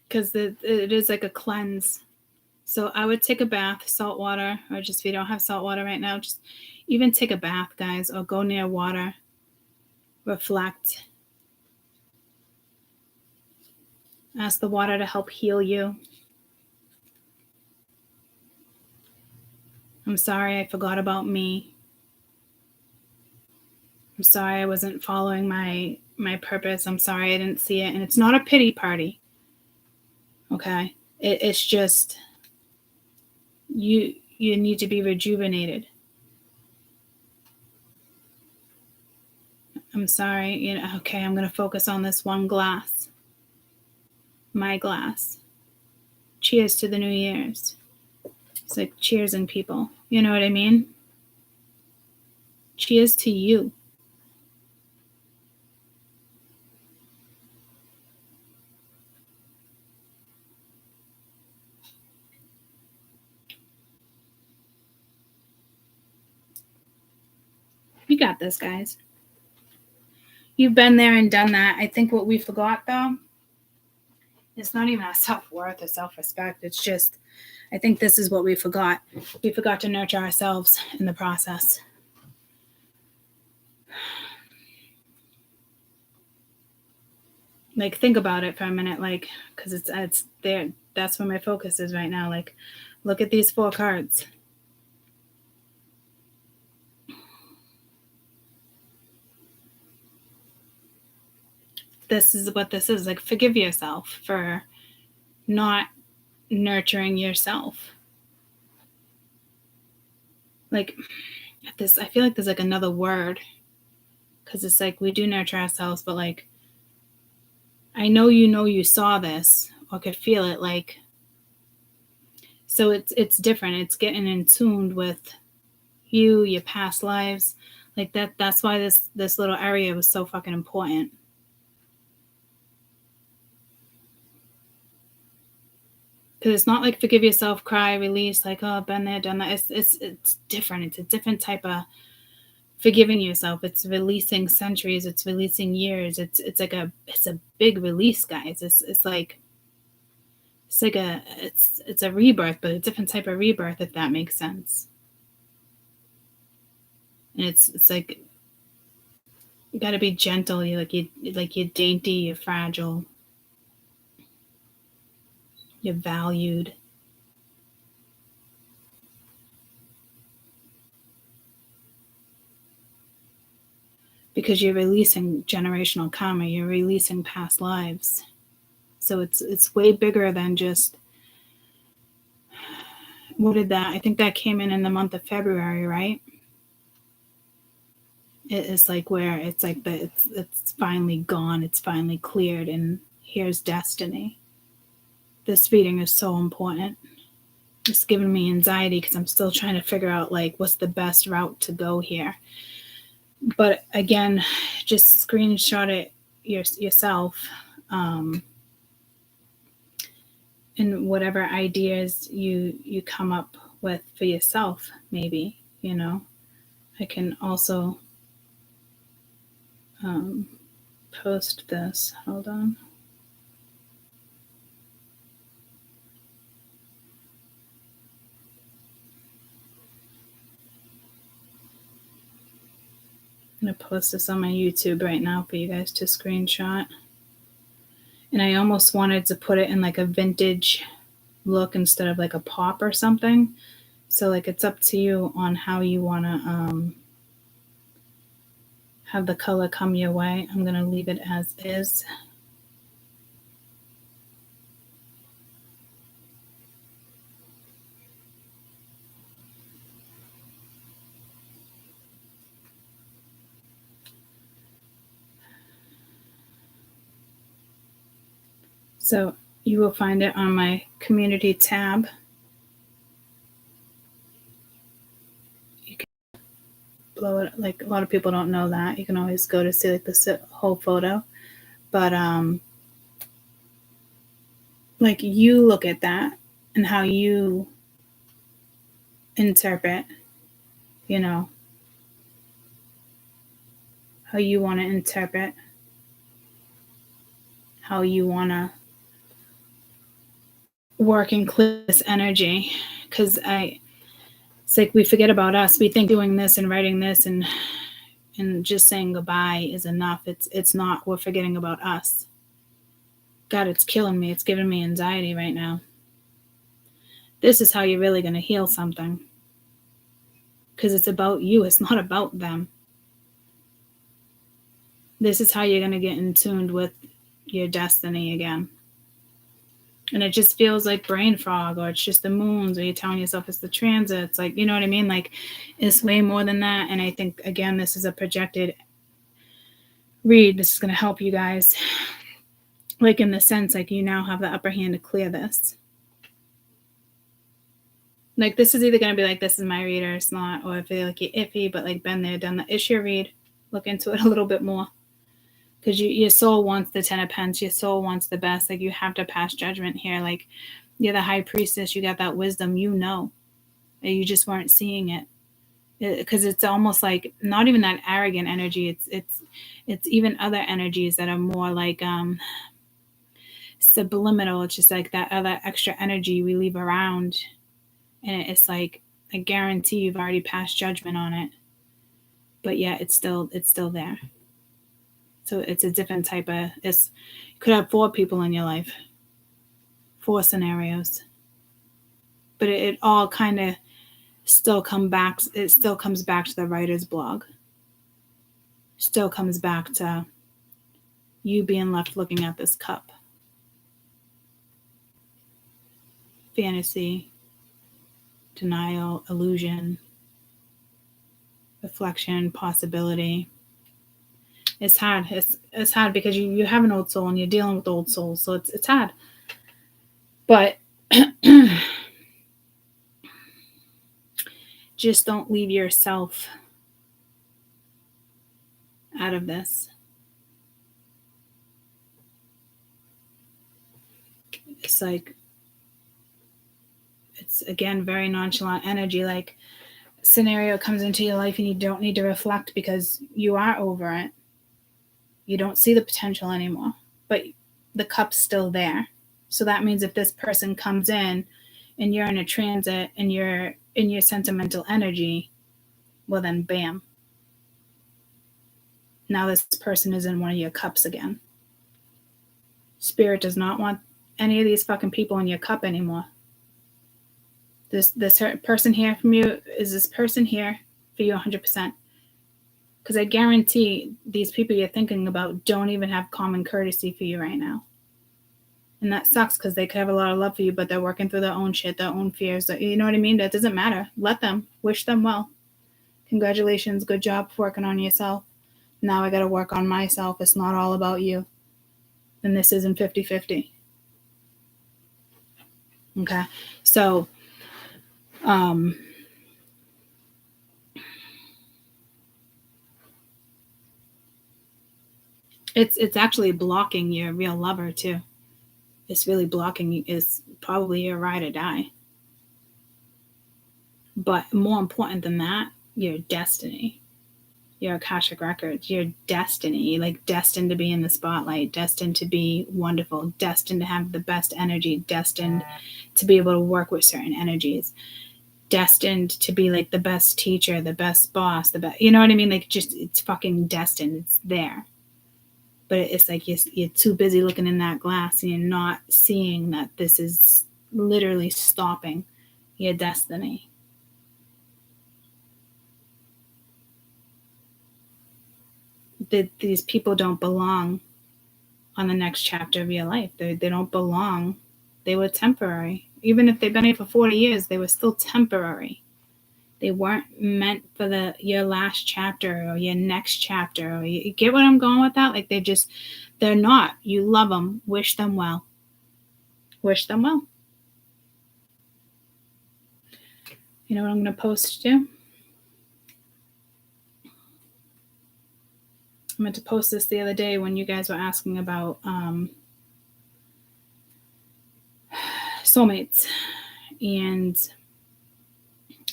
Because it is like a cleanse. So I would take a bath, salt water, or just if you don't have salt water right now, just even take a bath, guys, or go near water. Reflect. Ask the water to help heal you. I'm sorry I forgot about me. I'm sorry I wasn't following my purpose. I'm sorry I didn't see it. And it's not a pity party. Okay? It's just you need to be rejuvenated. I'm sorry, okay, I'm going to focus on this one glass. My glass. Cheers to the New Year's. It's like cheersing people. You know what I mean? Cheers to you. You got this, guys. You've been there and done that. I think what we forgot, though, it's not even our self-worth or self-respect. It's just, I think this is what we forgot. We forgot to nurture ourselves in the process. Like, think about it for a minute, like, because it's there. That's where my focus is right now. Like, look at these 4 cards. This is what this is. Like, forgive yourself for not nurturing yourself. Like, this, I feel like there's like another word, because it's like we do nurture ourselves, but like, I know you saw this or could feel it, like, so it's different. It's getting in tuned with you, your past lives, like that's why this little area was so fucking important. Because it's not like forgive yourself, cry, release, like, oh, been there, done that. It's different. It's a different type of forgiving yourself. It's releasing centuries. It's releasing years. It's a big release, guys. It's a rebirth, but a different type of rebirth, if that makes sense. And it's like, you got to be gentle. You're dainty. You're fragile. You're valued. Because you're releasing generational karma. You're releasing past lives. So it's way bigger than just, what did that? I think that came in the month of February, right? It is like where it's like it's finally gone. It's finally cleared, and here's destiny. This reading is so important. It's giving me anxiety because I'm still trying to figure out like what's the best route to go here. But again, just screenshot it yourself, and whatever ideas you come up with for yourself, maybe, I can also post this. Hold on. I'm going to post this on my YouTube right now for you guys to screenshot. And I almost wanted to put it in like a vintage look instead of like a pop or something. So like it's up to you on how you want to have the color come your way. I'm going to leave it as is. So you will find it on my community tab. You can blow it, like a lot of people don't know that. You can always go to see like the whole photo. But like you look at that and how you interpret, how you want to interpret, how you want to work and clear this energy. Because it's like we forget about us. We think doing this and writing this and just saying goodbye is enough. It's not. We're forgetting about us. God, it's killing me. It's giving me anxiety right now. This is how you're really going to heal something. Because it's about you. It's not about them. This is how you're going to get in tune with your destiny again. And it just feels like brain fog, or it's just the moons, or you're telling yourself it's the transits. Like, you know what I mean? Like, it's way more than that. And I think, again, this is a projected read. This is going to help you guys. Like, in the sense, like, you now have the upper hand to clear this. Like, this is either going to be like, this is my read, or it's not. Or if you're like, you're iffy, but like, been there, done that. It's your read. Look into it a little bit more. Because your soul wants the 10 of Pence. Your soul wants the best. Like, you have to pass judgment here. Like, you're the high priestess. You got that wisdom. You know. And you just weren't seeing it. Because it's almost like not even that arrogant energy. It's even other energies that are more like subliminal. It's just like that other extra energy we leave around. And it's like, I guarantee you've already passed judgment on it. But yeah, it's still there. So it's a different type of, you could have 4 people in your life, 4 scenarios, but it all kind of still comes back to the writer's blog. Still comes back to you being left looking at this cup. Fantasy, denial, illusion, reflection, possibility. It's hard. It's hard because you have an old soul and you're dealing with old souls. So it's hard. But just don't leave yourself out of this. It's like, it's again, very nonchalant energy. Like, scenario comes into your life and you don't need to reflect because you are over it. You don't see the potential anymore, but the cup's still there. So that means if this person comes in and you're in a transit and you're in your sentimental energy, well then bam. Now this person is in one of your cups again. Spirit does not want any of these fucking people in your cup anymore. This person here from you, is this person here for you 100%? Because I guarantee these people you're thinking about don't even have common courtesy for you right now. And that sucks because they could have a lot of love for you, but they're working through their own shit, their own fears. You know what I mean? That doesn't matter. Let them. Wish them well. Congratulations. Good job working on yourself. Now I got to work on myself. It's not all about you. And this isn't 50-50. Okay? So, it's actually blocking your real lover too. It's really blocking you. Is probably your ride or die. But more important than that, your destiny, your Akashic records, your destiny, like destined to be in the spotlight, destined to be wonderful, destined to have the best energy, destined to be able to work with certain energies, destined to be like the best teacher, the best boss, the best, you know what I mean? Like, just, it's fucking destined. It's there. But it's like you're too busy looking in that glass and you're not seeing that this is literally stopping your destiny. These people don't belong on the next chapter of your life. They don't belong. They were temporary. Even if they've been here for 40 years, they were still temporary. They weren't meant for your last chapter or your next chapter. Or you get what I'm going with that? Like, they're not. You love them. Wish them well. Wish them well. You know what I'm going to post to? I meant to post this the other day when you guys were asking about soulmates. And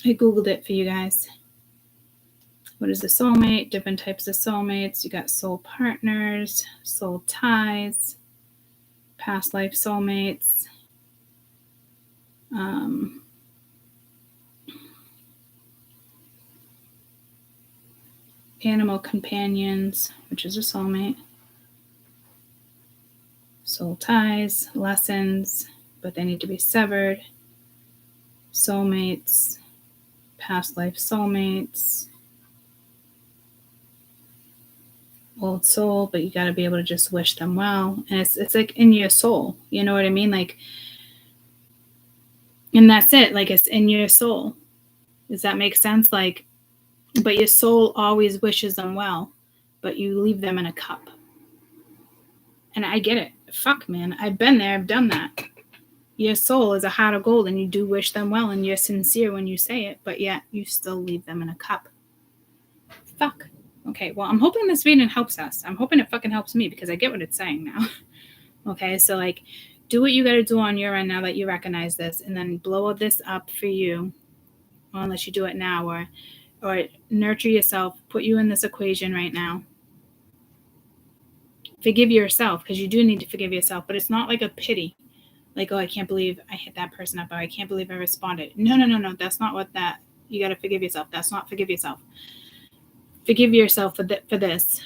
I Googled it for you guys. What is a soulmate? Different types of soulmates. You got soul partners, soul ties, past life soulmates. Animal companions, which is a soulmate. Soul ties, lessons, but they need to be severed. Soulmates, past life soulmates, old soul, but you got to be able to just wish them well. And it's like in your soul, you know what I mean? Like, and that's it. Like, it's in your soul. Does that make sense? Like, but your soul always wishes them well, but you leave them in a cup. And I get it. Fuck, man. I've been there. I've done that. Your soul is a heart of gold, and you do wish them well, and you're sincere when you say it, but yet you still leave them in a cup. Fuck. Okay, well, I'm hoping this reading helps us. I'm hoping it fucking helps me, because I get what it's saying now. Okay, so, like, do what you got to do on your end now that you recognize this, and then blow this up for you, or unless you do it now, or nurture yourself, put you in this equation right now. Forgive yourself, because you do need to forgive yourself, but it's not like a pity. Like, oh, I can't believe I hit that person up, or I can't believe I responded. No. That's not what that, you got to forgive yourself. That's not forgive yourself. Forgive yourself for this,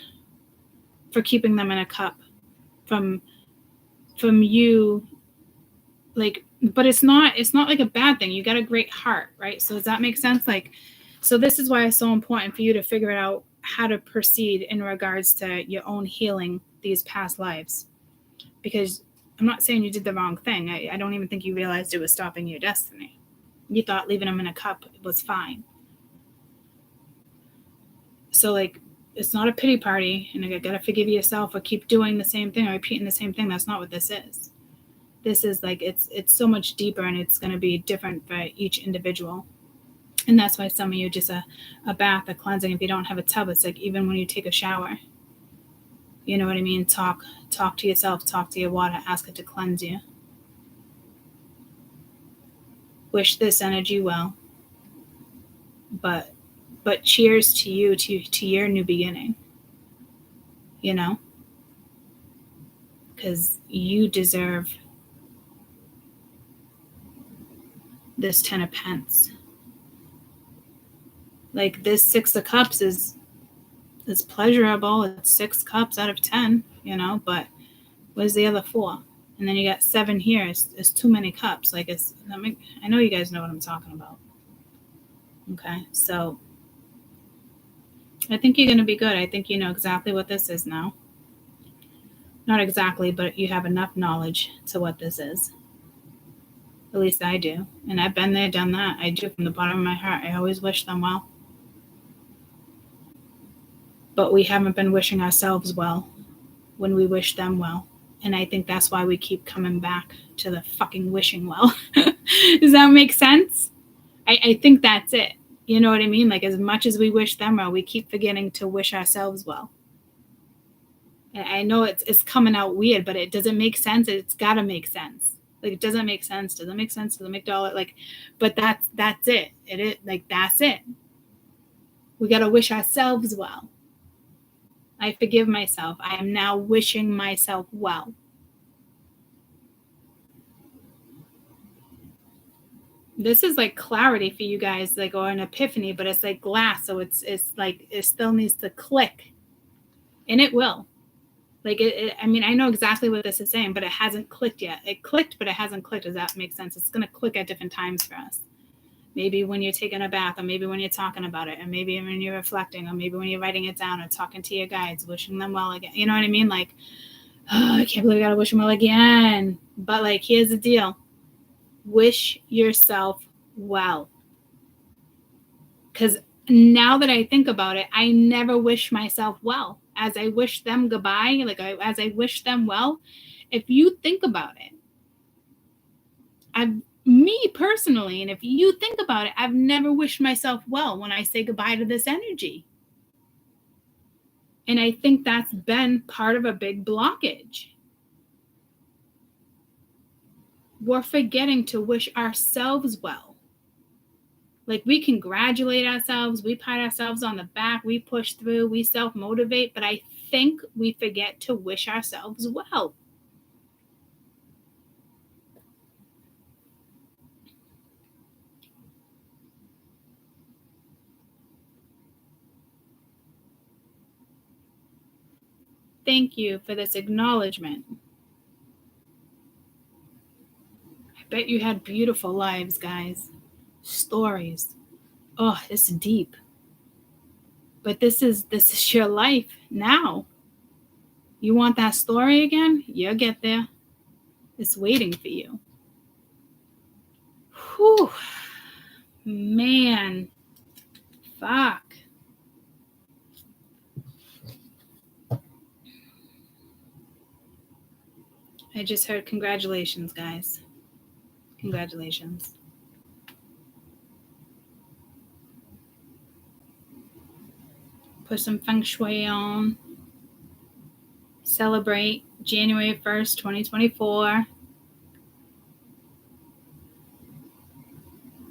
for keeping them in a cup, from you, like, but it's not like a bad thing. You got a great heart, right? So does that make sense? Like, so this is why it's so important for you to figure out how to proceed in regards to your own healing these past lives, because I'm not saying you did the wrong thing. I don't even think you realized it was stopping your destiny. You thought leaving them in a cup was fine. So, like, it's not a pity party, and you gotta forgive yourself or keep doing the same thing or repeating the same thing. That's not what this is. This is like, it's so much deeper, and it's going to be different for each individual. And that's why some of you just a bath, a cleansing. If you don't have a tub, it's like even when you take a shower. You know what I mean? Talk to yourself, talk to your water, ask it to cleanse you. Wish this energy well. But cheers to you, to your new beginning. You know? Because you deserve this 10 of Pence. Like, this 6 of Cups is pleasurable. It's 6 cups out of 10, you know, but where's the other 4? And then you got 7 here. It's too many cups. Like, I know you guys know what I'm talking about. Okay, so I think you're going to be good. I think you know exactly what this is now. Not exactly, but you have enough knowledge to what this is. At least I do. And I've been there, done that. I do from the bottom of my heart. I always wish them well. But we haven't been wishing ourselves well when we wish them well. And I think that's why we keep coming back to the fucking wishing well. Does that make sense? I think that's it. You know what I mean? Like, as much as we wish them well, we keep forgetting to wish ourselves well. And I know it's coming out weird, but it doesn't make sense. It's got to make sense. Like, it doesn't make sense. Doesn't make sense. Doesn't make dollar. Like, but that's it. It is, like, that's it. We got to wish ourselves well. I forgive myself. I am now wishing myself well. This is like clarity for you guys, like, or an epiphany, but it's like glass. So it's like, it still needs to click, and it will. Like, I mean, I know exactly what this is saying, but it hasn't clicked yet. It clicked, but it hasn't clicked. Does that make sense? It's going to click at different times for us. Maybe when you're taking a bath, or maybe when you're talking about it, or maybe when you're reflecting, or maybe when you're writing it down, or talking to your guides, wishing them well again. You know what I mean? Like, oh, I can't believe I got to wish them well again. But, like, here's the deal. Wish yourself well. Because now that I think about it, I never wish myself well. As I wish them goodbye, like, as I wish them well, if you think about it, me personally, and if you think about it, I've never wished myself well when I say goodbye to this energy. And I think that's been part of a big blockage. We're forgetting to wish ourselves well. Like, we congratulate ourselves, we pat ourselves on the back, we push through, we self-motivate, but I think we forget to wish ourselves well. Thank you for this acknowledgement. Bet you had beautiful lives, guys. Stories. Oh, it's deep. But this is your life now. You want that story again? You'll get there. It's waiting for you. Whew. Man. Fuck. I just heard congratulations, guys. Congratulations. Put some feng shui on. Celebrate January 1st, 2024.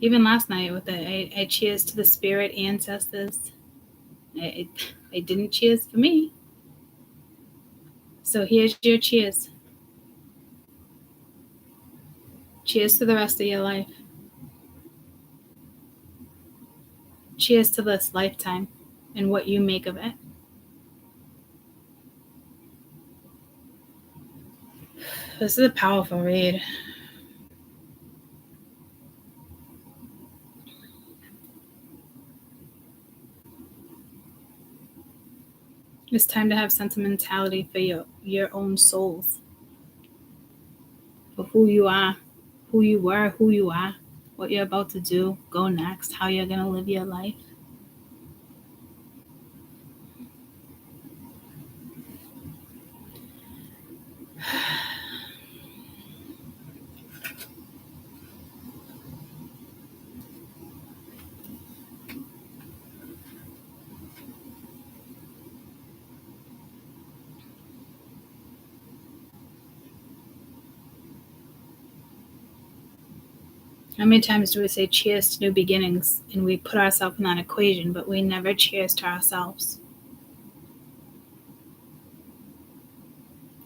Even last night with I cheers to the spirit ancestors. I didn't cheers for me. So here's your cheers. Cheers to the rest of your life. Cheers to this lifetime and what you make of it. This is a powerful read. It's time to have sentimentality for your own souls. For who you are, who you were, who you are, what you're about to do, go next, how you're going to live your life. How many times do we say cheers to new beginnings and we put ourselves in that equation, but we never cheers to ourselves?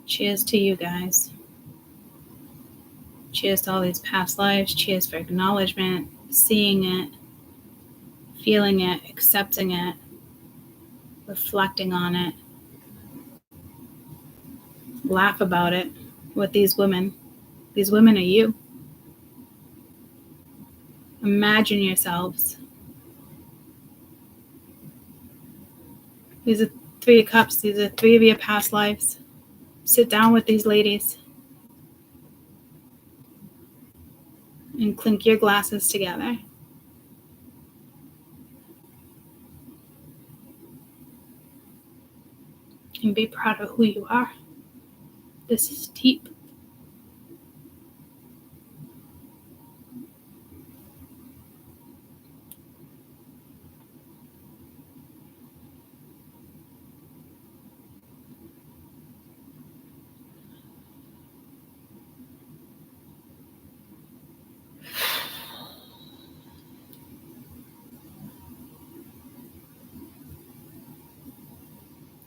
Cheers to you guys. Cheers to all these past lives. Cheers for acknowledgement, seeing it, feeling it, accepting it, reflecting on it. Laugh about it with these women. These women are you. Imagine yourselves. These are 3 of Cups. These are 3 of your past lives. Sit down with these ladies and clink your glasses together. And be proud of who you are. This is deep.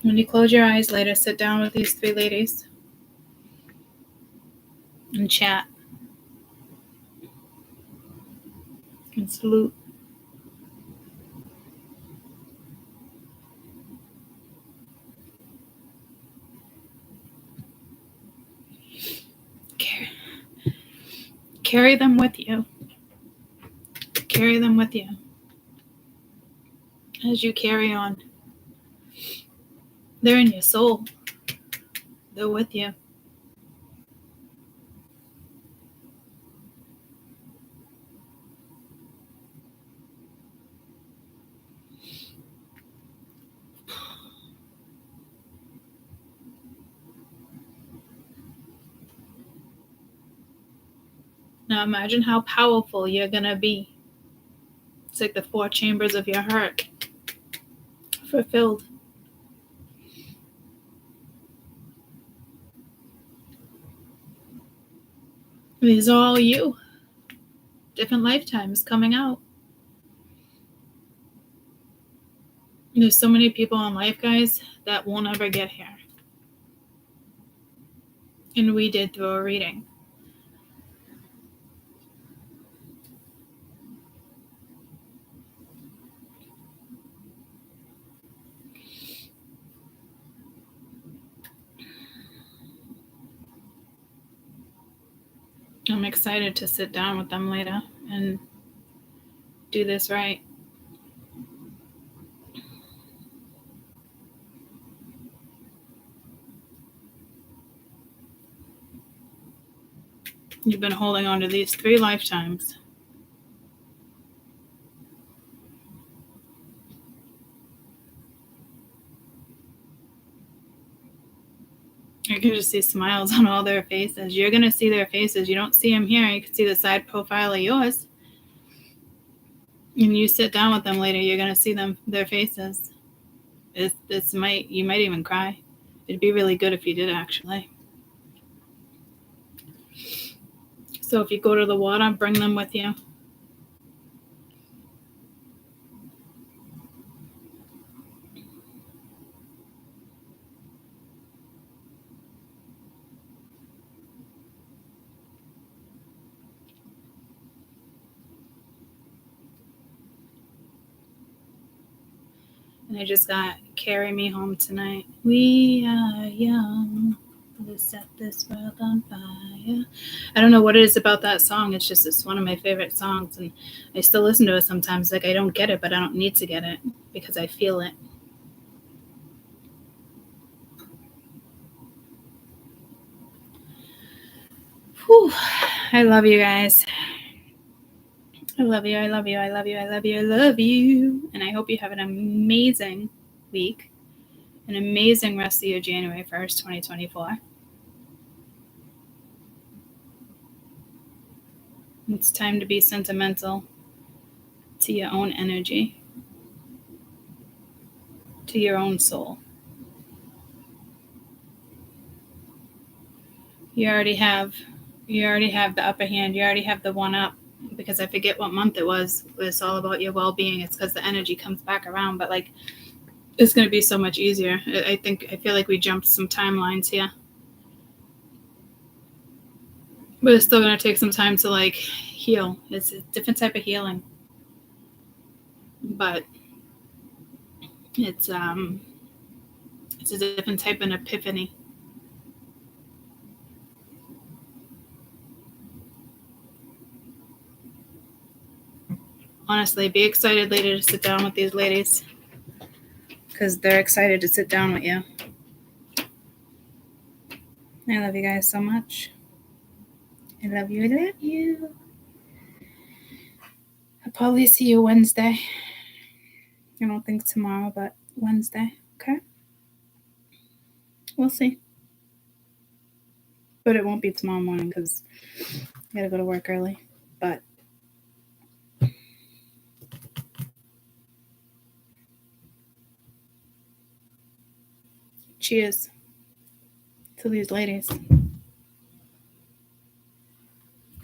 When you close your eyes later, sit down with these 3 ladies and chat and salute. Carry them with you. Carry them with you as you carry on. They're in your soul. They're with you. Now imagine how powerful you're going to be. It's like the 4 chambers of your heart fulfilled. These are all you. Different lifetimes coming out. There's so many people in life, guys, that won't ever get here. And we did through a reading. I'm excited to sit down with them later and do this right. You've been holding on to these 3 lifetimes. I can just see smiles on all their faces. You're going to see their faces. You don't see them here. You can see the side profile of yours. And you sit down with them later, you're going to see their faces. You might even cry. It'd be really good if you did, actually. So if you go to the water, bring them with you. And I just got Carry Me Home Tonight. We are young. Let's set this world on fire. I don't know what it is about that song. It's one of my favorite songs. And I still listen to it sometimes. Like, I don't get it, but I don't need to get it because I feel it. Whew. I love you guys. I love you. I love you. I love you. I love you. I love you. And I hope you have an amazing week, an amazing rest of your January 1st, 2024. It's time to be sentimental to your own energy, to your own soul. You already have the upper hand. You already have the one up, because I forget what month it was. It's all about your well-being. It's because the energy comes back around, but like, it's going to be so much easier. I feel like we jumped some timelines here, but it's still going to take some time to like heal. It's a different type of healing, but it's a different type of epiphany. Honestly, be excited later to sit down with these ladies, because they're excited to sit down with you. I love you guys so much. I love you. I love you. I'll probably see you Wednesday. I don't think tomorrow, but Wednesday. Okay? We'll see. But it won't be tomorrow morning because I gotta go to work early. But cheers to these ladies.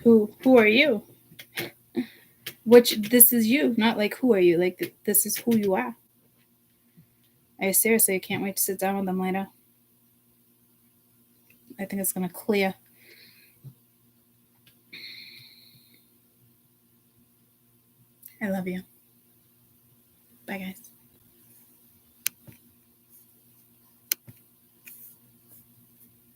Who are you? This is you, not like who are you? Like, this is who you are. I seriously can't wait to sit down with them later. I think it's gonna clear. I love you. Bye, guys.